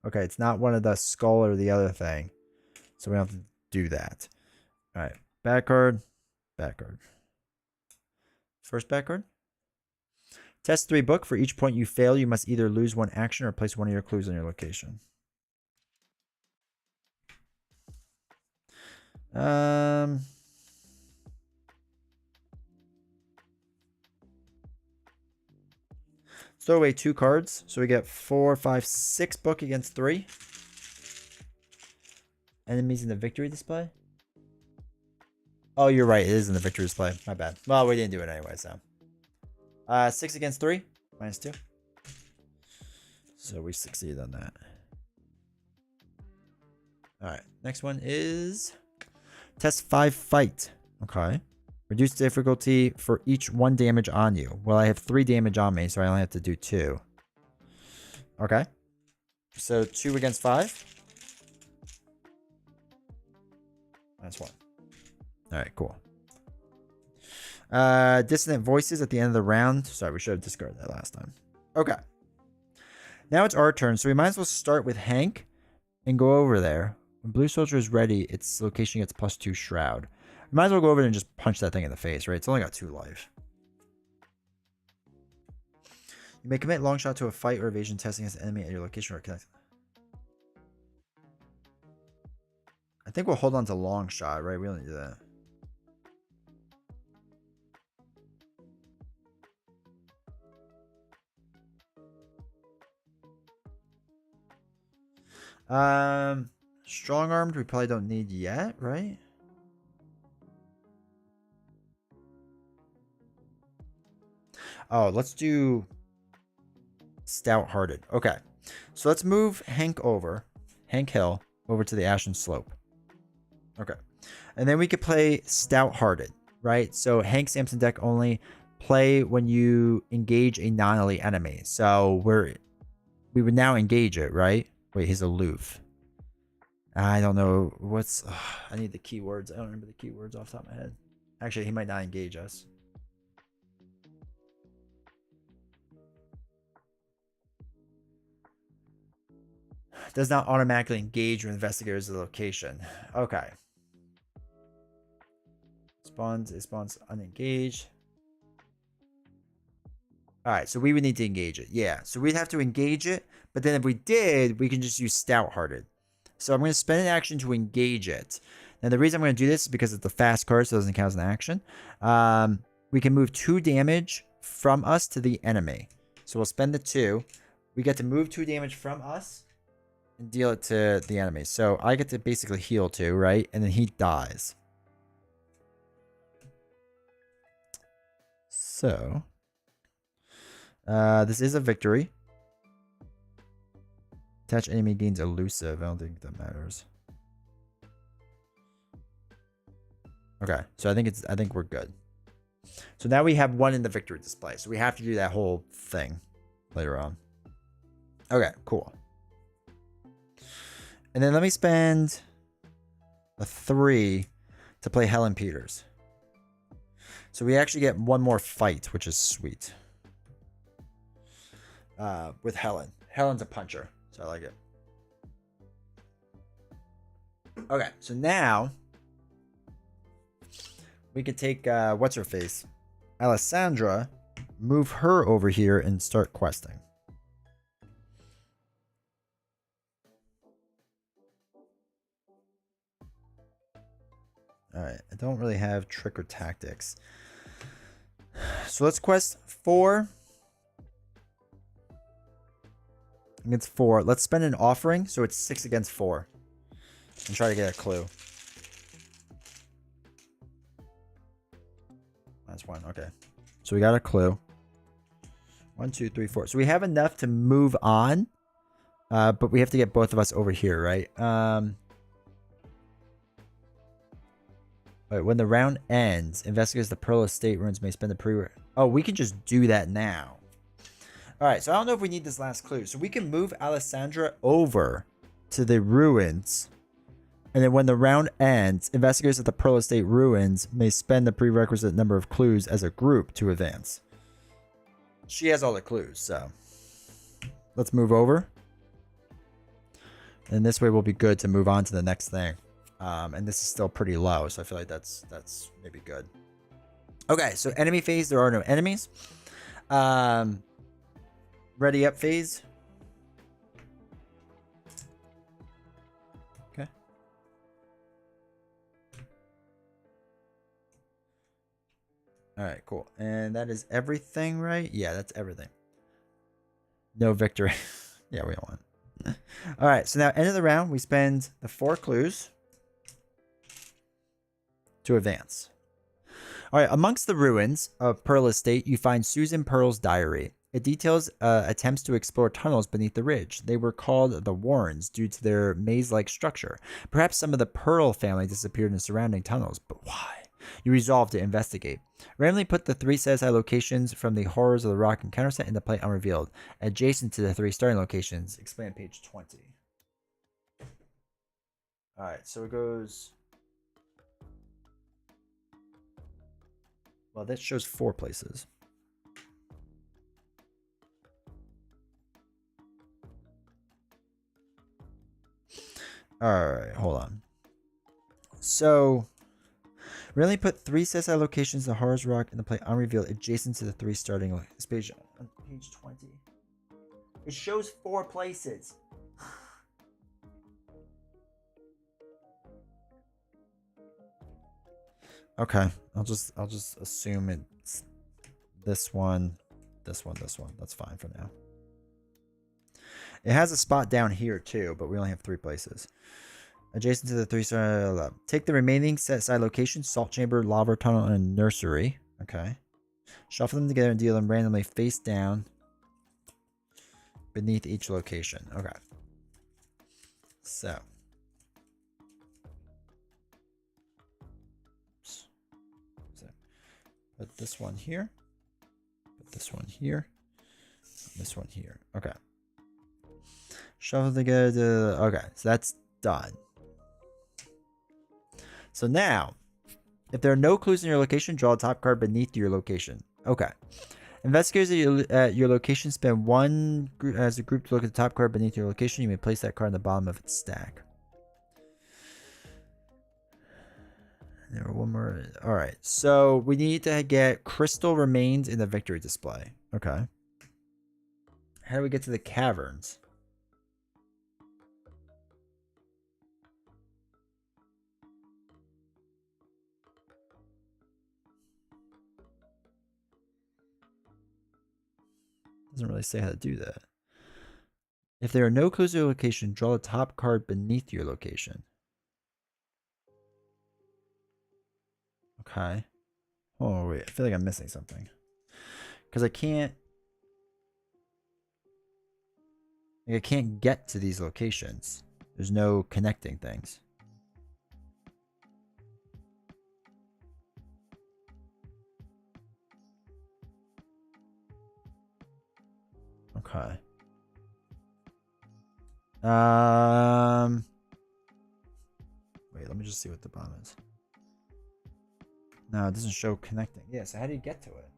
A: Okay, it's not one of the skull or the other thing. So, we don't have to do that. All right. Back card. Back card. First back card. Test 3 book. For each point you fail, you must either lose one action or place one of your clues on your location. Throw away 2 cards. So we get 4, 5, 6 book against 3. Enemies in the victory display. Oh, you're right. It is in the victory display. My bad. Well, we didn't do it anyway, so. 6 against 3. -2. So we succeeded on that. Alright. Next one is test 5 fight. Okay. Reduce difficulty for each 1 damage on you. Well, I have 3 damage on me, so I only have to do 2. Okay. So 2 against 5. -1. Alright, cool. Dissonant voices at the end of the round. Sorry, we should have discarded that last time. Okay. Now it's our turn, so we might as well start with Hank and go over there. When Blue Soldier is ready, its location gets +2 Shroud. We might as well go over there and just punch that thing in the face, right? It's only got 2 life. You may commit long shot to a fight or evasion test against an enemy at your location or connect. I think we'll hold on to long shot, right? We don't need to do that. Strong armed we probably don't need yet, right? Oh, let's do stout hearted. Okay. So let's move Hank Hill over to the Ashen Slope. Okay. And then we could play stout hearted, right? So Hank Samson deck only play when you engage a non-elite enemy. So we would now engage it, right? Wait, he's aloof. I don't know what's. I need the keywords. I don't remember the keywords off the top of my head. Actually, he might not engage us. Does not automatically engage when investigators the location. Okay. It spawns unengaged. Alright, so we would need to engage it. Yeah, so we'd have to engage it. But then if we did, we can just use stout-hearted. So I'm going to spend an action to engage it. Now the reason I'm going to do this is because it's a fast card, so it doesn't count as an action. We can move 2 damage from us to the enemy. So we'll spend the 2. We get to move 2 damage from us and deal it to the enemy. So I get to basically heal 2, right? And then he dies. So this is a victory. Attach enemy gains elusive. I don't think that matters. Okay, so I think we're good. So now we have 1 in the victory display. So we have to do that whole thing later on. Okay, cool. And then let me spend a 3 to play Helen Peters. So we actually get 1 more fight, which is sweet. With Helen. Helen's a puncher. So I like it. Okay, so now we could take what's her face, Alessandra, move her over here and start questing. All right, I don't really have trick or tactics, so let's quest 4. Against 4. Let's spend an offering, so it's 6 against 4. And try to get a clue. That's 1. Okay. So we got a clue. 1, 2, 3, 4. So we have enough to move on. But we have to get both of us over here, right? Wait, when the round ends, investigators the Pearl Estate ruins may spend the pre. Oh, we can just do that now. Alright, so I don't know if we need this last clue. So we can move Alessandra over to the ruins. And then when the round ends, investigators at the Pearl Estate ruins may spend the prerequisite number of clues as a group to advance. She has all the clues, so let's move over. And this way we'll be good to move on to the next thing. And this is still pretty low, so I feel like that's maybe good. Okay, so enemy phase, there are no enemies. Ready up phase. Okay. All right, cool. And that is everything, right? Yeah, that's everything. No victory. Yeah, we don't want. All right, so now end of the round, we spend the 4 clues to advance. All right, amongst the ruins of Pearl Estate, you find Susan Pearl's diary. It details attempts to explore tunnels beneath the ridge. They were called the Warrens due to their maze-like structure. Perhaps some of the Pearl family disappeared in the surrounding tunnels, but why? You resolve to investigate. Randomly put the 3 set-aside locations from the Horrors of the Rock encounter set into play unrevealed, adjacent to the 3 starting locations. Explain page 20. All right, so it goes... Well, that shows 4 places. All right, hold on. So, really put 3 sets of locations, the Horrors Rock, in the play unrevealed, adjacent to the 3 starting locations. Page, on page 20. It shows 4 places. Okay, I'll just assume it's this one, this one, this one. That's fine for now. It has a spot down here too, but we only have 3 places. Adjacent to the 3 star. Take the remaining set side locations: salt chamber, lava tunnel, and nursery. Okay. Shuffle them together and deal them randomly face down beneath each location. Okay. So. Put this one here. Put this one here. This one here. Okay. Shuffle together. Okay, so that's done. So now, if there are no clues in your location, draw a top card beneath your location. Okay. Investigators at your location spend 1 group as a group to look at the top card beneath your location. You may place that card in the bottom of its stack. There were 1 more. All right. So we need to get crystal remains in the victory display. Okay. How do we get to the caverns? Doesn't really say how to do that. If there are no clues to your location, draw a top card beneath your location. Okay. Oh, wait. I feel like I'm missing something. Because I can't get to these locations. There's no connecting things. Okay. Wait, let me just see what the bottom is. No, it doesn't show connecting. Yeah, so how do you get to it?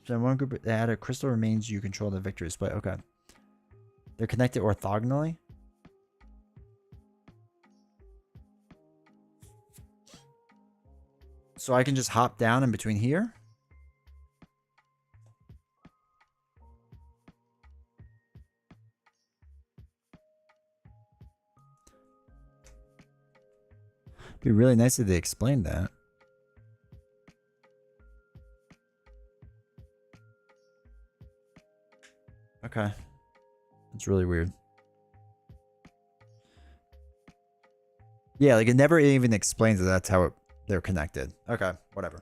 A: So in one group that had a crystal remains, you control the victory display. Okay. They're connected orthogonally? So I can just hop down in between here? It'd be really nice if they explained that. Okay. That's really weird. Yeah, like it never even explains that that's how they're connected. Okay, whatever.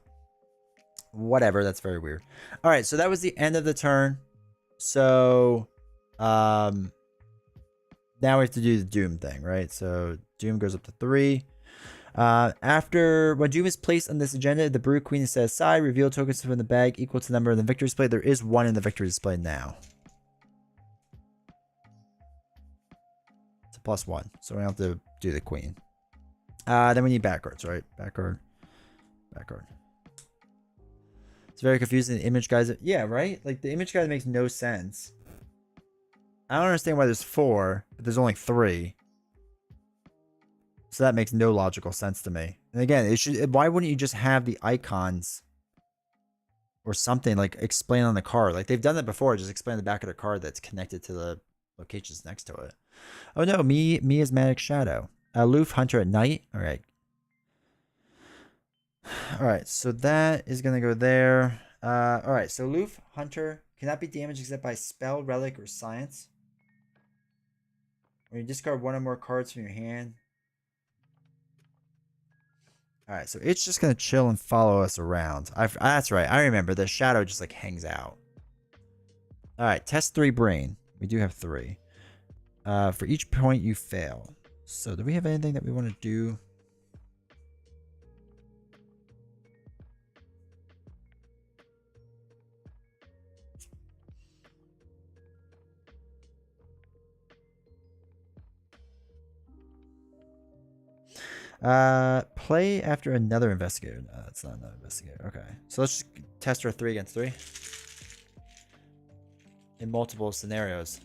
A: Whatever, that's very weird. All right, so that was the end of the turn. So, now we have to do the Doom thing, right? So Doom goes up to 3. After when Doom is placed on this agenda, the Brew Queen is set aside. Reveal tokens from the bag equal to the number in the victory display. There is one in the victory display now. It's a +1, so we don't have to do the Queen. Then we need back cards, right? Back card. Back card. It's very confusing. The image guys, yeah, right? Like the image guide makes no sense. I don't understand why there's 4, but there's only 3. So that makes no logical sense to me. And again, it should. Why wouldn't you just have the icons or something like explain on the card? Like they've done that before. Just explain the back of the card that's connected to the locations next to it. Oh no, miasmatic shadow. Aloof hunter at night. All right. All right. So that is gonna go there. All right. So aloof hunter cannot be damaged except by spell, relic, or science. When you discard one or more cards from your hand. Alright, so it's just going to chill and follow us around. That's right. I remember. The shadow just like hangs out. Alright, test 3 brain. We do have 3. For each point you fail. So do we have anything that we want to do? Play after another investigator. No, that's not another investigator. Okay. So let's just test our 3 against 3. In multiple scenarios.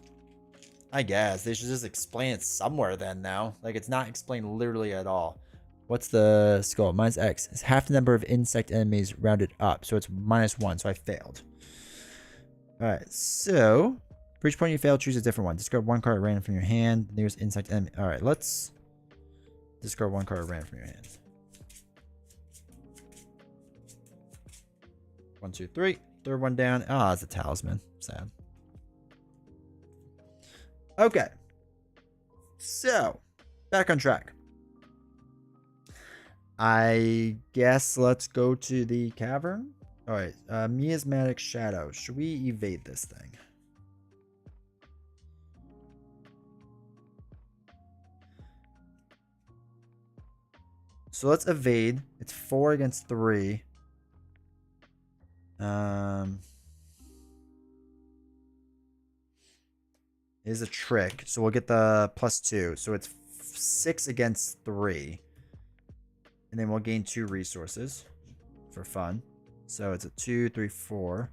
A: I guess. They should just explain it somewhere then now. Like it's not explained literally at all. What's the skull? Minus X. It's half the number of insect enemies rounded up. So it's -1. So I failed. Alright. So for each point you fail, choose a different one. Discard 1 card at random from your hand. There's insect enemy. Alright, let's discard 1 card at random from your hand. 1, 2, 3. Third one down. Ah, it's a talisman. Sad. Okay. So, back on track. I guess let's go to the cavern. Alright, miasmatic shadow. Should we evade this thing? So let's evade. It's 4 against 3. Is a trick. So we'll get the +2. So it's 6 against 3. And then we'll gain 2 resources for fun. So it's a 2, 3, 4.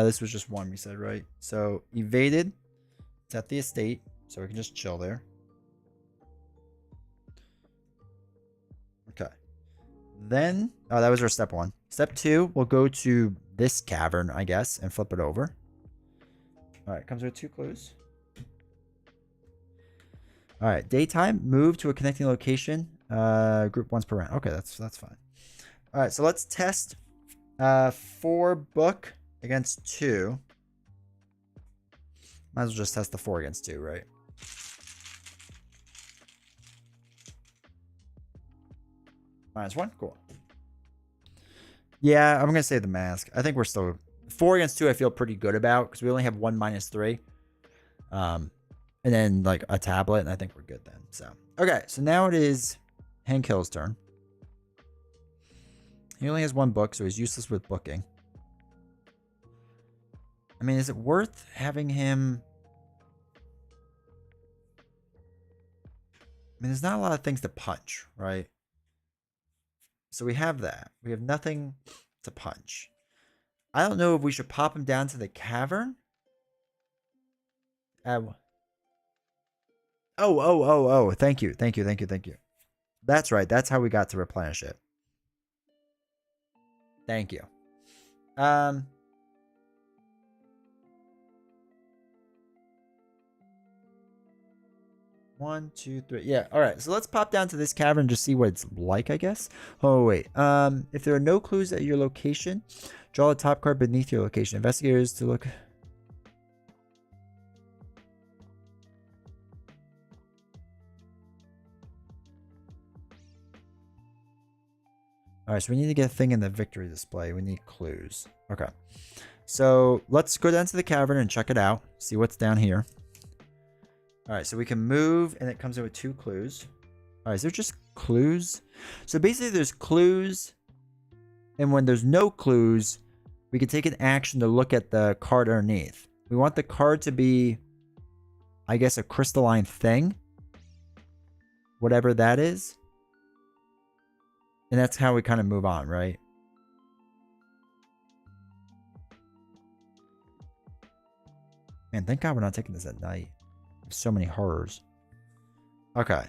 A: This was just 1 we said, right? So evaded. It's at the estate. So we can just chill there. Okay. Then, oh, that was our step 1. Step 2, we'll go to this cavern, I guess, and flip it over. All right, comes with 2 clues. All right, daytime, move to a connecting location. Group once per round. Okay, that's fine. All right, so let's test 4 book against 2. Might as well just test the 4 against 2, right? -1, cool. Yeah, I'm gonna say the mask. I think we're still 4 against 2. I feel pretty good about because we only have 1 -3, and then like a tablet, and I think we're good then. So okay, so now it is Hank Hill's turn. He only has 1 book, so he's useless with booking. I mean, is it worth having him? I mean, there's not a lot of things to punch, right? So we have that. We have nothing to punch. I don't know if we should pop him down to the cavern. Oh. Thank you. That's right. That's how we got to replenish it. Thank you. 1, 2, 3. Yeah. All right. So let's pop down to this cavern and just see what it's like, I guess. Oh, wait. If there are no clues at your location, draw a top card beneath your location. Investigators to look. All right. So we need to get a thing in the victory display. We need clues. Okay. So let's go down to the cavern and check it out. See what's down here. All right, so we can move, and it comes in with 2 clues. All right, is there just clues? So basically, there's clues, and when there's no clues, we can take an action to look at the card underneath. We want the card to be, I guess, a crystalline thing. Whatever that is. And that's how we kind of move on, right? Man, thank God we're not taking this at night. There's so many horrors. Okay.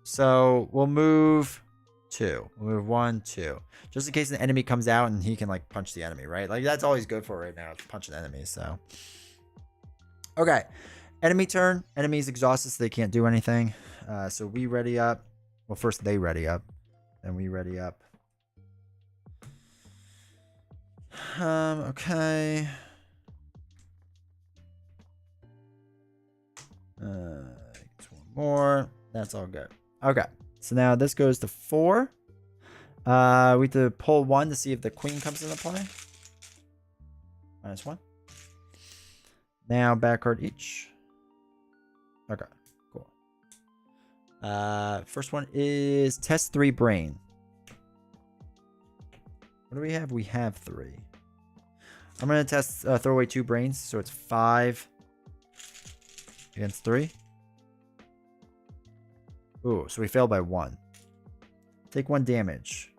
A: So we'll move 2. We'll move 1, 2. Just in case an enemy comes out and he can like punch the enemy, right? Like that's all he's good for right now. It's punching enemies, so. Okay. Enemy turn. Enemies exhausted, so they can't do anything. So we ready up. Well, first they ready up. Then we ready up. Okay. It's 1 more. That's all good. Okay. So now this goes to 4. We have to pull 1 to see if the queen comes into play. -1. Now back card each. Okay. Cool. First one is test 3 brain. What do we have? We have 3. I'm gonna test throw away 2 brains, so it's 5 against 3. Ooh, so we failed by 1. Take 1 damage.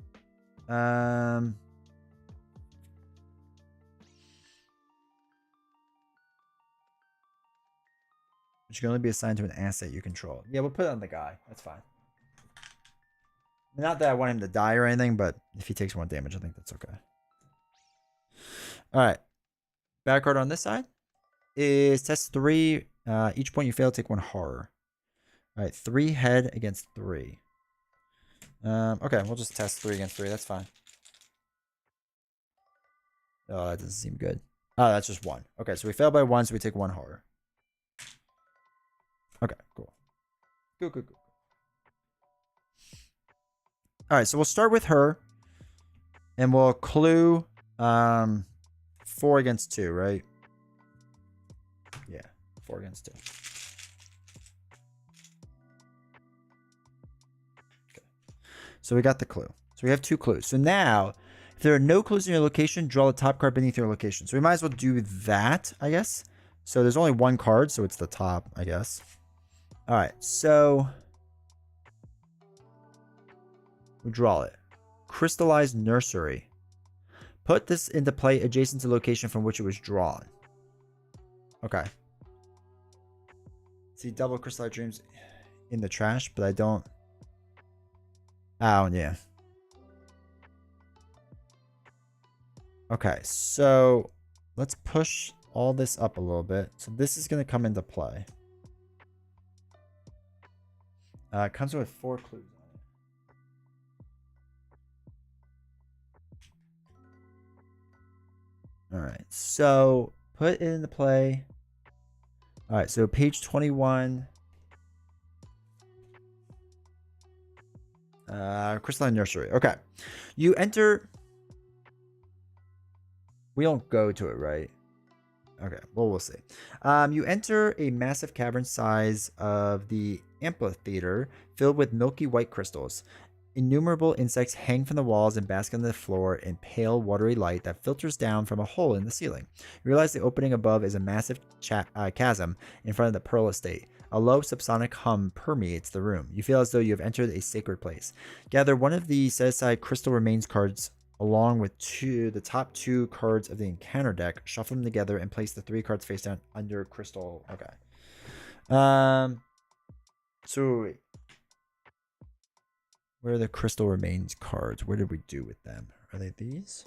A: Which can only be assigned to an asset you control. Yeah, we'll put it on the guy. That's fine. Not that I want him to die or anything, but if he takes 1 damage, I think that's okay. Alright. Back card on this side is test 3. Each point you fail, take 1 horror. Alright, 3 head against 3. Okay, we'll just test 3 against 3. That's fine. Oh, that doesn't seem good. Oh, that's just 1. Okay, so we fail by 1, so we take 1 horror. Okay, cool. Cool. Alright, so we'll start with her. And we'll clue 4 against 2, right? Yeah, 4 against 2. Okay. So we got the clue. So we have 2 clues. So now, if there are no clues in your location, draw the top card beneath your location. So we might as well do that, I guess. So there's only 1 card, so it's the top, I guess. Alright, so we draw it. Crystallized Nursery. Put this into play adjacent to the location from which it was drawn. Okay. See double crystallized dreams in the trash, but I don't. Oh, yeah. Okay, so let's push all this up a little bit. So this is going to come into play. It comes with 4 clues on it. Alright, so put it into play. Alright, so page 21. Crystalline Nursery. Okay. You enter. We don't go to it, right? Okay, well, we'll see. You enter a massive cavern size of the amphitheater filled with milky white crystals. Innumerable insects hang from the walls and bask on the floor in pale, watery light that filters down from a hole in the ceiling. You realize the opening above is a massive chasm in front of the Pearl Estate. A low subsonic hum permeates the room. You feel as though you have entered a sacred place. Gather one of the set-aside Crystal Remains cards along with the top 2 cards of the encounter deck. Shuffle them together and place the 3 cards face down under crystal. Okay. So wait. Where are the Crystal Remains cards? What did we do with them? Are they these?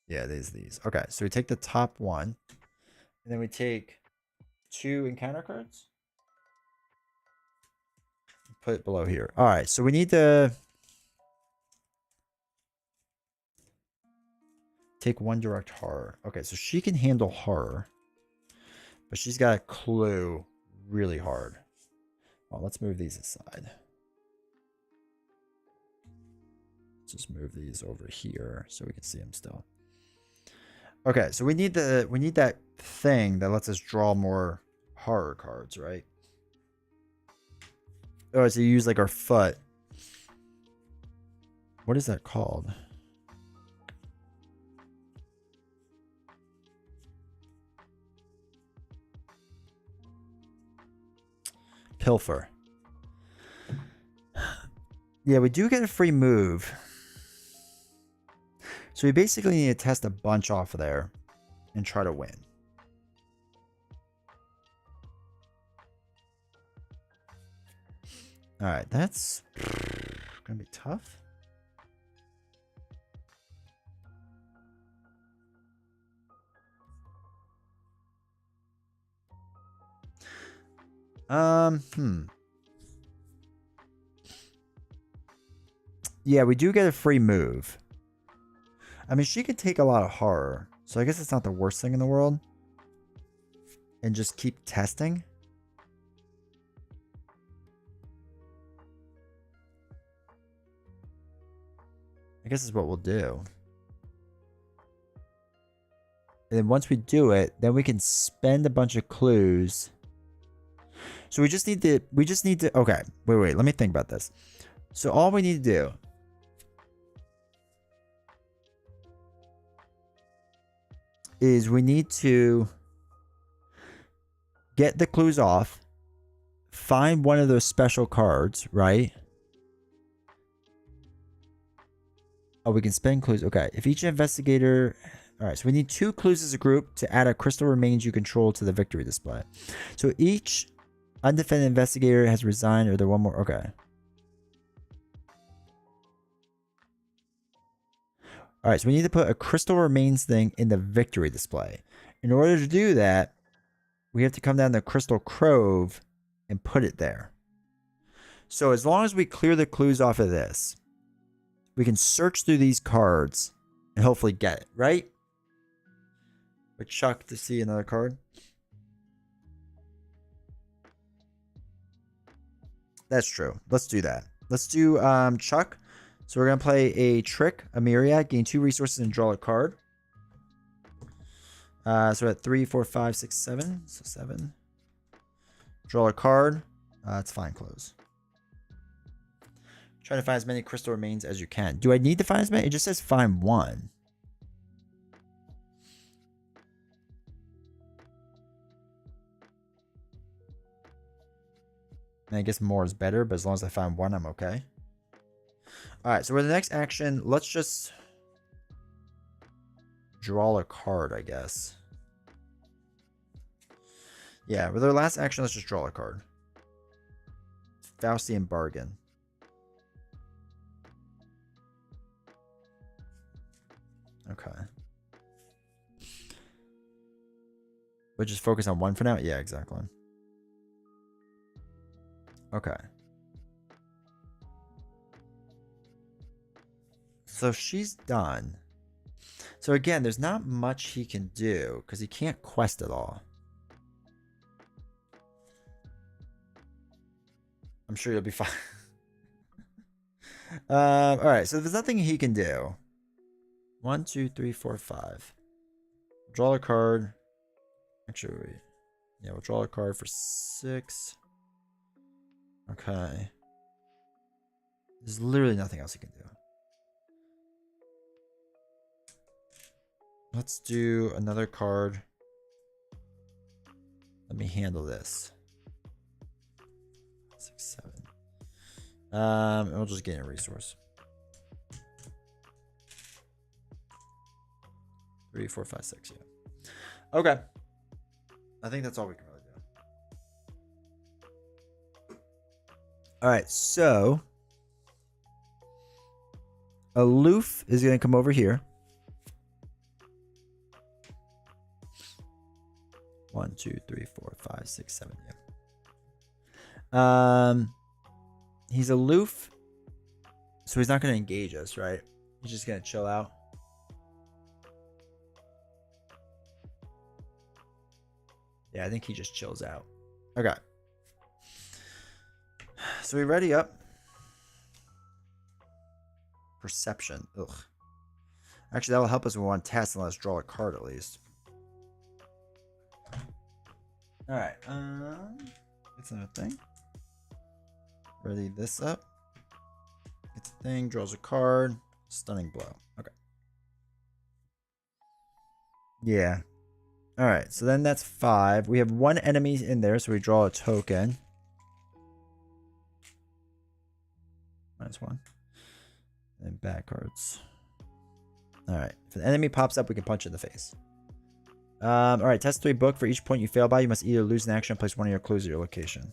A: Yeah, these. Okay, so we take the top 1. And then we take 2 encounter cards. Put it below here. Alright, so we need to take 1 direct horror. Okay, so she can handle horror. But she's got a clue really hard. Well, let's move these aside. Let's just move these over here so we can see them still. Okay, so we need that thing that lets us draw more horror cards, right? Oh, so you use like our foot. What is that called? Pilfer. Yeah, we do get a free move. So we basically need to test a bunch off of there and try to win. All right, that's gonna be tough. Yeah, we do get a free move. I mean, she could take a lot of horror, so I guess it's not the worst thing in the world. And just keep testing. I guess is what we'll do. And then once we do it, then we can spend a bunch of clues. So we just need to, okay, wait, let me think about this. So all we need to do is we need to get the clues off, find one of those special cards, right? Oh, we can spend clues. Okay, if each investigator... All right, so we need 2 clues as a group to add a crystal remains you control to the victory display. So each undefended investigator has resigned, or there one more. Okay. All right, so we need to put a crystal remains thing in the victory display. In order to do that, we have to come down to Crystal Grove and put it there. So as long as we clear the clues off of this, we can search through these cards and hopefully get it, right? With Chuck to see another card. That's true. Let's do that. Let's do Chuck. So we're going to play a trick, a myriad, gain 2 resources and draw a card. So at 3, 4, 5, 6, 7. So 7. Draw a card. It's fine, close. Try to find as many crystal remains as you can. Do I need to find as many? It just says find 1. And I guess more is better, but as long as I find 1, I'm okay. Alright, so with the next action, let's just draw a card, I guess. Yeah, with our last action, let's just draw a card. Faustian Bargain. Okay. But just focus on 1 for now? Yeah, exactly. Okay. So she's done. So again, there's not much he can do because he can't quest at all. I'm sure you'll be fine. All right, so there's nothing he can do. 1, 2, 3, 4, 5. Draw a card. Actually, yeah, we'll draw a card for 6. Okay. There's literally nothing else he can do. Let's do another card. Let me handle this. 6, 7. And we'll just gain a resource. 3, 4, 5, 6. Yeah. Okay. I think that's all we can really do. All right. So Aloof is going to come over here. 1, 2, 3, 4, 5, 6, 7. Yeah. He's aloof, so he's not going to engage us, right? He's just going to chill out. Yeah, I think he just chills out. Okay. So we ready up. Perception. Ugh. Actually, that'll help us with one test and let us draw a card at least. Alright, it's another thing. Ready this up. It's a thing, draws a card. Stunning blow. Okay. Yeah. Alright, so then that's 5. We have 1 enemy in there, so we draw a token. -1. And back cards. Alright. If an enemy pops up, we can punch it in the face. Alright, test 3 book. For each point you fail by, you must either lose an action or place one of your clues at your location.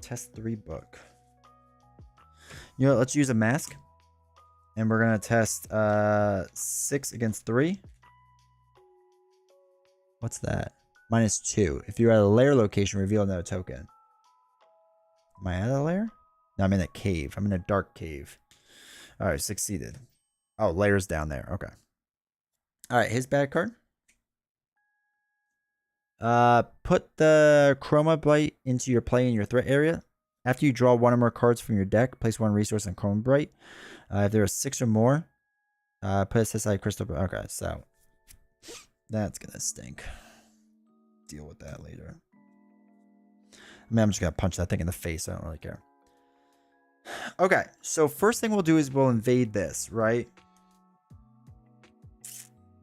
A: Test 3 book. You know what, let's use a mask. And we're gonna test 6 against 3. What's that? -2. If you're at a lair location, reveal another token. Am I at a lair? No, I'm in a cave. I'm in a dark cave. Alright, succeeded. Oh, lair's down there. Okay. Alright, his bad card. Put the Chroma Blight into your play in your threat area. After you draw 1 or more cards from your deck, place 1 resource on Chroma Blight. If there are 6 or more, put it aside crystal. Okay, so that's gonna stink. Deal with that later. I mean, I'm just gonna punch that thing in the face. I don't really care. Okay, so first thing we'll do is we'll invade this, right?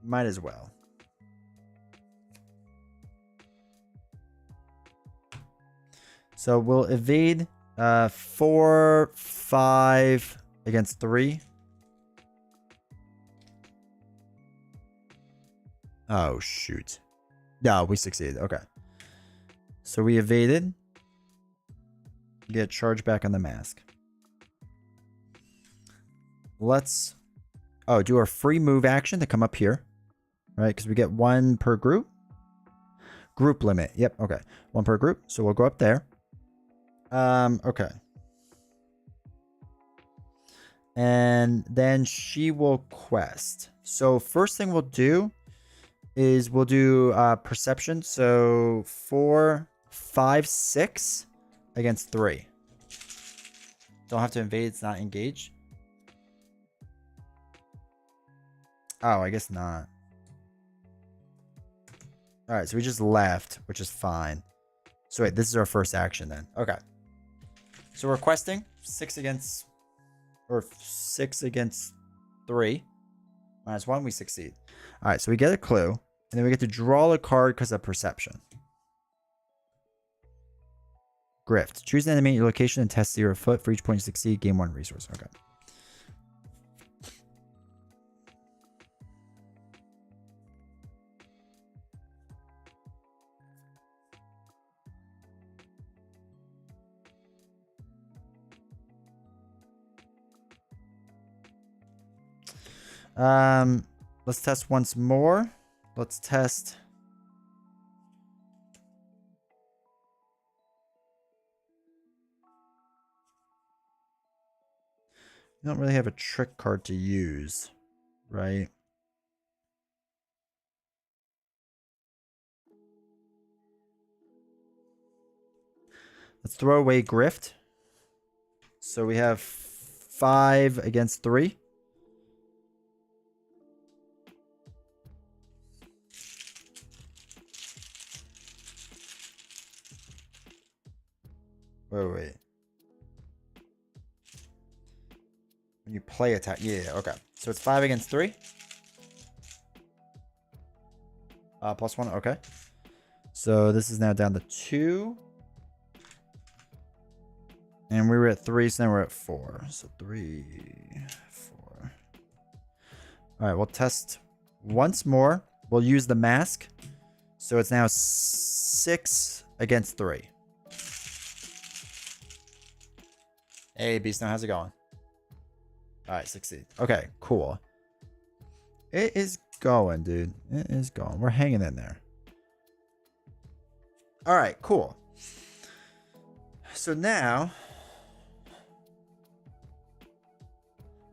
A: Might as well. So we'll evade 4, 5 against 3. Oh, shoot. No, we succeeded. Okay. So we evaded. Get charged back on the mask. Let's do our free move action to come up here. Right? Because we get 1 per group. Group limit. Yep. Okay. 1 per group. So we'll go up there. Okay. And then she will quest. So first thing we'll do is we'll do perception. So 4, 5, 6 against 3. Don't have to invade. It's not engaged. Oh, I guess not. All right, so we just left, which is fine. So wait, this is our first action then. Okay. So we're questing 6 against 3. -1, we succeed. All right, so we get a clue, and then we get to draw a card because of perception. Grift. Choose an enemy at your location and test 0 foot. For each point you succeed, gain 1 resource. Okay. Let's test once more. Let's test. You don't really have a trick card to use, right? Let's throw away Grift. So we have 5 against 3. Wait. When you play attack. Yeah, okay. So it's 5 against 3. +1, okay. So this is now down to 2. And we were at 3, so now we're at 4. So 3, 4. Alright, we'll test once more. We'll use the mask. So it's now 6 against 3. Hey, Beast, how's it going? Alright, succeed. Okay, cool. It is going, dude. It is going. We're hanging in there. Alright, cool. So now,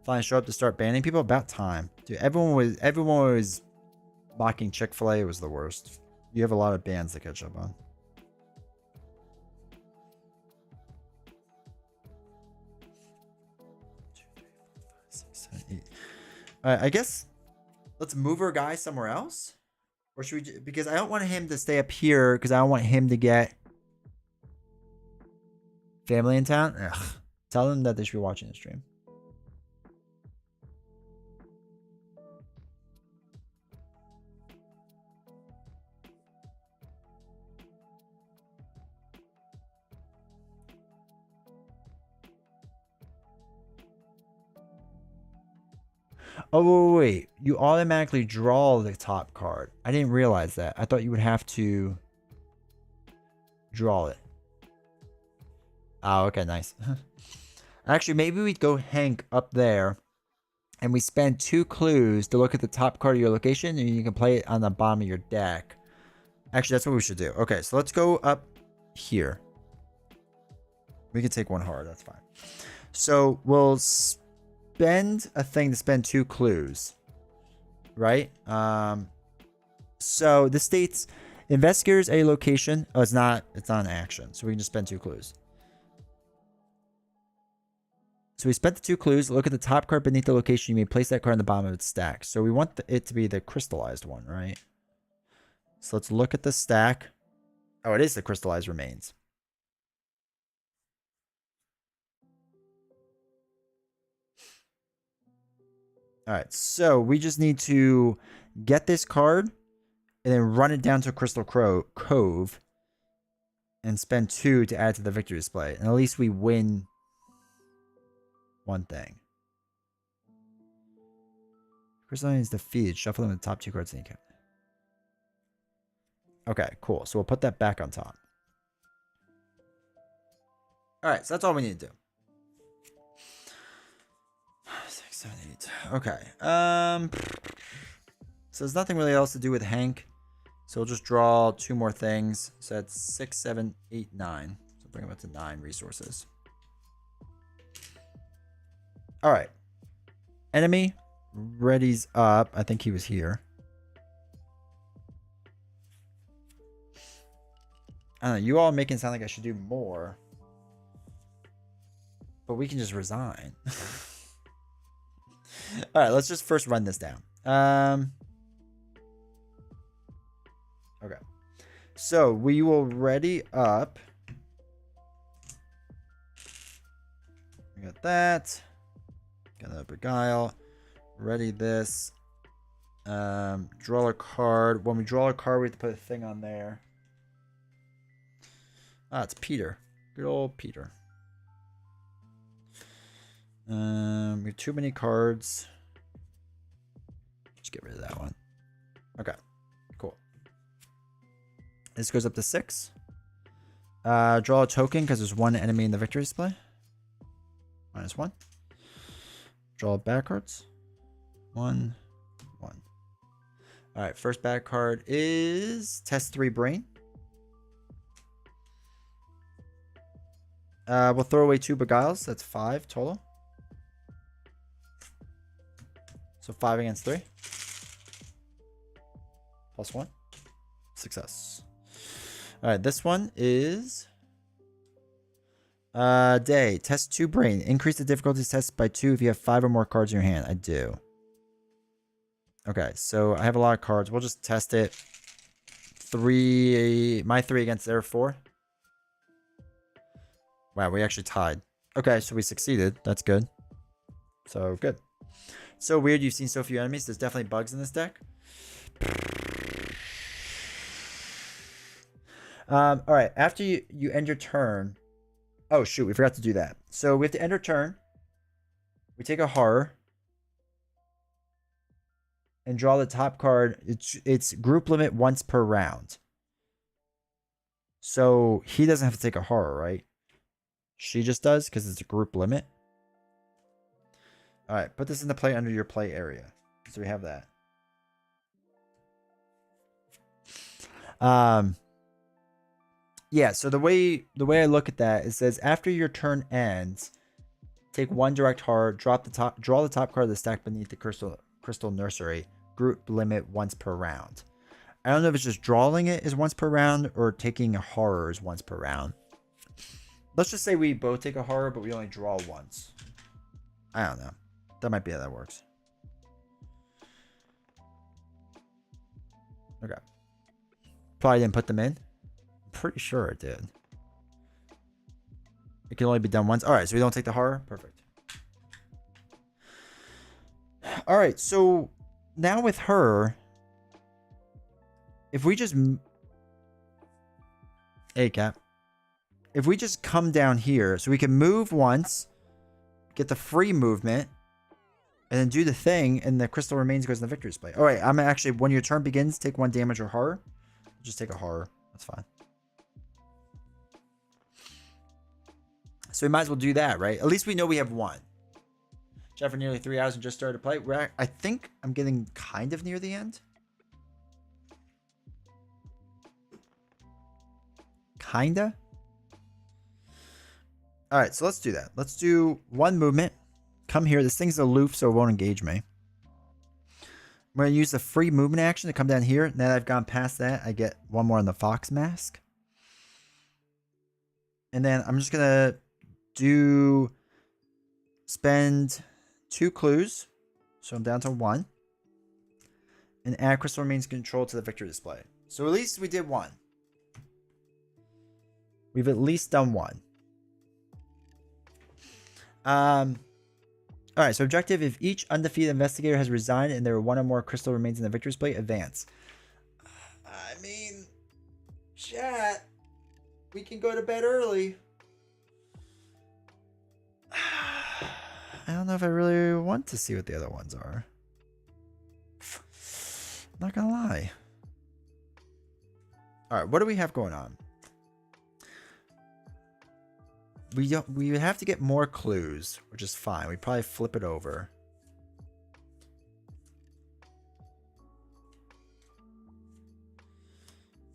A: finally show up to start banning people. About time. Dude, everyone was mocking Chick-fil-A. It was the worst. You have a lot of bans to catch up on. I guess let's move our guy somewhere else. Or should we... Because I don't want him to stay up here because I don't want him to get family in town. Ugh. Tell them that they should be watching the stream. Oh, wait. You automatically draw the top card. I didn't realize that. I thought you would have to draw it. Oh, okay, nice. Actually, maybe we'd go Hank up there and we spend 2 clues to look at the top card of your location and you can play it on the bottom of your deck. Actually, that's what we should do. Okay, so let's go up here. We can take 1 hard. That's fine. So we'll spend a thing to spend 2 clues, right? So this states investigators a location. Oh, it's not an action, so we can just spend 2 clues. So we spent the 2 clues. Look at the top card beneath the location. You may place that card on the bottom of its stack. So we want it to be the crystallized one, right? So let's look at the stack. Oh, it is the crystallized remains. All right, so we just need to get this card and then run it down to Crystal Cove and spend 2 to add to the victory display. And at least we win 1 thing. Crystal is defeated. Shuffle them the top 2 cards in the account. Okay, cool. So we'll put that back on top. All right, so that's all we need to do. 6, 7, 8. Okay. So there's nothing really else to do with Hank. So we'll just draw 2 more things. So that's 6, 7, 8, 9. So bring him up to 9 resources. All right. Enemy readies up. I think he was here. I don't know. You all making it sound like I should do more. But we can just resign. All right. Let's just first run this down. Okay. So we will ready up. We got that. Got another beguile. Ready this. Draw a card. When we draw a card, we have to put a thing on there. Ah, it's Peter. Good old Peter. We have too many cards. Just get rid of that one. Okay. Cool. This goes up to 6. Draw a token because there's 1 enemy in the victory display. -1. Draw back cards. 1, 1. All right, first back card is Test 3 Brain. We'll throw away 2 beguiles. That's 5 total. So 5 against 3. +1. Success. All right, this one is Day. Test 2 Brain. Increase the difficulty test by 2 if you have 5 or more cards in your hand. I do. Okay, so I have a lot of cards. We'll just test it. 3. My 3 against their 4. Wow, we actually tied. Okay, so we succeeded. That's good. So, good. So weird you've seen so few enemies. There's definitely bugs in this deck. All right, after you end your turn... Oh, shoot, we forgot to do that. So we have to end our turn. We take a horror. And draw the top card. It's group limit once per round. So he doesn't have to take a horror, right? She just does because it's a group limit. All right, put this into play under your play area. So we have that. Yeah, so the way I look at that, it says after your turn ends, take 1 direct horror, draw the top card of the stack beneath the crystal nursery. Group limit once per round. I don't know if it's just drawing it is once per round or taking a horror is once per round. Let's just say we both take a horror, but we only draw once. I don't know. That might be how that works. Okay. Probably didn't put them in. I'm pretty sure it did. It can only be done once. All right, so we don't take the horror. Perfect. All right, so now with her, if we just... Hey, Cap. If we just come down here, so we can move once, get the free movement, and then do the thing, and the crystal remains goes in the victory display. All right, I'm actually, when your turn begins, take 1 damage or horror. Just take a horror. That's fine. So we might as well do that, right? At least we know we have 1. Chat for nearly 3 hours and just started to play. I think I'm getting kind of near the end. Kinda. All right, so let's do that. Let's do 1 movement. Come here. This thing's aloof, so it won't engage me. I'm going to use the free movement action to come down here. Now that I've gone past that, I get 1 more on the fox mask. And then I'm just going to spend 2 clues. So I'm down to 1. And add crystal remains control to the victory display. So at least we did 1. We've at least done 1. All right, so objective, if each undefeated investigator has resigned and there are 1 or more crystal remains in the victory display, advance. I mean, chat, we can go to bed early. I don't know if I really want to see what the other ones are. Not gonna lie. All right, what do we have going on? We would have to get more clues, which is fine. We probably flip it over.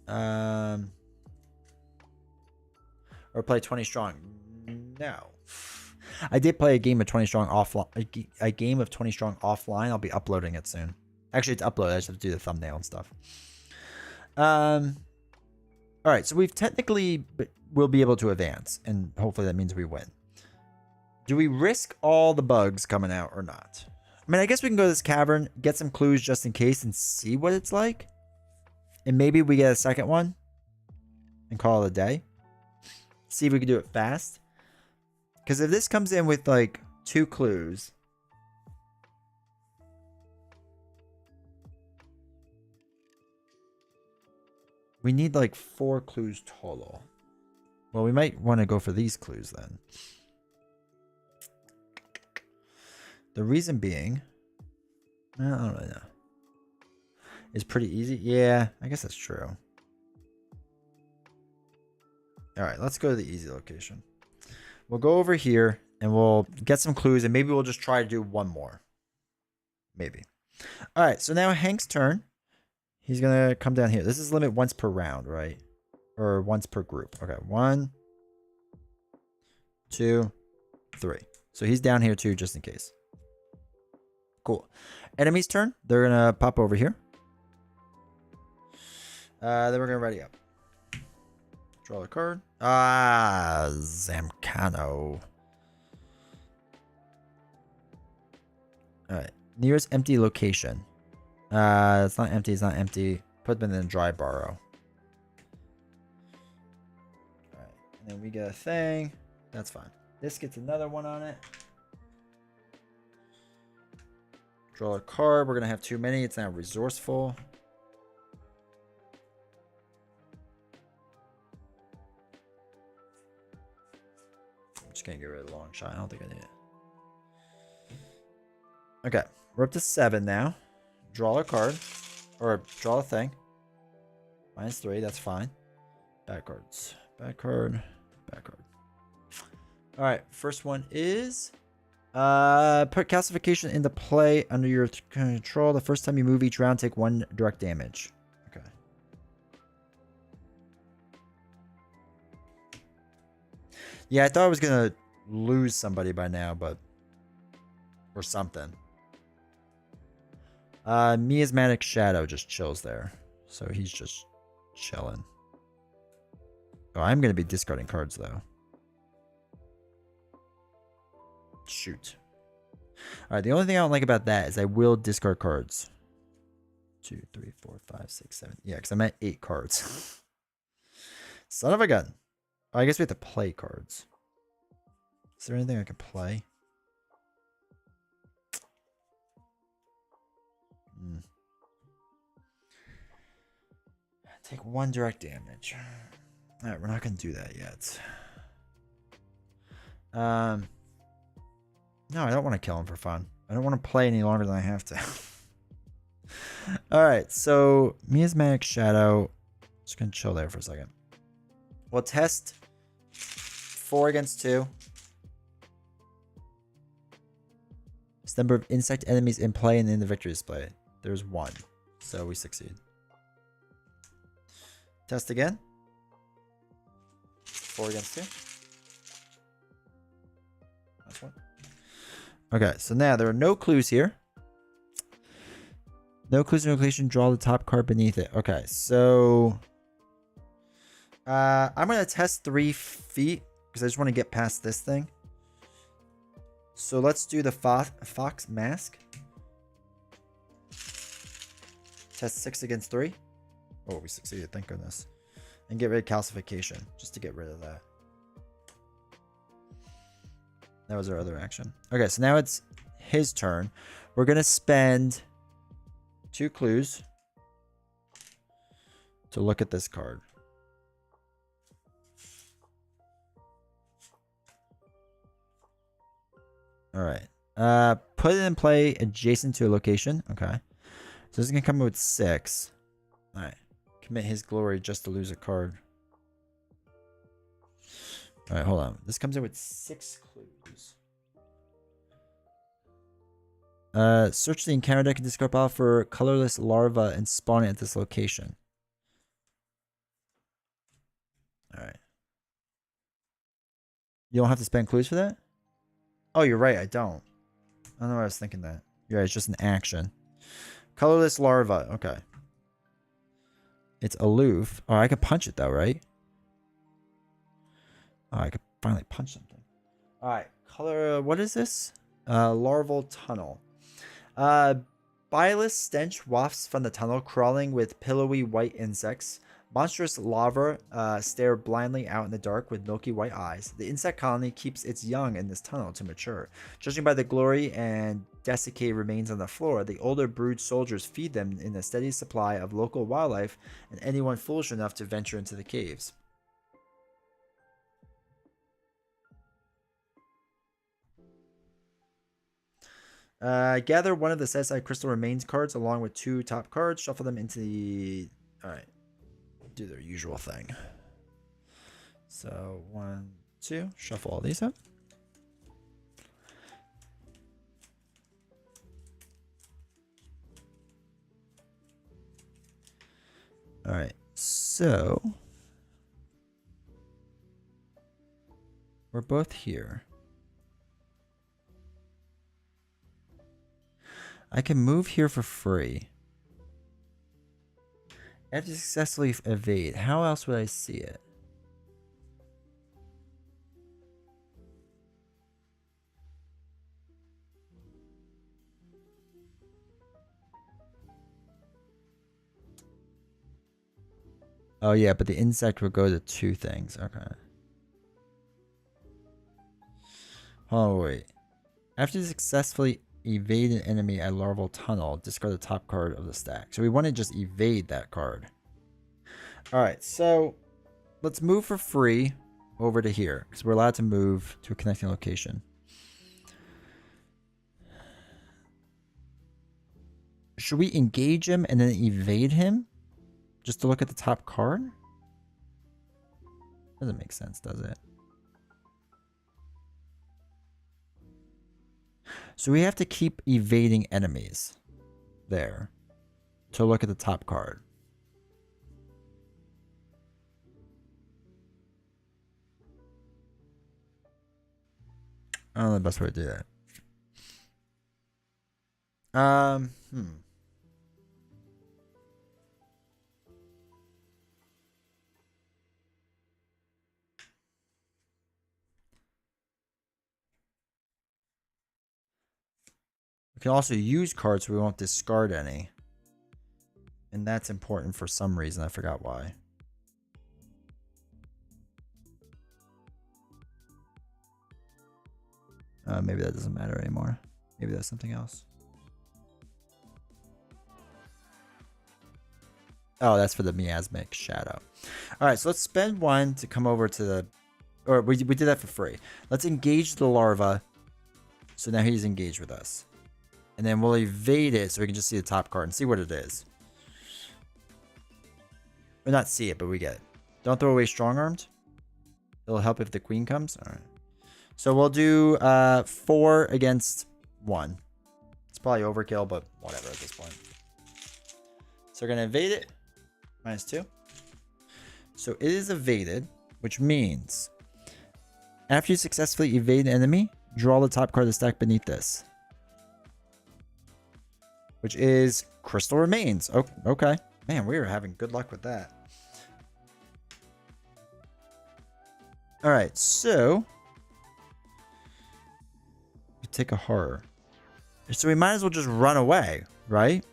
A: Or play 20 strong. No. I did play a game of 20 strong offline. A game of 20 strong offline. I'll be uploading it soon. Actually, it's uploaded. I just have to do the thumbnail and stuff. All right, so we've technically will be able to advance, and hopefully that means we win. Do we risk all the bugs coming out or not? I mean, I guess we can go to this cavern, get some clues just in case, and see what it's like. And maybe we get a second one and call it a day. See if we can do it fast. Because if this comes in with like 2 clues... We need like 4 clues total. Well, we might want to go for these clues then. The reason being, I don't really know. It's pretty easy. Yeah, I guess that's true. All right, let's go to the easy location. We'll go over here and we'll get some clues and maybe we'll just try to do 1 more. Maybe. All right, so now Hank's turn. He's going to come down here. This is limit once per round, right? Or once per group. Okay, 1, 2, 3. So he's down here too, just in case. Cool. Enemy's turn. They're going to pop over here. Then we're going to ready up. Draw a card. Zamcano. Alright. Nearest empty location. It's not empty. It's not empty. Put them in a dry borrow. Alright. And then we get a thing. That's fine. This gets another one on it. Draw a card. We're going to have too many. It's now resourceful. Just gonna get rid of the long shot. I don't think I need it. Okay, we're up to 7 now. Draw a card, or draw a thing. -3, that's fine. Bad cards. Bad card. Bad card. All right, first one is put calcification into play under your control. The first time you move each round, take 1 direct damage. Okay. Yeah, I thought I was going to lose somebody by now, but... Or something. Miasmatic Shadow just chills there. So he's just chilling. Oh, I'm going to be discarding cards, though. Shoot. All right, the only thing I don't like about that is I will discard cards. 2, 3, 4, 5, 6, 7. Yeah, because I'm at 8 cards. Son of a gun. Oh, I guess we have to play cards. Is there anything I can play? Take 1 direct damage. Alright, we're not going to do that yet. No, I don't want to kill him for fun. I don't want to play any longer than I have to. Alright, so Miasmatic Shadow. Just going to chill there for a second. We'll test 4 against 2. It's the number of insect enemies in play and in the victory display. There's 1. So we succeed. Test again. 4 against 2. That's 1. Okay, so now there are no clues here. No clues in location. Draw the top card beneath it. Okay, so I'm gonna test 3 feet because I just want to get past this thing. So let's do the Fox Mask. Test 6 against 3. Oh, we succeeded, thank goodness. And get rid of calcification, just to get rid of that. That was our other action. Okay, so now it's his turn. We're going to spend 2 clues to look at this card. Alright. Put it in play adjacent to a location. Okay. So this is going to come with 6. Alright. Commit his glory just to lose a card. Alright, hold on. This comes in with 6 clues. Search the encounter deck and discard pile for colorless larva and spawn it at this location. Alright. You don't have to spend clues for that? Oh, you're right, I don't. I don't know why I was thinking that. You're right, it's just an action. Colorless larva, okay. It's aloof. Oh, I could punch it though, right? Oh, I could finally punch something. Alright, color, what is this? Larval tunnel. Bilious stench wafts from the tunnel, crawling with pillowy white insects. Monstrous larvae stare blindly out in the dark with milky white eyes. The insect colony keeps its young in this tunnel to mature. Judging by the glory and desiccated remains on the floor, the older brood soldiers feed them in a steady supply of local wildlife and anyone foolish enough to venture into the caves. Gather one of the set-aside crystal remains cards along with 2 top cards. Shuffle them into the... Alright. Do their usual thing. So 1, 2, shuffle all these up. All right, so we're both here. I can move here for free. I have to successfully evade. How else would I see it? Oh yeah, but the insect will go to 2 things. Okay. Oh wait. After you successfully evade an enemy at larval tunnel, discard the top card of the stack. So we want to just evade that card. Alright, so let's move for free over to here, because we're allowed to move to a connecting location. Should we engage him and then evade him? Just to look at the top card? Doesn't make sense, does it? So we have to keep evading enemies there to look at the top card. I don't know the best way to do that. can also use cards so we won't discard any. And that's important for some reason. I forgot why. Maybe that doesn't matter anymore. Maybe that's something else. Oh, that's for the miasmic shadow. All right, so let's spend 1 to come over to the... Or we did that for free. Let's engage the larva. So now he's engaged with us. And then we'll evade it so we can just see the top card and see what it is. Or not see it, but we get it. Don't throw away strong-armed. It'll help if the queen comes. All right. So we'll do 4 against 1. It's probably overkill, but whatever at this point. So we're going to evade it. -2. So it is evaded, which means after you successfully evade an enemy, draw the top card of the stack beneath this. Which is Crystal Remains. Oh, okay. Man, we are having good luck with that. All right, so we take a horror. So we might as well just run away, right?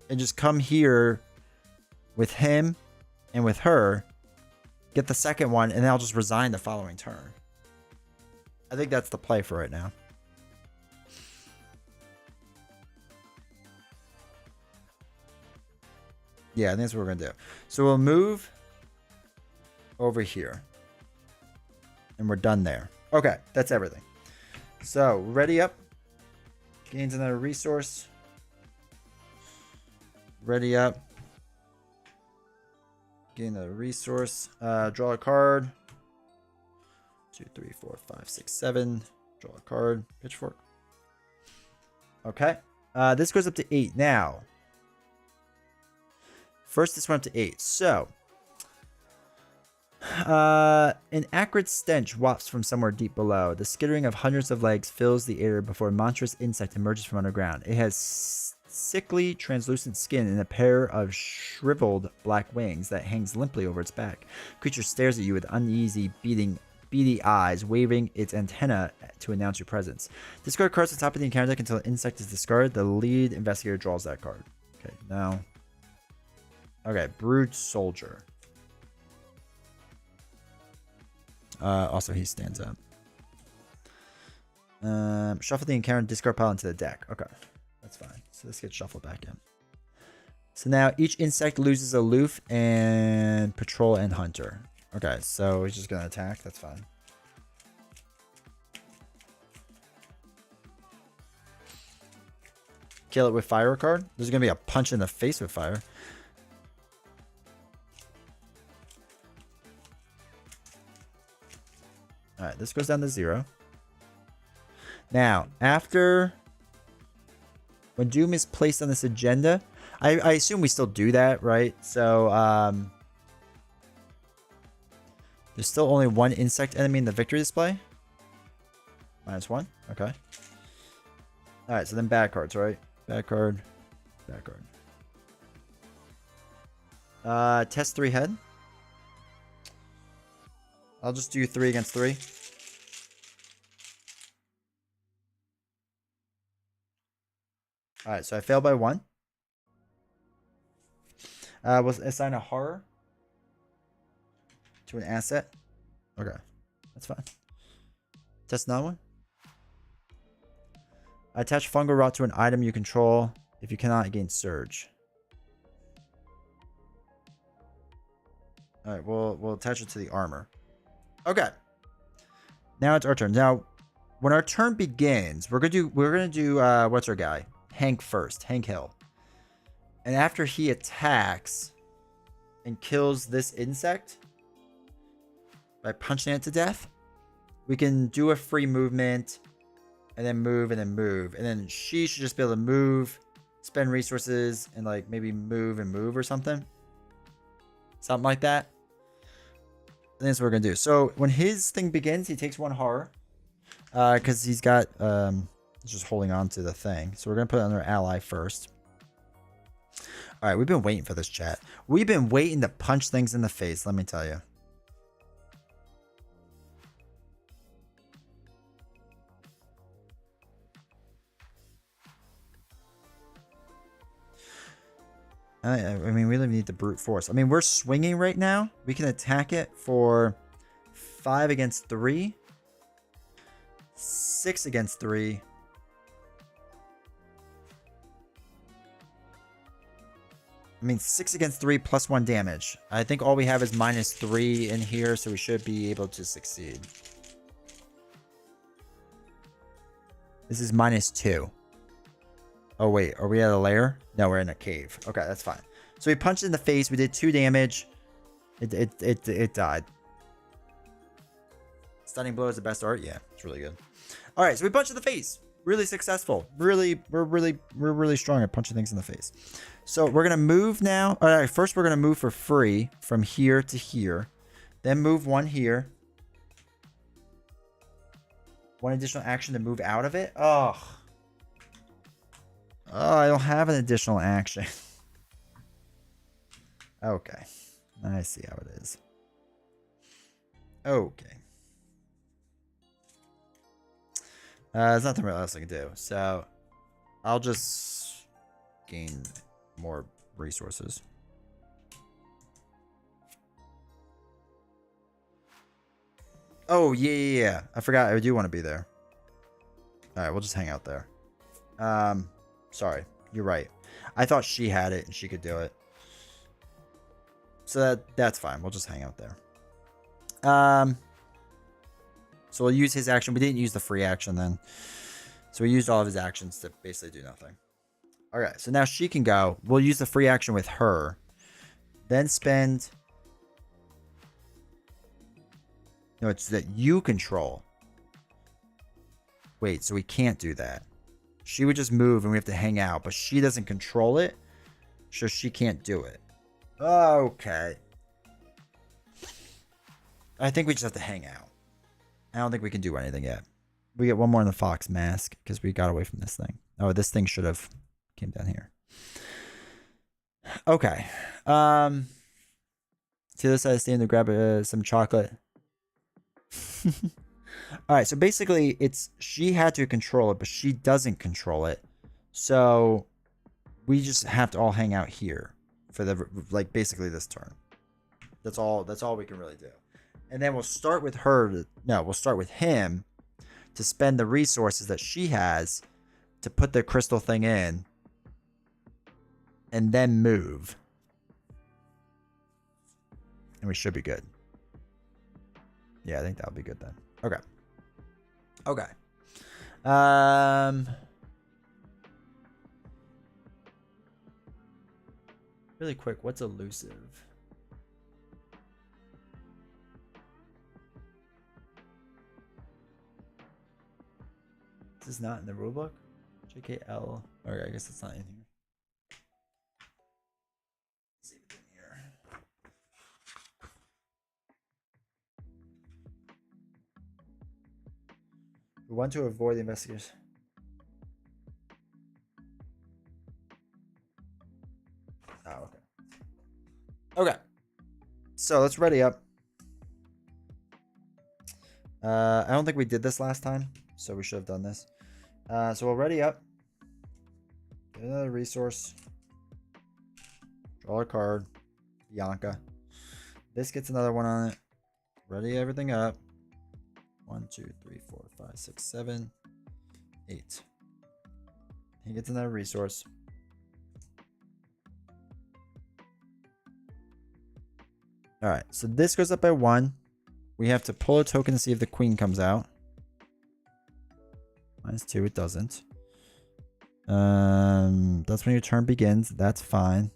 A: And just come here with him and with her, get the second one, and then I'll just resign the following turn. I think that's the play for right now. Yeah, I think that's what we're going to do. So we'll move over here. And we're done there. Okay, that's everything. So, ready up. Gains another resource. Ready up. Gain a resource. Draw a card. 2, 3, 4, 5, 6, 7. Draw a card. Pitchfork. Okay. This goes up to 8 now. First, this went up to 8. So, an acrid stench wafts from somewhere deep below. The skittering of hundreds of legs fills the air before a monstrous insect emerges from underground. It has sickly, translucent skin and a pair of shriveled black wings that hangs limply over its back. The creature stares at you with uneasy, beady eyes, waving its antenna to announce your presence. Discard cards at the top of the encounter deck until an insect is discarded. The lead investigator draws that card. Okay, now. Okay, Brood Soldier. Also, he stands up. Shuffle the encounter discard pile into the deck. Okay, that's fine. So this gets shuffled back in. So now each insect loses aloof and patrol and hunter. Okay, so he's just gonna attack. That's fine. Kill it with fire card. There's gonna be a punch in the face with fire. All right, this goes down to 0. Now, after when Doom is placed on this agenda, I assume we still do that, right? So, there's still only 1 insect enemy in the victory display. -1. Okay. All right, so then bad cards, right? Bad card. Bad card. Test 3 head. I'll just do 3 against 3. Alright, so I failed by 1. Was assign a horror to an asset. Okay, that's fine. Test another one. Attach fungal rot to an item you control. If you cannot, gain surge. Alright, we'll attach it to the armor. Okay. Now it's our turn. Now, when our turn begins, we're gonna do what's our guy? Hank first. Hank Hill. And after he attacks and kills this insect by punching it to death, we can do a free movement and then move and then move. And then she should just be able to move, spend resources, and like maybe move and move or something. Something like that. And that's what we're going to do. So when his thing begins, he takes 1 horror. Because he's got, he's just holding on to the thing. So we're going to put it on our ally first. All right, we've been waiting for this, chat. We've been waiting to punch things in the face, let me tell you. I mean, we really need the brute force. I mean, we're swinging right now. We can attack it for 5 against 3. 6 against 3. I mean, 6 against 3 plus 1 damage. I think all we have is -3 in here, so we should be able to succeed. This is -2. Oh, wait. Are we at a lair? No, we're in a cave. Okay, that's fine. So we punched it in the face. We did 2 damage. It died. Stunning blow is the best art? Yeah, it's really good. All right, so we punched in the face. Really successful. We're really strong at punching things in the face. So we're gonna move now. All right, first we're gonna move for free from here to here, then move 1 here. 1 additional action to move out of it. Oh, I don't have an additional action. Okay, I see how it is. Okay. There's nothing really else I can do, so I'll just gain more resources. Oh, yeah. I forgot I do want to be there. All right, we'll just hang out there. Sorry. You're right. I thought she had it and she could do it. So that's fine. We'll just hang out there. So we'll use his action. We didn't use the free action then. So we used all of his actions to basically do nothing. All right, so now she can go. We'll use the free action with her. Then spend... No, it's that you control. Wait, so we can't do that. She would just move and we have to hang out, but she doesn't control it, so she can't do it. Okay. I think we just have to hang out. I don't think we can do anything yet. We get 1 more in the fox mask because we got away from this thing. Oh, this thing should have came down here. Okay. To the other side of the stand to grab some chocolate. All right, so basically she had to control it, but she doesn't control it. So we just have to all hang out here for basically this turn. That's all we can really do. And then we'll start with we'll start with him to spend the resources that she has to put the crystal thing in and then move. And we should be good. Yeah, I think that'll be good then. Okay. Really quick, what's elusive? This is not in the rulebook? JKL. Okay, I guess it's not in here. Let's see what's in here. We want to avoid the investigators. Oh, okay. Okay. So let's ready up. I don't think we did this last time, so we should have done this. So we'll ready up. Get another resource. Draw a card. Bianca. This gets another one on it. Ready everything up. 1, 2, 3, 4, 5, 6, 7, 8. He gets another resource. All right, so this goes up by 1. We have to pull a token to see if the queen comes out. -2, it doesn't. That's when your turn begins. That's fine.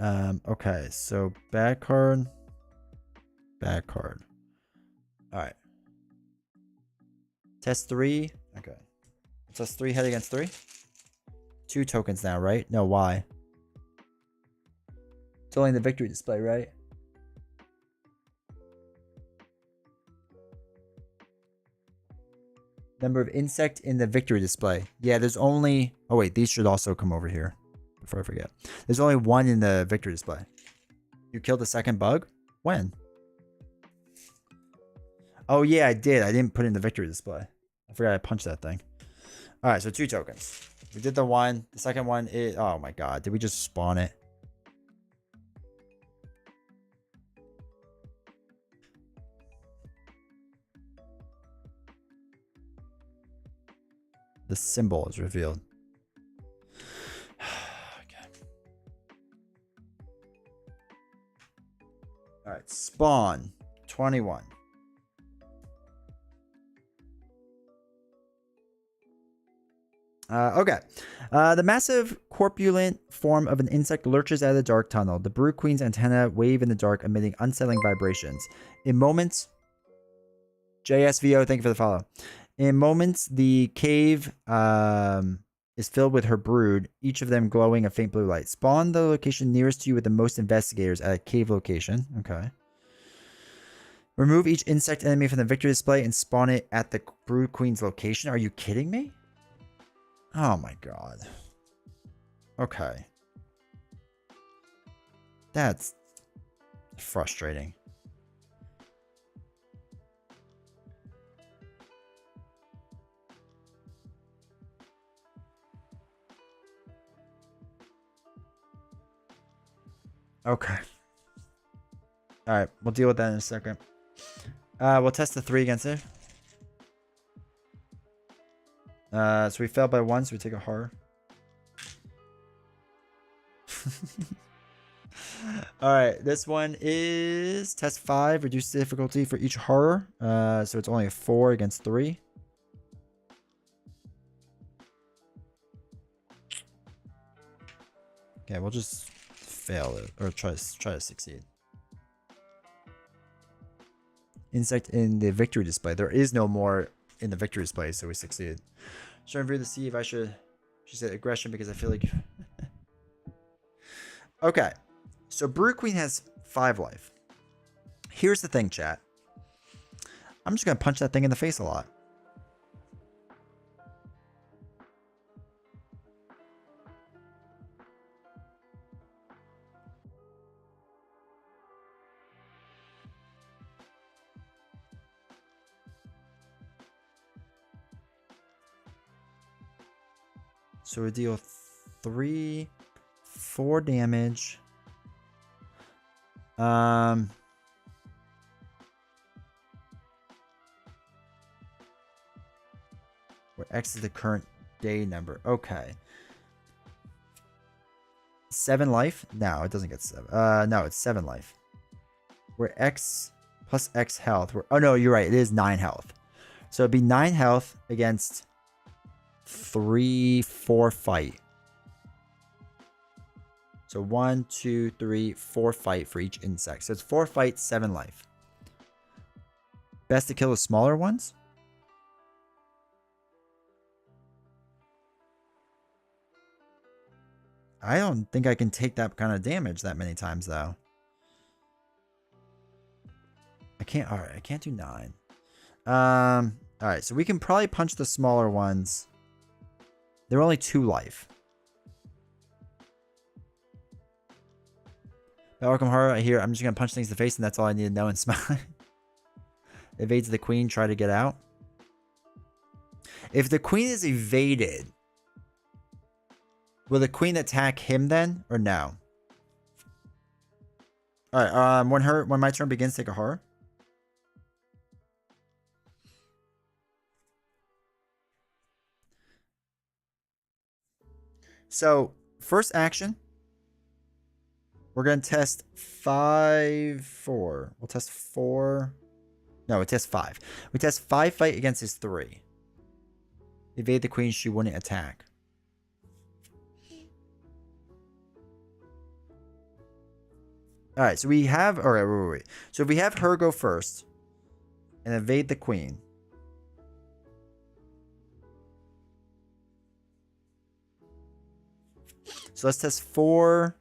A: Okay, so bad card. Bad card. All right. Test 3. Okay. Test 3 head against 3. 2 tokens now, right? No, why? It's only the victory display, right? Number of insect in the victory display. Yeah, there's only... Oh, wait. These should also come over here before I forget. There's only 1 in the victory display. You killed the second bug? When? Oh, yeah, I did. I didn't put in the victory display. I forgot I punched that thing. All right, so 2 tokens. We did the one. The second one is... Oh my god. Did we just spawn it? The symbol is revealed. Okay. Alright. Spawn. 21. Okay. The massive corpulent form of an insect lurches out of the dark tunnel. The Brood Queen's antenna wave in the dark, emitting unsettling vibrations. In moments... JSVO, thank you for the follow. In moments, the cave is filled with her brood, each of them glowing a faint blue light. Spawn the location nearest to you with the most investigators at a cave location. Okay. Remove each insect enemy from the victory display and spawn it at the Brood Queen's location. Are you kidding me? Oh my god. Okay. That's frustrating. Okay. Alright, we'll deal with that in a second. We'll test the 3 against it. So we failed by 1, so we take a horror. Alright, this one is test 5. Reduce the difficulty for each horror. So it's only a 4 against 3. Okay, we'll just fail it. Or try to succeed. Insect in the victory display. There is no more in the victory display, so we succeeded. Should I review to see if I should... She said aggression because I feel like... Okay. So Brood Queen has 5 life. Here's the thing, chat. I'm just going to punch that thing in the face a lot. So we deal 3, 4 damage. Where X is the current day number. Okay. 7 life? No, it doesn't get 7. No, it's 7 life. Where X plus X health. Oh no, you're right. It is 9 health. So it'd be 9 health against 3, 4 fight. So 1, 2, 3, 4 fight for each insect. So it's 4 fight, 7 life. Best to kill the smaller ones. I don't think I can take that kind of damage that many times though. I can't. All right, I can't do 9. All right, so we can probably punch the smaller ones. They're only 2 life. Arkham Horror here. I'm just gonna punch things in the face, and that's all I need to know and smile. Evades the queen. Try to get out. If the queen is evaded, will the queen attack him then, or no? All right. When my turn begins, take a horror. So first action, we're gonna test 5, 4. We'll test 4. No, we test 5. We test 5 fight against his 3. Evade the queen. She wouldn't attack. All right, so we have... All right, wait. So if we have her go first and evade the queen. So let's test 4,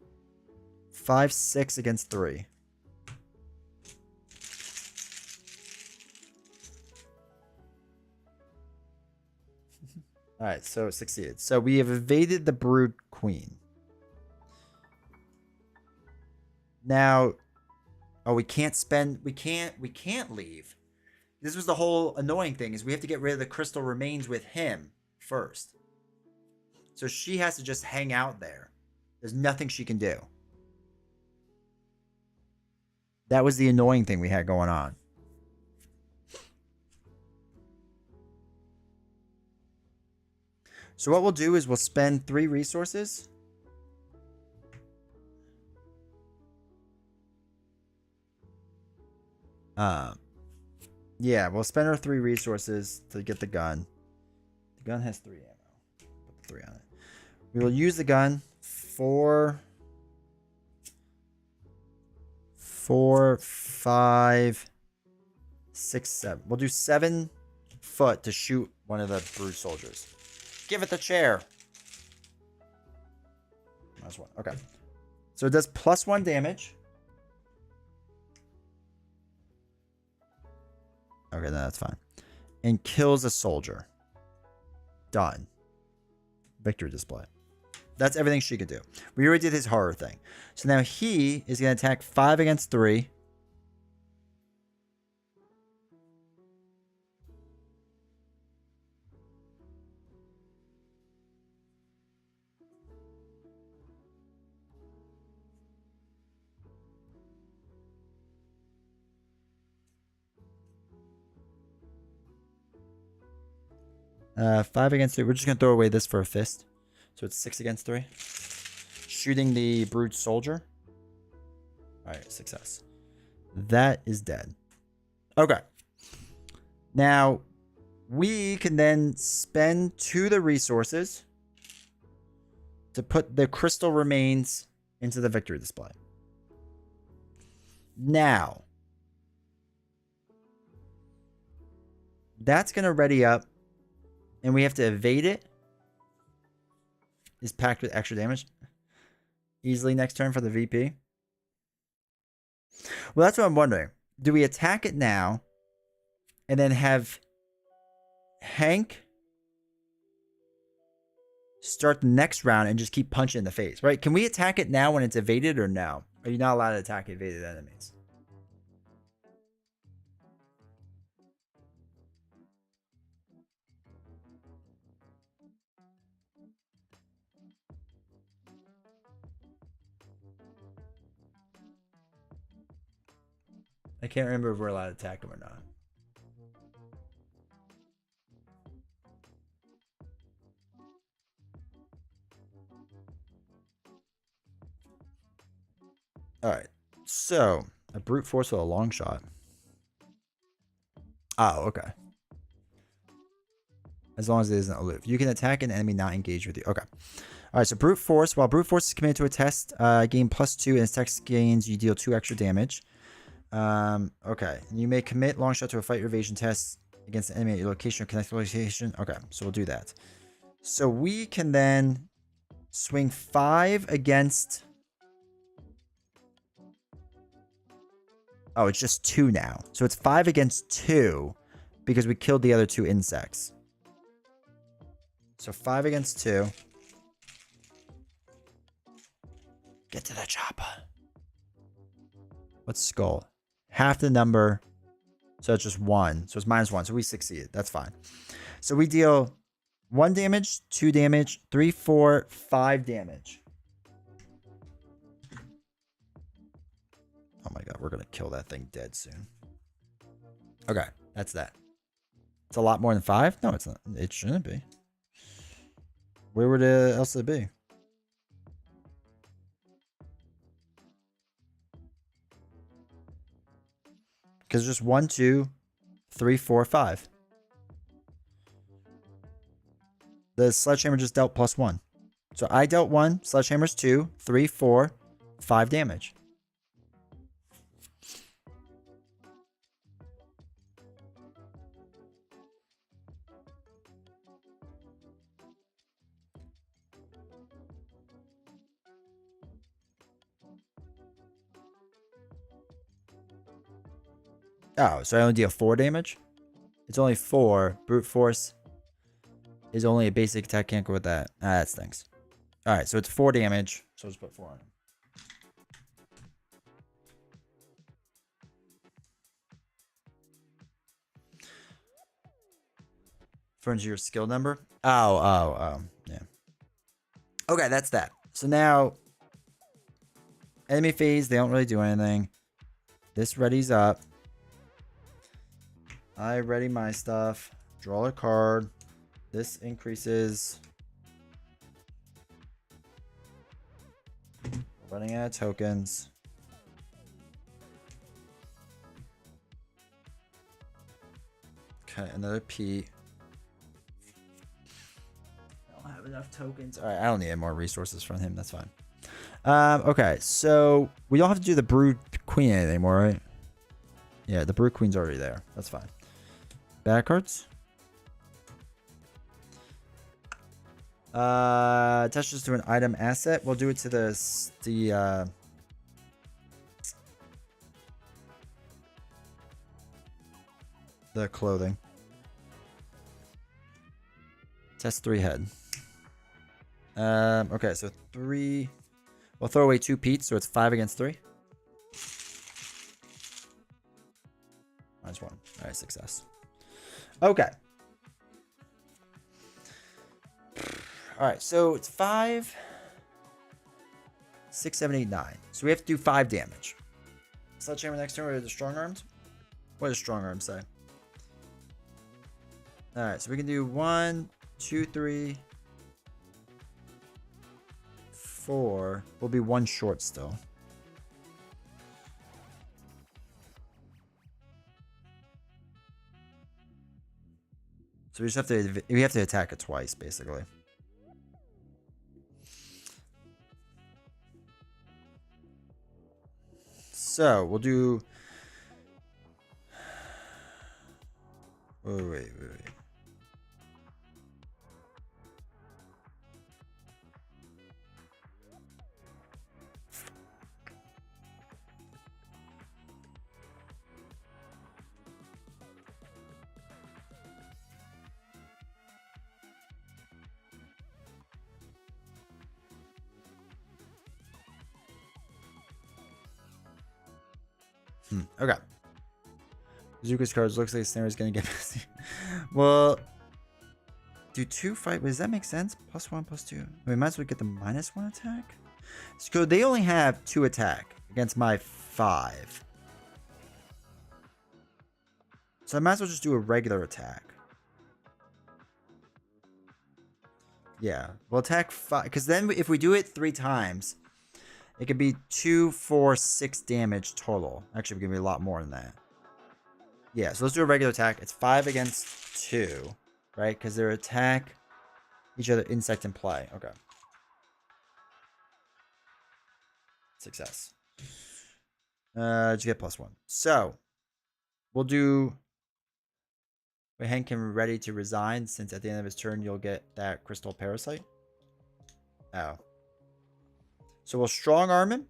A: 5, 6 against 3. All right, so it succeeded. So we have evaded the Brood Queen. Now, oh, we can't leave. This was the whole annoying thing, is we have to get rid of the crystal remains with him first. So she has to just hang out there. There's nothing she can do. That was the annoying thing we had going on. So what we'll do is we'll spend 3 resources. Yeah, we'll spend our 3 resources to get the gun. The gun has 3 ammo. Put the 3 on it. We will use the gun for 4, 5, 6, 7. We'll do 7 foot to shoot one of the brute soldiers. Give it the chair. That's one. Okay. So it does +1 damage. Okay, no, that's fine. And kills a soldier. Done. Victory display. That's everything she could do. We already did his horror thing. So now he is going to attack 5 against 3. Five against 3. We're just going to throw away this for a fist. So it's 6 against 3. Shooting the brute soldier. Alright, success. That is dead. Okay. Now, we can then spend 2 of the resources to put the crystal remains into the victory display. Now, that's going to ready up, and we have to evade it. Is packed with extra damage. Easily next turn for the VP. Well, that's what I'm wondering. Do we attack it now and then have Hank start the next round and just keep punching in the face, right? Can we attack it now when it's evaded or no? Are you not allowed to attack evaded enemies? I can't remember if we're allowed to attack them or not. All right. So, a brute force with a long shot. Oh, okay. As long as it isn't aloof. You can attack an enemy not engaged with you. Okay. All right, so brute force. While brute force is committed to a test, gain +2, and its text gains, you deal 2 extra damage. Okay. You may commit long shot to a fight or evasion test against the enemy at your location or connected location. Okay, so we'll do that. So we can then swing 5 against... Oh, it's just 2 now. So it's 5 against 2 because we killed the other 2 insects. So 5 against 2. Get to the chopper. What's skull? Half the number. So it's just 1. So it's -1. So we succeeded. That's fine. So we deal 1 damage, 2 damage, 3, 4, 5 damage. Oh my god, we're going to kill that thing dead soon. Okay, that's that. It's a lot more than 5? No, it's not. It shouldn't be. Where would it else it be? Because just 1, 2, 3, 4, 5. The sledgehammer just dealt +1. So I dealt 1, sledgehammer's 2, 3, 4, 5 damage. Oh, so I only deal 4 damage? It's only 4. Brute force is only a basic attack. Can't go with that. Ah, that stinks. Alright, so it's 4 damage. So let's put 4 on him. For your skill number? Oh. Yeah. Okay, that's that. So now, enemy phase, they don't really do anything. This readies up. I ready my stuff. Draw a card. This increases. Running out of tokens. Okay, another P. I don't have enough tokens. All right, I don't need any more resources from him. That's fine. Okay, so we don't have to do the Brood Queen anymore, right? Yeah, the Brood Queen's already there. That's fine. Back cards. Attach this to an item asset. We'll do it to the clothing. Test 3 head. Okay, so 3. We'll throw away 2 Pete's, so it's 5 against 3. -1. All right, success. Okay. All right, so it's 5, 6, 7, 8, 9. So we have to do 5 damage. Sledgehammer next turn with the strong arms. What does strong arms say? All right, so we can do 1, 2, 3, 4. We'll be 1 short still. So we have to attack it twice, basically. So we'll do. Wait. Okay. Zuka's cards looks like Snare is gonna get busy. Well, do 2 fight? Does that make sense? +1, +2. We might as well get the -1 attack. So they only have 2 attack against my 5. So I might as well just do a regular attack. Yeah, we'll attack 5 because then if we do it 3 times. It could be 2, 4, 6 damage total. Actually, it's going to be a lot more than that. Yeah, so let's do a regular attack. It's 5 against 2, right? Because they're attack each other insect in play. Okay. Success. Just get +1. So, we'll do... Wait, Hank can ready to resign since at the end of his turn you'll get that crystal parasite. Oh. So we'll strong arm him.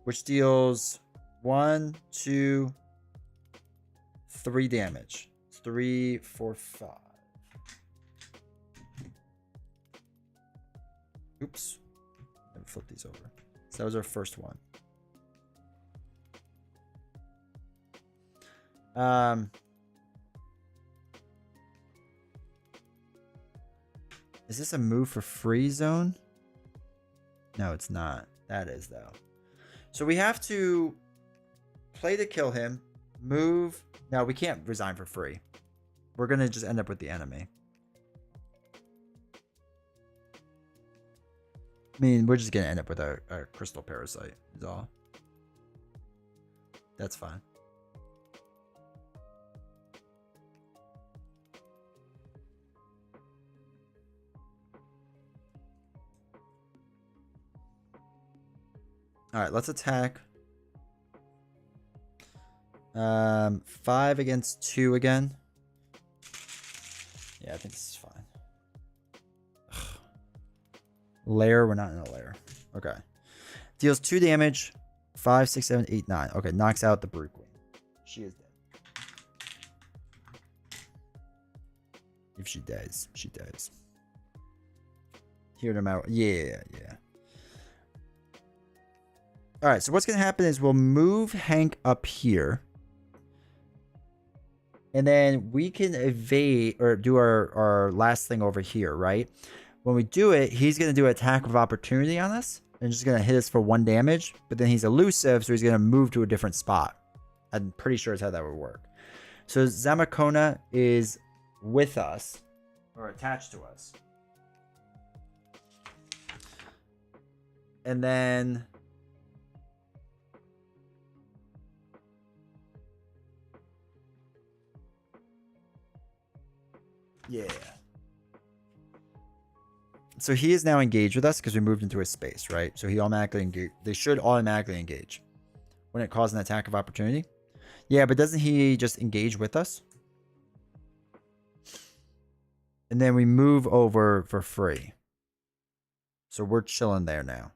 A: Which deals 1, 2, 3 damage. 3, 4, 5. Oops. Let me flip these over. So that was our first one. Is this a move for free zone? No, it's not. That is, though. So we have to play to kill him, move. No, we can't resign for free. We're going to just end up with the enemy. I mean, we're just going to end up with a crystal parasite is all. That's fine. All right, let's attack. 5 against 2 again. Yeah, I think this is fine. Ugh. Lair, we're not in a lair. Okay. Deals 2 damage. 5, 6, 7, 8, 9. Okay, knocks out the Brood Queen. She is dead. If she dies, she dies. Here no matter. Yeah. All right, so what's going to happen is we'll move Hank up here. And then we can evade or do our last thing over here, right? When we do it, he's going to do an attack of opportunity on us and just going to hit us for 1 damage. But then he's elusive, so he's going to move to a different spot. I'm pretty sure it's how that would work. So Zamakona is with us or attached to us. And then yeah. So he is now engaged with us because we moved into his space, right? So he automatically engage. They should automatically engage when it calls an attack of opportunity. Yeah, but doesn't he just engage with us? And then we move over for free. So we're chilling there now.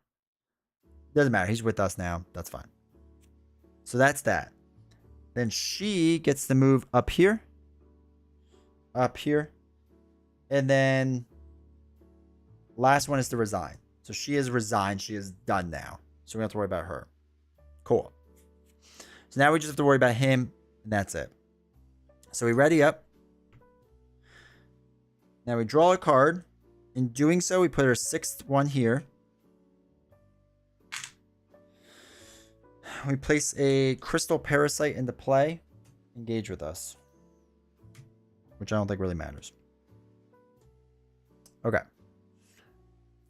A: Doesn't matter. He's with us now. That's fine. So that's that. Then she gets to move up here. Up here. And then last one is to resign. So she is resigned. She is done now. So we don't have to worry about her. Cool. So now we just have to worry about him. And that's it. So we ready up. Now we draw a card. In doing so, we put our 6th one here. We place a crystal parasite into play. Engage with us. Which I don't think really matters. Okay.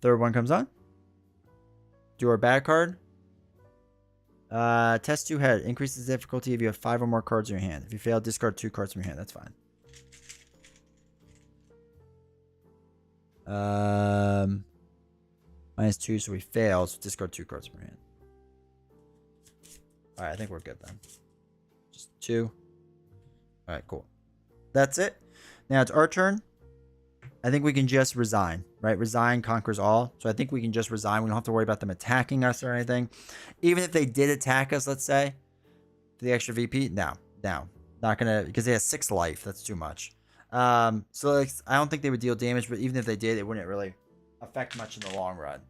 A: 3rd one comes on. Do our bad card. Test 2 head. Increases the difficulty if you have 5 or more cards in your hand. If you fail, discard 2 cards from your hand. That's fine. -2, so we fail. So discard 2 cards from your hand. Alright, I think we're good then. Just 2. Alright, cool. That's it. Now it's our turn. I think we can just resign, right? Resign conquers all. So I think we can just resign. We don't have to worry about them attacking us or anything. Even if they did attack us, let's say, for the extra VP, no. Not gonna, because they have 6 life. That's too much. So like, I don't think they would deal damage, but even if they did, it wouldn't really affect much in the long run.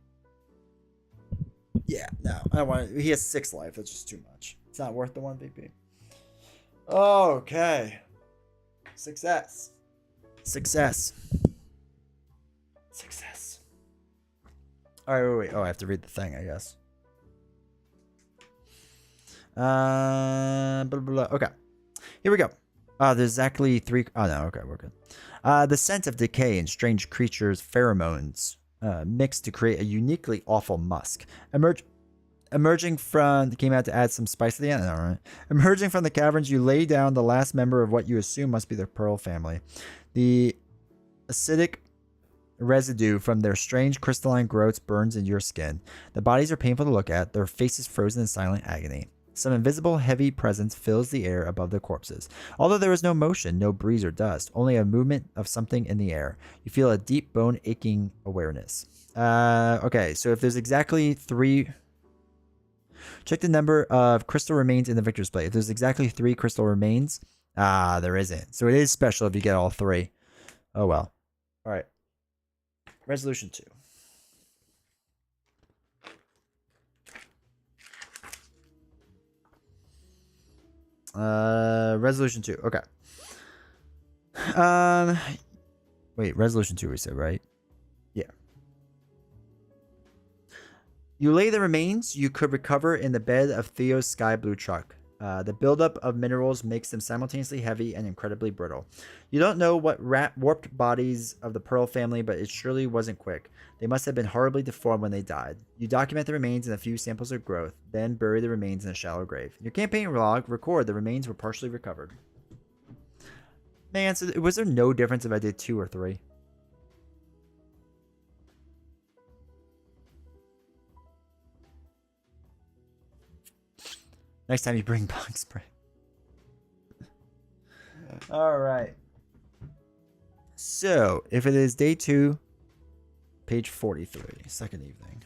A: Yeah, no, I don't want to. He has 6 life. That's just too much. It's not worth the 1 VP. Okay. Success. All right, wait. Oh, I have to read the thing, I guess. Blah, blah, blah. Okay. Here we go. There's exactly 3. Oh, no. Okay, we're good. The scent of decay and strange creatures' pheromones mixed to create a uniquely awful musk. Emerging from... Came out to add some spice to the end. All right. Emerging from the caverns, you lay down the last member of what you assume must be the Pearl family. The acidic residue from their strange crystalline growths burns into your skin. The bodies are painful to look at, their faces frozen in silent agony. Some invisible, heavy presence fills the air above the corpses. Although there is no motion, no breeze or dust, only a movement of something in the air. You feel a deep, bone-aching awareness. Okay, so if there's exactly 3... Check the number of crystal remains in the victor's plate. If there's exactly 3 crystal remains, there isn't. So it is special if you get all 3. Oh well. All right. Resolution 2. Resolution 2. Okay. Wait, resolution 2 we said, right? Yeah. You lay the remains you could recover in the bed of Theo's sky blue truck. The buildup of minerals makes them simultaneously heavy and incredibly brittle. You don't know what warped bodies of the Pearl family, but it surely wasn't quick. They must have been horribly deformed when they died. You document the remains in a few samples of growth, then bury the remains in a shallow grave. In your campaign log, record the remains were partially recovered. Man, so was there no difference if I did 2 or 3? Next time you bring bug spray. All right. So, if it is day 2, page 43, second evening.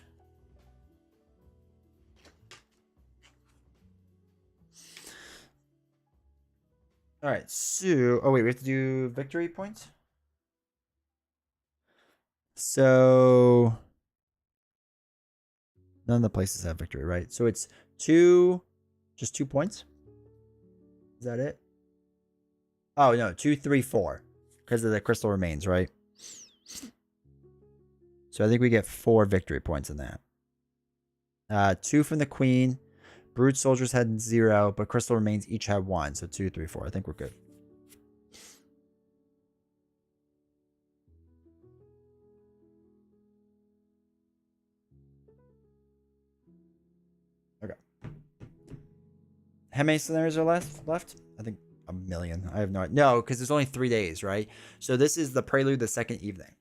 A: All right. So, oh wait, we have to do victory points. So, none of the places have victory, right? So it's 2, just 2 points. Is that it? Oh no, 2, 3, 4, because of the crystal remains, right? So I think we get 4 victory points in that. 2 from the queen. Brood soldiers had 0, but crystal remains each had 1. So 2, 3, 4. I think we're good. Okay. How many scenarios are left? I think a million. I have no idea. No, because there's only 3 days, right? So this is the prelude, the second evening.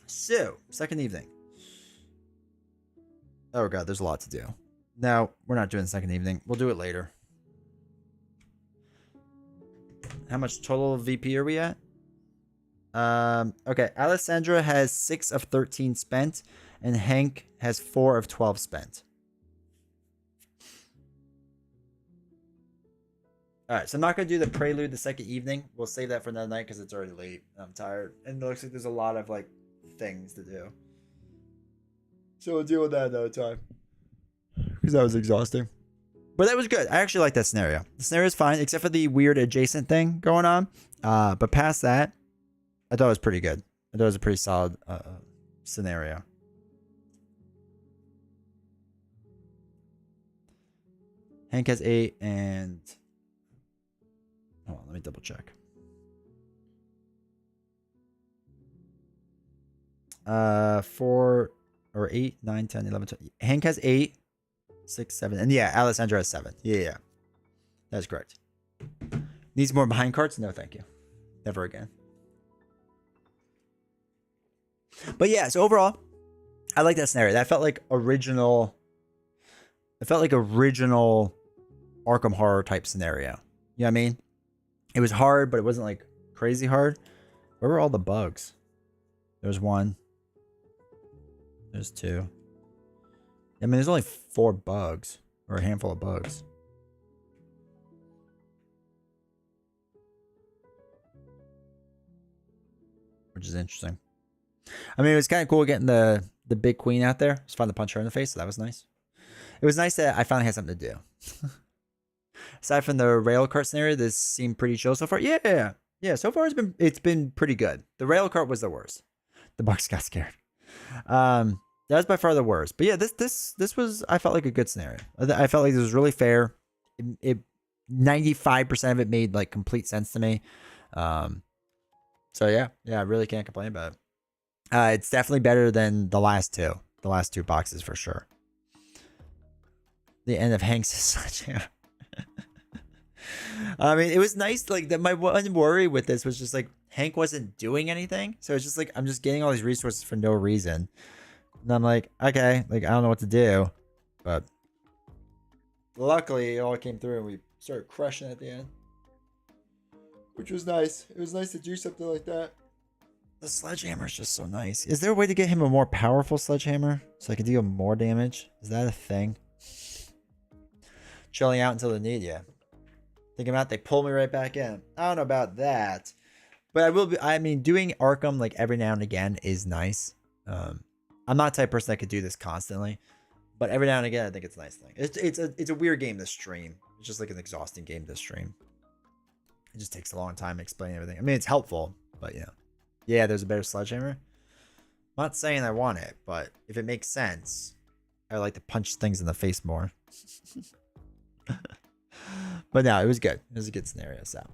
A: So, second evening. Oh god, there's a lot to do. No, we're not doing second evening. We'll do it later. How much total VP are we at? Okay, Alessandra has 6 of 13 spent, and Hank has 4 of 12 spent. Alright, so I'm not going to do the prelude the second evening. We'll save that for another night because it's already late. I'm tired. And it looks like there's a lot of, like, things to do. So we'll deal with that another time. Because that was exhausting. But that was good. I actually like that scenario. The scenario is fine, except for the weird adjacent thing going on. But past that, I thought it was pretty good. I thought it was a pretty solid scenario. Hank has 8 and... Hold on, let me double check. 4 or 8, 9, 10, 11, 12. Hank has 8, 6, 7. And yeah, Alessandra has 7. Yeah. That's correct. Needs more behind cards? No, thank you. Never again. But yeah, so overall, I like that scenario. That felt like original. It felt like original Arkham horror type scenario. You know what I mean? It was hard, but it wasn't like crazy hard. Where were all the bugs? There's 1. There's 2. I mean, there's only 4 bugs, or a handful of bugs. Which is interesting. I mean, it was kind of cool getting the big queen out there. It was fun to punch her in the face, so that was nice. It was nice that I finally had something to do. Aside from the rail cart scenario, this seemed pretty chill so far. Yeah. So far it's been pretty good. The rail cart was the worst. The bugs got scared. That was by far the worst. But yeah, this was, I felt like a good scenario. I felt like this was really fair. It 95% of it made like complete sense to me. So yeah, I really can't complain about it. It's definitely better than the last 2. The last 2 boxes for sure. The end of Hank's sledgehammer. I mean, it was nice. Like that. My one worry with this was just like Hank wasn't doing anything, so it's just like I'm just getting all these resources for no reason, and I'm like, okay, like I don't know what to do, but luckily it all came through and we started crushing at the end, which was nice. It was nice to do something like that. The sledgehammer is just so nice. Is there a way to get him a more powerful sledgehammer so I can deal more damage? Is that a thing? Chilling out until the need, yeah. Think about, they pull me right back in. I don't know about that, but I will be. I mean, doing Arkham like every now and again is nice. I'm not the type of person that could do this constantly, but every now and again, I think it's a nice thing. It's a weird game to stream. It's just like an exhausting game to stream. It just takes a long time to explain everything. I mean, it's helpful, but yeah, there's a better sledgehammer. I'm not saying I want it, but if it makes sense, I like to punch things in the face more. But no, it was good. It was a good scenario. So,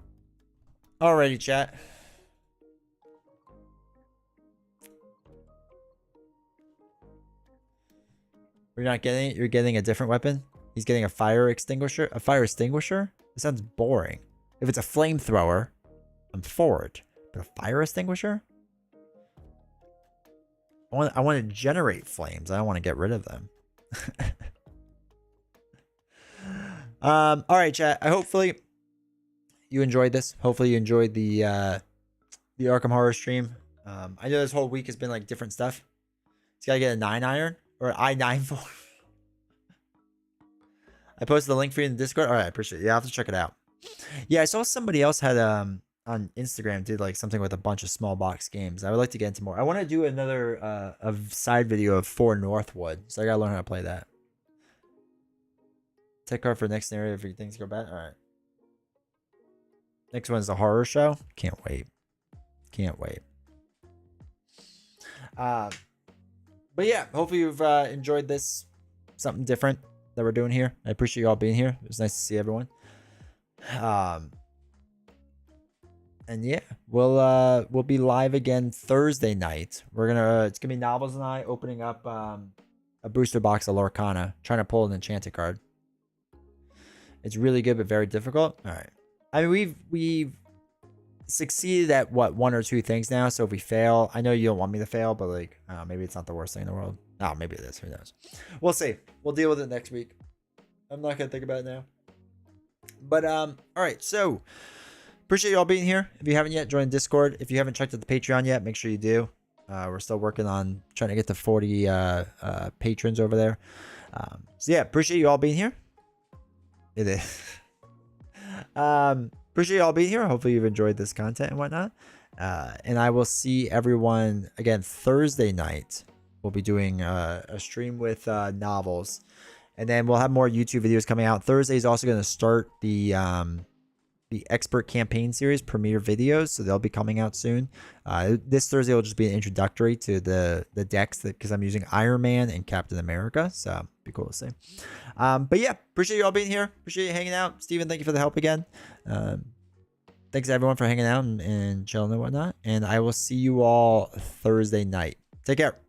A: alrighty, chat. You're not getting it. You're getting a different weapon. He's getting a fire extinguisher. A fire extinguisher? It sounds boring. If it's a flamethrower, I'm for it. But a fire extinguisher? I want to generate flames. I don't want to get rid of them. All right, chat. Hopefully you enjoyed this. Hopefully you enjoyed the Arkham Horror stream. I know this whole week has been like different stuff. It's gotta get a 9 iron or I9 for. I posted the link for you in the Discord. All right, I appreciate it. Yeah, I'll have to check it out. Yeah, I saw somebody else had on Instagram did like something with a bunch of small box games. I would like to get into more. I want to do another a side video of 4 Northwood, so I gotta learn how to play that. Tech card for the next scenario if things go bad. All right. Next one's the horror show. Can't wait. Can't wait. But yeah, hopefully you've enjoyed this. Something different that we're doing here. I appreciate you all being here. It was nice to see everyone. And yeah, we'll be live again Thursday night. It's gonna be Novels and I opening up a booster box of Lorcana, trying to pull an enchanted card. It's really good but very difficult. All right. I mean, we've succeeded at what, 1 or 2 things now. So if we fail, I know you don't want me to fail, but like maybe it's not the worst thing in the world. Oh, maybe it is. Who knows? We'll see. We'll deal with it next week. I'm not gonna think about it now. But all right. So appreciate you all being here. If you haven't yet, join Discord. If you haven't checked out the Patreon yet, make sure you do. We're still working on trying to get to 40 patrons over there. So yeah, appreciate you all being here. It is. Appreciate you all being here. Hopefully you've enjoyed this content and whatnot. And I will see everyone again Thursday night. We'll be doing a stream with novels, and then we'll have more YouTube videos coming out. Thursday is also going to start the expert campaign series premiere videos, so they'll be coming out soon. This Thursday will just be an introductory to the decks, because I'm using Iron Man and Captain America, so it'll be cool to see. But yeah, appreciate you all being here. Appreciate you hanging out. Steven, thank you for the help again. Thanks everyone for hanging out and chilling and whatnot, and I will see you all Thursday night. Take care.